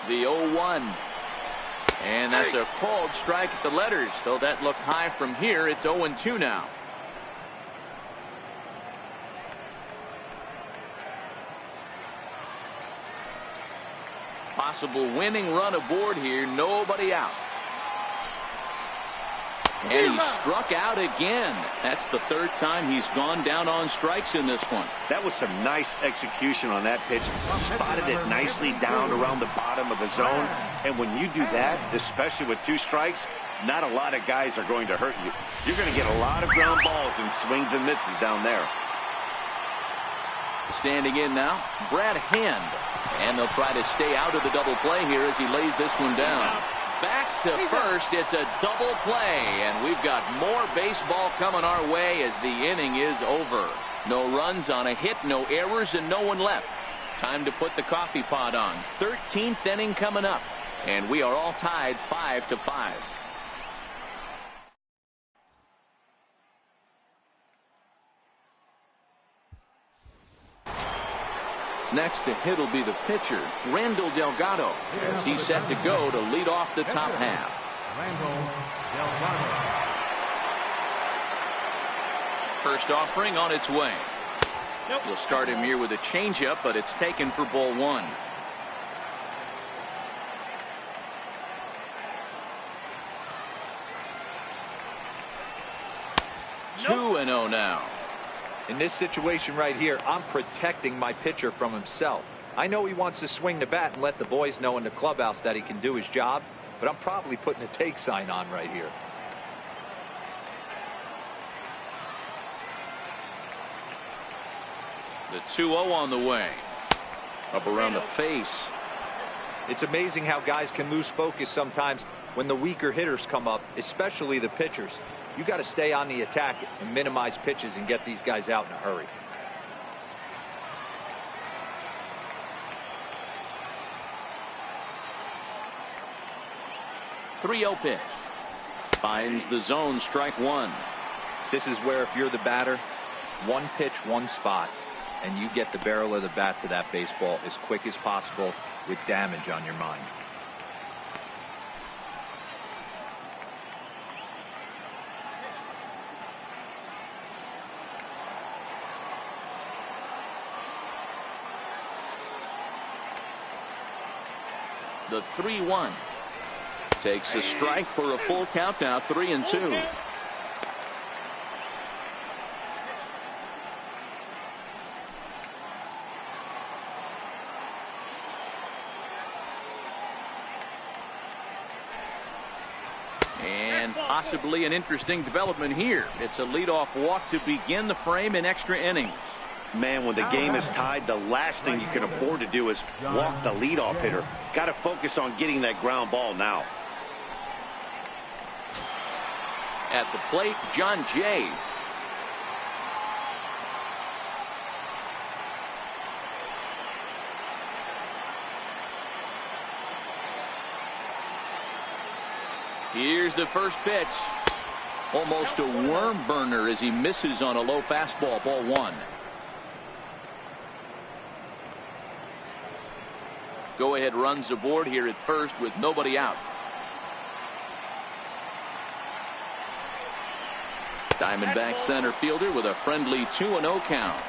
The 0-1. And that's a called strike at the letters. Though that looked high from here, it's 0-2 now. Possible winning run aboard here. Nobody out. And he struck out again. That's the 3rd time he's gone down on strikes in this one. That was some nice execution on that pitch. Spotted it nicely down around the bottom of the zone. And when you do that, especially with 2 strikes, not a lot of guys are going to hurt you. You're going to get a lot of ground balls and swings and misses down there. Standing in now, Brad Hand. And they'll try to stay out of the double play here as he lays this one down. Back to first. It's a double play, and we've got more baseball coming our way as the inning is over. No runs on a hit, no errors, and no one left. Time to put the coffee pot on. 13th inning coming up, and we are all tied 5-5. Next to hit will be the pitcher, Randall Delgado, as he's set to go to lead off the top half. First offering on its way. We'll start him here with a changeup, but it's taken for ball 1. 2-0 now. In this situation right here, I'm protecting my pitcher from himself. I know he wants to swing the bat and let the boys know in the clubhouse that he can do his job, but I'm probably putting a take sign on right here. The 2-0 on the way. Up around the face. It's amazing how guys can lose focus sometimes when the weaker hitters come up, especially the pitchers. You got to stay on the attack and minimize pitches and get these guys out in a hurry. .3-0 pitch. Finds the zone, strike one. This is where if you're the batter, one pitch, one spot, and you get the barrel of the bat to that baseball as quick as possible with damage on your mind. The 3-1. Takes a strike for a full count now, 3-2. And possibly an interesting development here. It's a leadoff walk to begin the frame in extra innings. Man, when the game is tied, the last thing you can afford to do is walk the leadoff hitter. Got to focus on getting that ground ball now. At the plate, John Jay. Here's the first pitch. Almost a worm burner as he misses on a low fastball, ball one. Go ahead runs aboard here at first with nobody out. Diamondback center fielder with a friendly 2-0 count.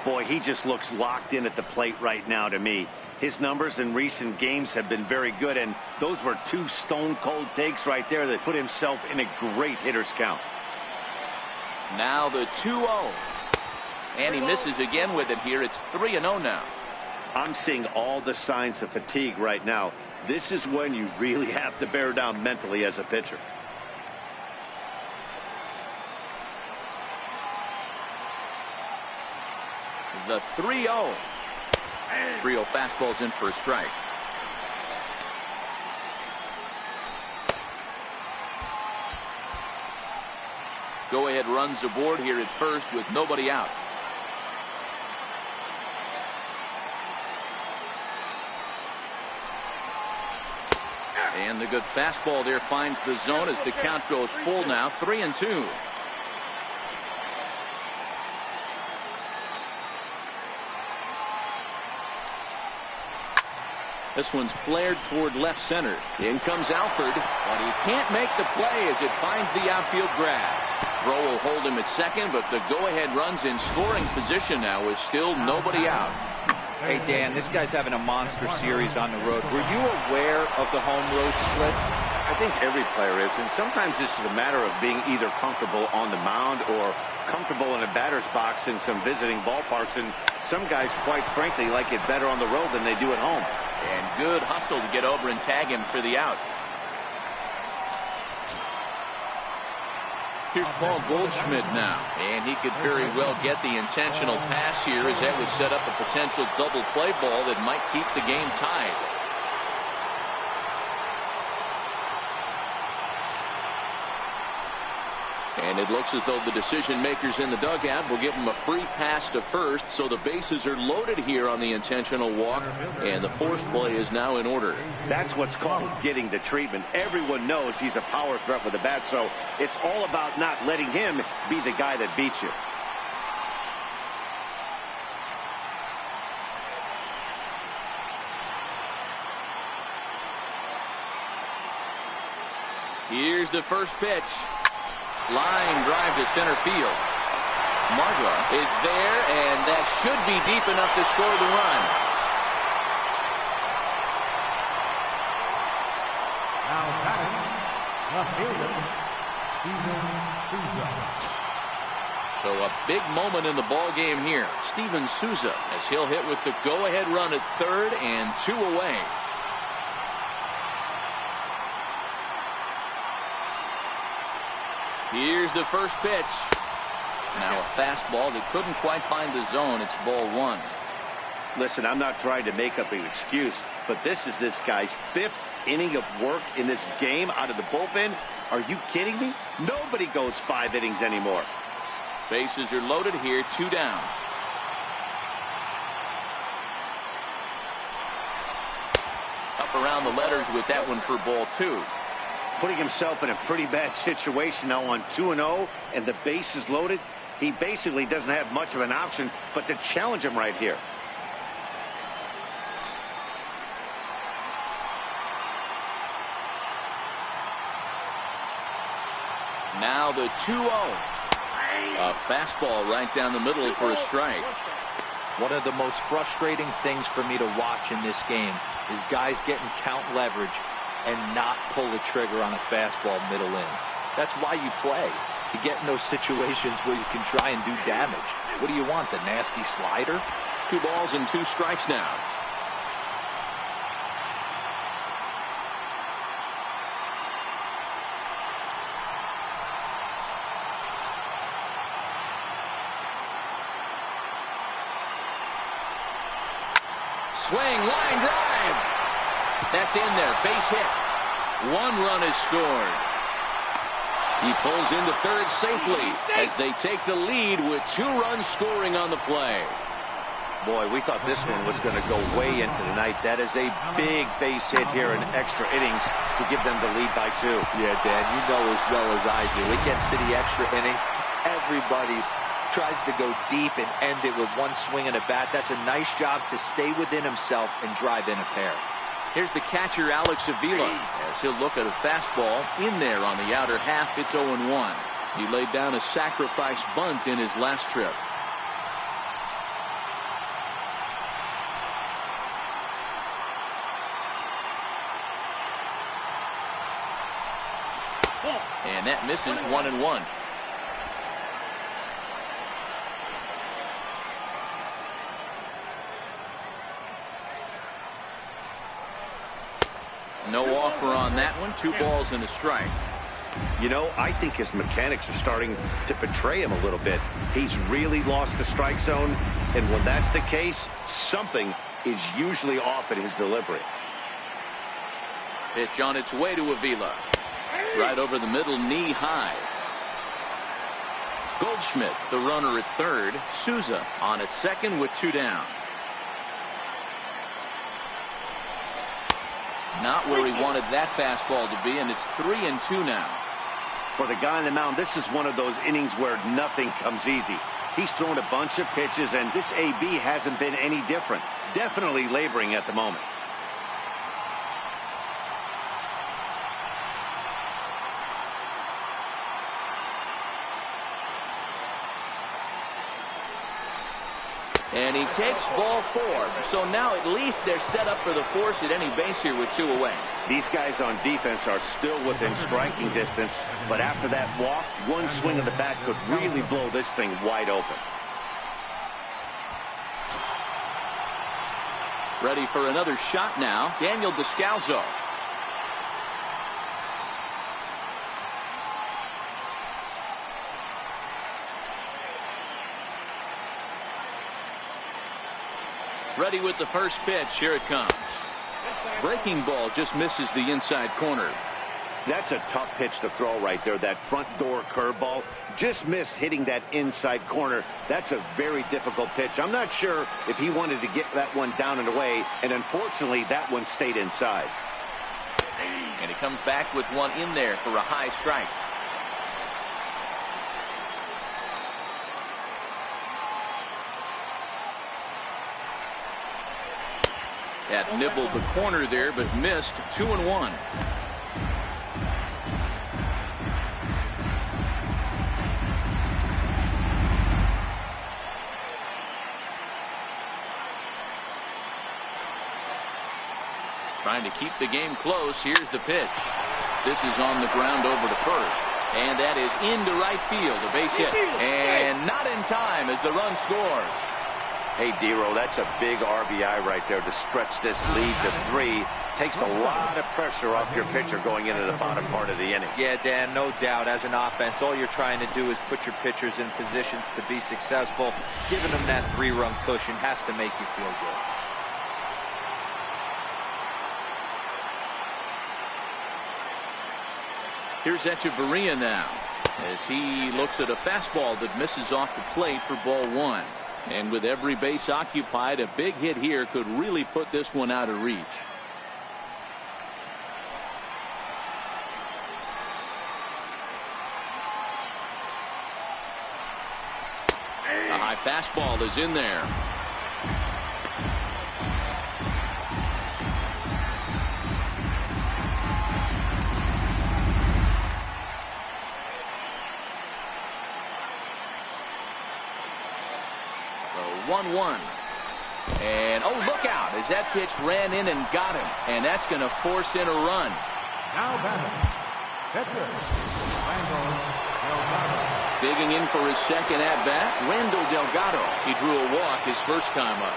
Boy, he just looks locked in at the plate right now to me. His numbers in recent games have been very good, and those were two stone-cold takes right there that put himself in a great hitter's count. Now the 2-0. And he misses again with it here. It's 3-0 now. I'm seeing all the signs of fatigue right now. This is when you really have to bear down mentally as a pitcher. The 3-0. 3-0 fastball's in for a strike. Go ahead runs aboard here at first with nobody out. And the good fastball there finds the zone as the count goes full now, 3-2. This one's flared toward left center. In comes Alford, but he can't make the play as it finds the outfield grass. Throw will hold him at second, but the go-ahead run's in scoring position now with still nobody out. Hey, Dan, this guy's having a monster series on the road. Were you aware of the home-road splits? I think every player is, and sometimes this is a matter of being either comfortable on the mound or comfortable in a batter's box in some visiting ballparks, and some guys, quite frankly, like it better on the road than they do at home. And good hustle to get over and tag him for the out. Here's Paul Goldschmidt now, and he could very well get the intentional pass here as that would set up a potential double play ball that might keep the game tied. And it looks as though the decision makers in the dugout will give him a free pass to first, so the bases are loaded here on the intentional walk, and the force play is now in order. That's what's called getting the treatment. Everyone knows he's a power threat with a bat, so it's all about not letting him be the guy that beats you. Here's the first pitch. Line drive to center field. Margot is there, and that should be deep enough to score the run. Now batting, the fielder, Steven Souza. So a big moment in the ball game here. Steven Souza, as he'll hit with the go-ahead run at third and 2 away. Here's the first pitch. Now a fastball that couldn't quite find the zone. It's ball 1. Listen, I'm not trying to make up an excuse, but this is this guy's 5th inning of work in this game out of the bullpen. Are you kidding me? Nobody goes 5 innings anymore. Bases are loaded here, 2 down. Up around the letters with that one for ball 2. Putting himself in a pretty bad situation now on 2-0 and the base is loaded. He basically doesn't have much of an option but to challenge him right here. Now the 2-0. A fastball right down the middle for a strike. One of the most frustrating things for me to watch in this game is guys getting count leverage and not pull the trigger on a fastball middle in. That's why you play, to get in those situations where you can try and do damage. What do you want, the nasty slider? 2 balls and 2 strikes now. Swing, line drive. That's in there, base hit. 1 run is scored. He pulls into third safely as they take the lead with 2 runs scoring on the play. Boy, we thought this one was going to go way into the night. That is a big base hit here in extra innings to give them the lead by 2. Yeah, Dan, you know as well as I do. It gets to the extra innings. Everybody's tries to go deep and end it with 1 swing and a bat. That's a nice job to stay within himself and drive in a pair. Here's the catcher, Alex Avila, as he'll look at a fastball in there on the outer half. It's 0-1. He laid down a sacrifice bunt in his last trip. And that misses. 1-1. No offer on that one. 2 balls and a strike. You know, I think his mechanics are starting to betray him a little bit. He's really lost the strike zone, and when that's the case, something is usually off at his delivery. Pitch on its way to Avila. Right over the middle, knee high. Goldschmidt, the runner at third. Souza on at second with 2 down. Not where he wanted that fastball to be, and it's 3-2 now. For the guy on the mound, this is one of those innings where nothing comes easy. He's thrown a bunch of pitches, and this AB hasn't been any different. Definitely laboring at the moment. And he takes ball 4. So now at least they're set up for the force at any base here with 2 away. These guys on defense are still within striking distance, but after that walk, 1 swing of the bat could really blow this thing wide open. Ready for another shot now, Daniel Descalzo. Ready with the first pitch. Here it comes. Breaking ball just misses the inside corner. That's a tough pitch to throw right there. That front door curveball just missed hitting that inside corner. That's a very difficult pitch. I'm not sure if he wanted to get that one down and away, and unfortunately that one stayed inside. And he comes back with 1 in there for a high strike. That nibbled the corner there, but missed. 2-1. Trying to keep the game close. Here's the pitch. This is on the ground over to first. And that is into right field, a base hit. And not in time as the run scores. Hey, Dero, that's a big RBI right there to stretch this lead to 3. Takes a lot of pressure off your pitcher going into the bottom part of the inning. Yeah, Dan, no doubt. As an offense, all you're trying to do is put your pitchers in positions to be successful. Giving them that 3-run cushion has to make you feel good. Here's Echeverria now as he looks at a fastball that misses off the plate for ball 1. And with every base occupied, a big hit here could really put this one out of reach. A high fastball is in there. The 1-1. And, oh, look out, as that pitch ran in and got him. And that's going to force in a run. Now batting, pitcher, Randall Delgado. Digging in for his second at-bat, Randall Delgado. He drew a walk his first time up.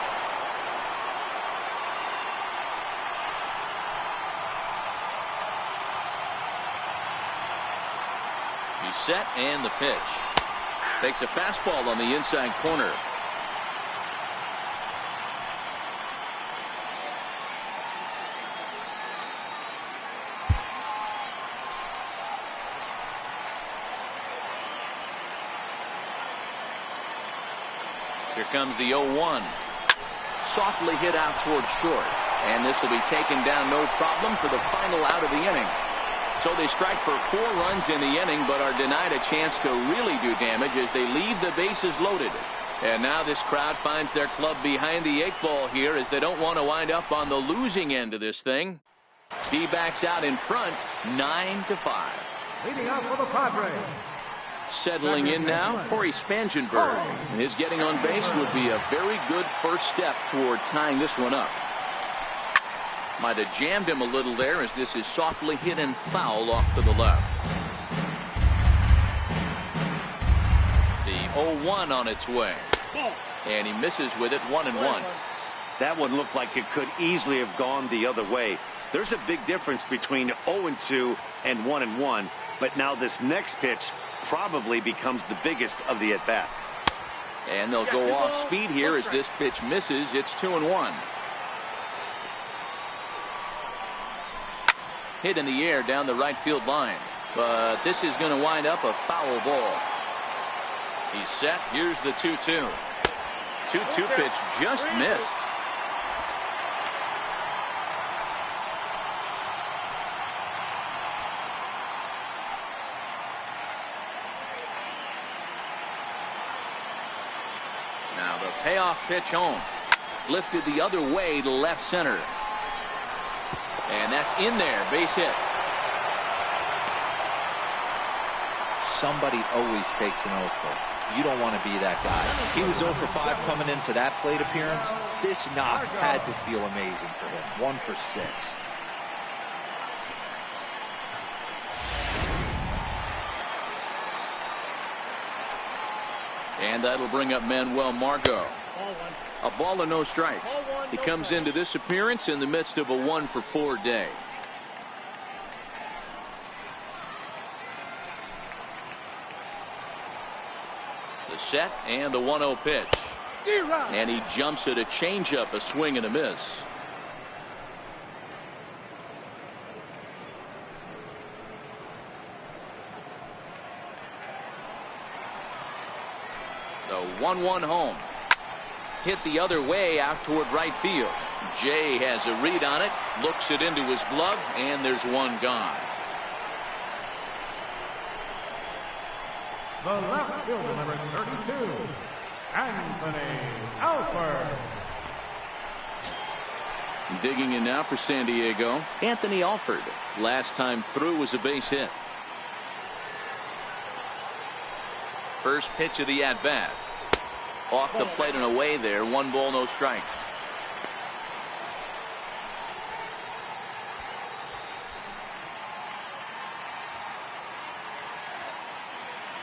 He's set, and the pitch. Takes a fastball on the inside corner. Here comes the 0-1. Softly hit out towards short. And this will be taken down no problem for the final out of the inning. So they strike for 4 runs in the inning, but are denied a chance to really do damage as they leave the bases loaded. And now this crowd finds their club behind the 8 ball here as they don't want to wind up on the losing end of this thing. D-backs out in front, 9-5. Leading out for the Padres. Settling in now, Corey Spangenberg. And his getting on base would be a very good first step toward tying this one up. Might have jammed him a little there as this is softly hit and foul off to the left. The 0-1 on its way. And he misses with it, 1-1. That one looked like it could easily have gone the other way. There's a big difference between 0-2 and 1-1. But now this next pitch probably becomes the biggest of the at-bat. And they'll go off speed here as this pitch misses. It's 2-1. Hit in the air down the right field line. But this is going to wind up a foul ball. He's set. Here's the 2-2. 2-2 pitch just missed. Now the payoff pitch home. Lifted the other way to left center. And that's in there. Base hit. Somebody always takes an 0-for. You don't want to be that guy. He was 0 for 5 coming into that plate appearance. This knock had to feel amazing for him. 1 for 6. And that'll bring up Manuel Margot. A ball and no strikes. He comes into this appearance in the midst of a 1 for 4 day. The set and the 1-0 pitch. And he jumps at a changeup, a swing and a miss. The 1-1 home. Hit the other way out toward right field. Jay has a read on it, looks it into his glove, and there's one gone. The left fielder, number 32, Anthony Alford. Digging in now for San Diego, Anthony Alford. Last time through was a base hit. First pitch of the at-bat. Off the plate and away there. 1 ball, no strikes.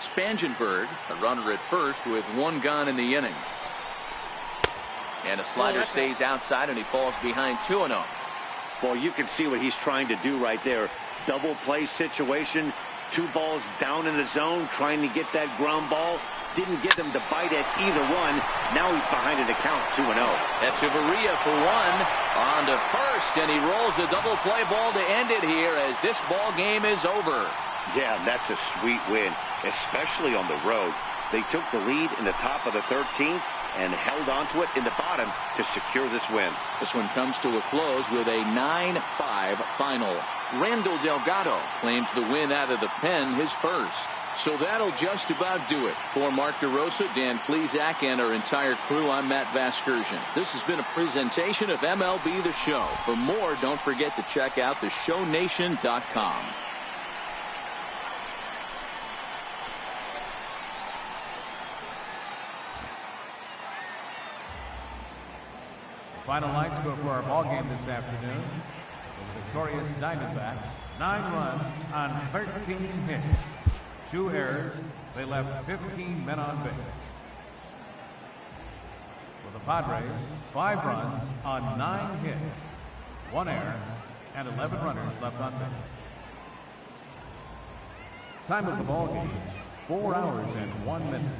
Spangenberg, a runner at first with one gone in the inning. And a slider stays outside, and he falls behind 2-0. Well, you can see what he's trying to do right there. Double play situation. 2 balls down in the zone, trying to get that ground ball. Didn't get him to bite at either one. Now he's behind in the count, 2-0. Echeverria for one. On to first, and he rolls the double play ball to end it here as this ball game is over. Yeah, that's a sweet win, especially on the road. They took the lead in the top of the 13th and held onto it in the bottom to secure this win. This one comes to a close with a 9-5 final. Randall Delgado claims the win out of the pen, his first. So that'll just about do it. For Mark DeRosa, Dan Plesac, and our entire crew, I'm Matt Vasgersian. This has been a presentation of MLB The Show. For more, don't forget to check out theshownation.com. Final line score for our ball game this afternoon. The victorious Diamondbacks, 9 runs on 13 hits. 2 errors. They left 15 men on base. For the Padres, 5 runs on 9 hits. 1 error and 11 runners left on base. Time of the ball game, 4 hours and 1 minute.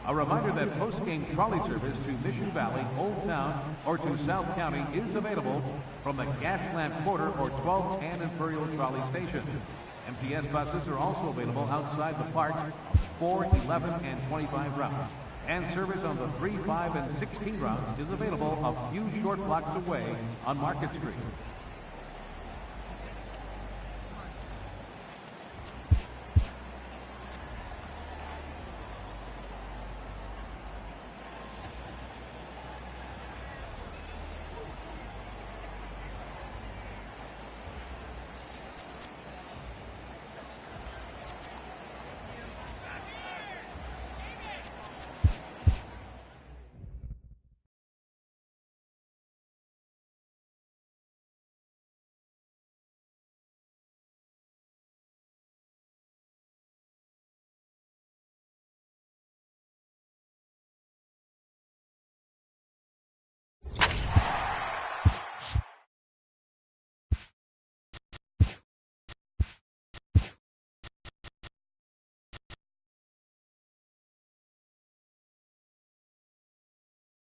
A reminder that post-game trolley service to Mission Valley, Old Town, or to South County is available from the Gaslamp Quarter or 12th and Imperial Trolley Station. MTS buses are also available outside the park on 4, 11, and 25 routes. And service on the 3, 5, and 16 routes is available a few short blocks away on Market Street.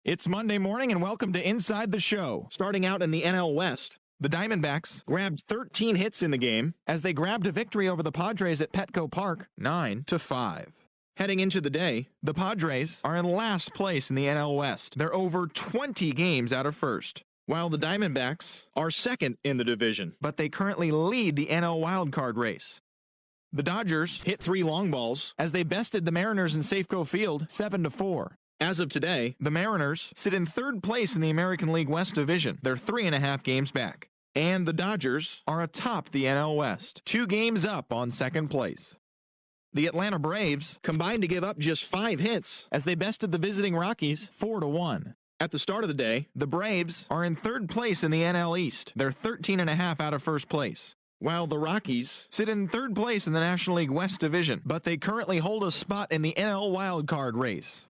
It's Monday morning and welcome to Inside the Show. Starting out in the NL West, the Diamondbacks grabbed 13 hits in the game as they grabbed a victory over the Padres at Petco Park, 9-5. Heading into the day, the Padres are in last place in the NL West. They're over 20 games out of first, while the Diamondbacks are second in the division, but they currently lead the NL wildcard race. The Dodgers hit 3 long balls as they bested the Mariners in Safeco Field 7-4. As of today, the Mariners sit in third place in the American League West Division. They're 3.5 games back. And the Dodgers are atop the NL West, 2 games up on second place. The Atlanta Braves combined to give up just 5 hits as they bested the visiting Rockies 4-1. At the start of the day, the Braves are in third place in the NL East. They're 13.5 out of first place, while the Rockies sit in third place in the National League West Division, but they currently hold a spot in the NL wildcard race.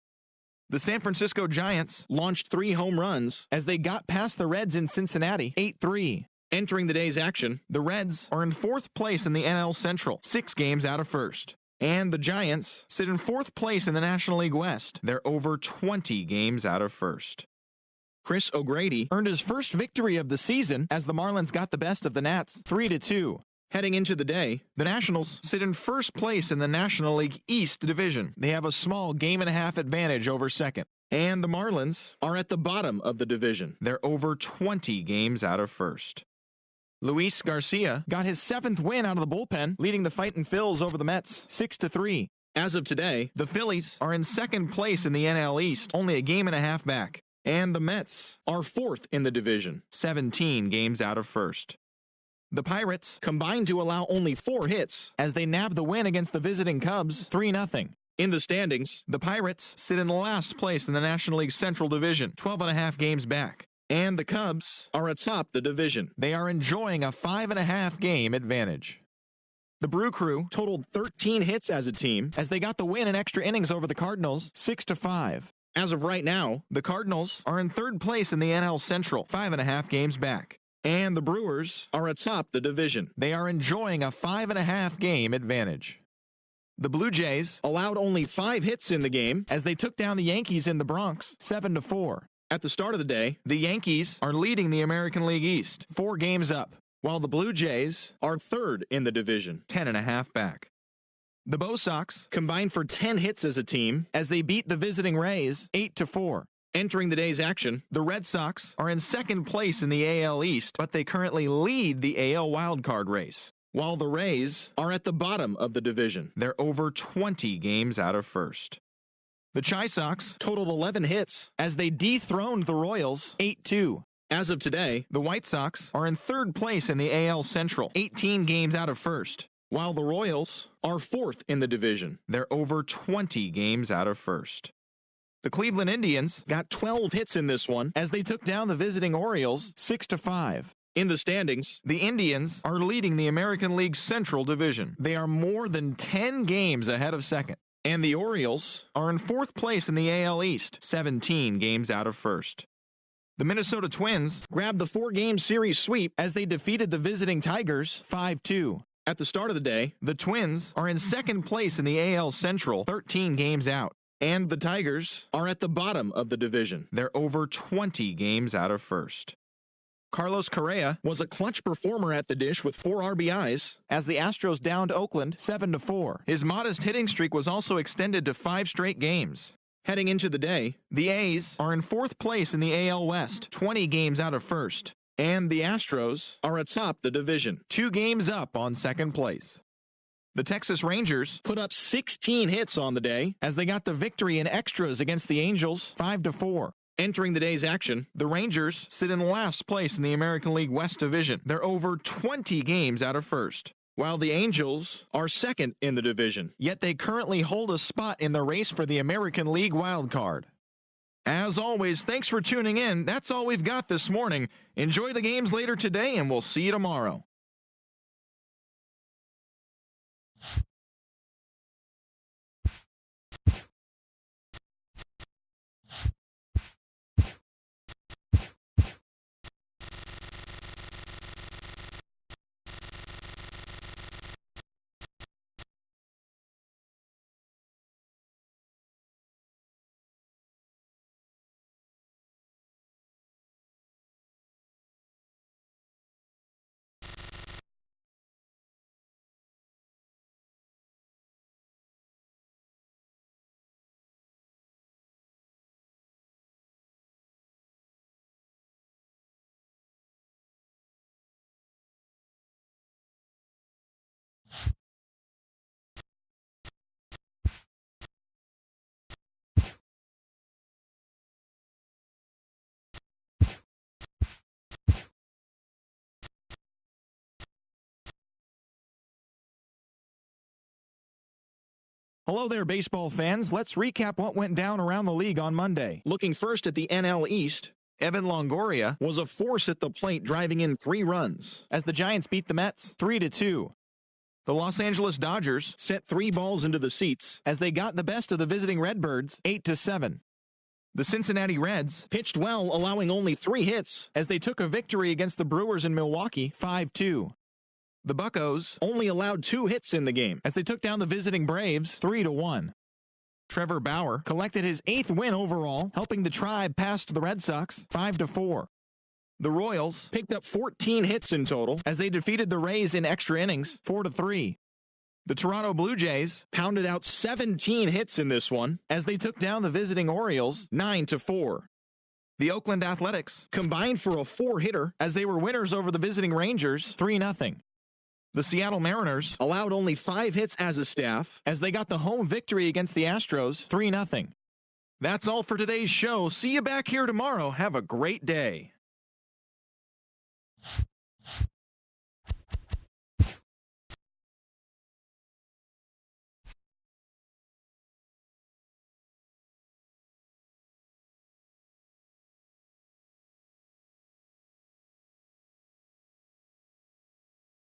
The San Francisco Giants launched 3 home runs as they got past the Reds in Cincinnati 8-3. Entering the day's action, the Reds are in 4th place in the NL Central, 6 games out of first. And the Giants sit in 4th place in the National League West. They're over 20 games out of first. Chris O'Grady earned his first victory of the season as the Marlins got the best of the Nats 3-2. Heading into the day, the Nationals sit in first place in the National League East Division. They have a small game-and-a-half advantage over second. And the Marlins are at the bottom of the division. They're over 20 games out of first. Luis Garcia got his 7th win out of the bullpen, leading the Fightin' Phils over the Mets 6-3. As of today, the Phillies are in second place in the NL East, only a game-and-a-half back. And the Mets are 4th in the division, 17 games out of first. The Pirates combined to allow only 4 hits as they nabbed the win against the visiting Cubs 3-0. In the standings, the Pirates sit in last place in the National League Central Division, 12.5 games back. And the Cubs are atop the division. They are enjoying a 5.5 game advantage. The Brew Crew totaled 13 hits as a team as they got the win in extra innings over the Cardinals 6-5. As of right now, the Cardinals are in third place in the NL Central, 5.5 games back. And the Brewers are atop the division. They are enjoying a 5.5 game advantage. The Blue Jays allowed only 5 hits in the game as they took down the Yankees in the Bronx 7-4. At the start of the day, the Yankees are leading the American League East, 4 games up, while the Blue Jays are third in the division, 10.5 back. The Bo Sox combined for 10 hits as a team as they beat the visiting Rays 8-4. Entering the day's action, the Red Sox are in second place in the AL East, but they currently lead the AL wildcard race, while the Rays are at the bottom of the division. They're over 20 games out of first. The Chi Sox totaled 11 hits as they dethroned the Royals 8-2. As of today, the White Sox are in third place in the AL Central, 18 games out of first, while the Royals are fourth in the division. They're over 20 games out of first. The Cleveland Indians got 12 hits in this one as they took down the visiting Orioles 6-5. In the standings, the Indians are leading the American League Central Division. They are more than 10 games ahead of second. And the Orioles are in fourth place in the AL East, 17 games out of first. The Minnesota Twins grabbed the 4-game series sweep as they defeated the visiting Tigers 5-2. At the start of the day, the Twins are in second place in the AL Central, 13 games out. And the Tigers are at the bottom of the division. They're over 20 games out of first. Carlos Correa was a clutch performer at the dish with 4 RBIs as the Astros downed Oakland 7-4. His modest hitting streak was also extended to 5 straight games. Heading into the day, the A's are in fourth place in the AL West, 20 games out of first. And the Astros are atop the division, 2 games up on second place. The Texas Rangers put up 16 hits on the day as they got the victory in extras against the Angels 5-4. Entering the day's action, the Rangers sit in last place in the American League West Division. They're over 20 games out of first, while the Angels are second in the division, yet they currently hold a spot in the race for the American League wild card. As always, thanks for tuning in. That's all we've got this morning. Enjoy the games later today, and we'll see you tomorrow. Hello there, baseball fans. Let's recap what went down around the league on Monday. Looking first at the NL East, Evan Longoria was a force at the plate, driving in 3 runs as the Giants beat the Mets 3-2. The Los Angeles Dodgers sent 3 balls into the seats as they got the best of the visiting Redbirds 8-7. The Cincinnati Reds pitched well, allowing only 3 hits as they took a victory against the Brewers in Milwaukee 5-2. The Buccos only allowed 2 hits in the game as they took down the visiting Braves 3-1. Trevor Bauer collected his 8th win overall, helping the Tribe pass the Red Sox 5-4. The Royals picked up 14 hits in total as they defeated the Rays in extra innings 4-3. The Toronto Blue Jays pounded out 17 hits in this one as they took down the visiting Orioles 9-4. The Oakland Athletics combined for a 4-hitter as they were winners over the visiting Rangers 3-0. The Seattle Mariners allowed only 5 hits as a staff as they got the home victory against the Astros 3-0. That's all for today's show. See you back here tomorrow. Have a great day.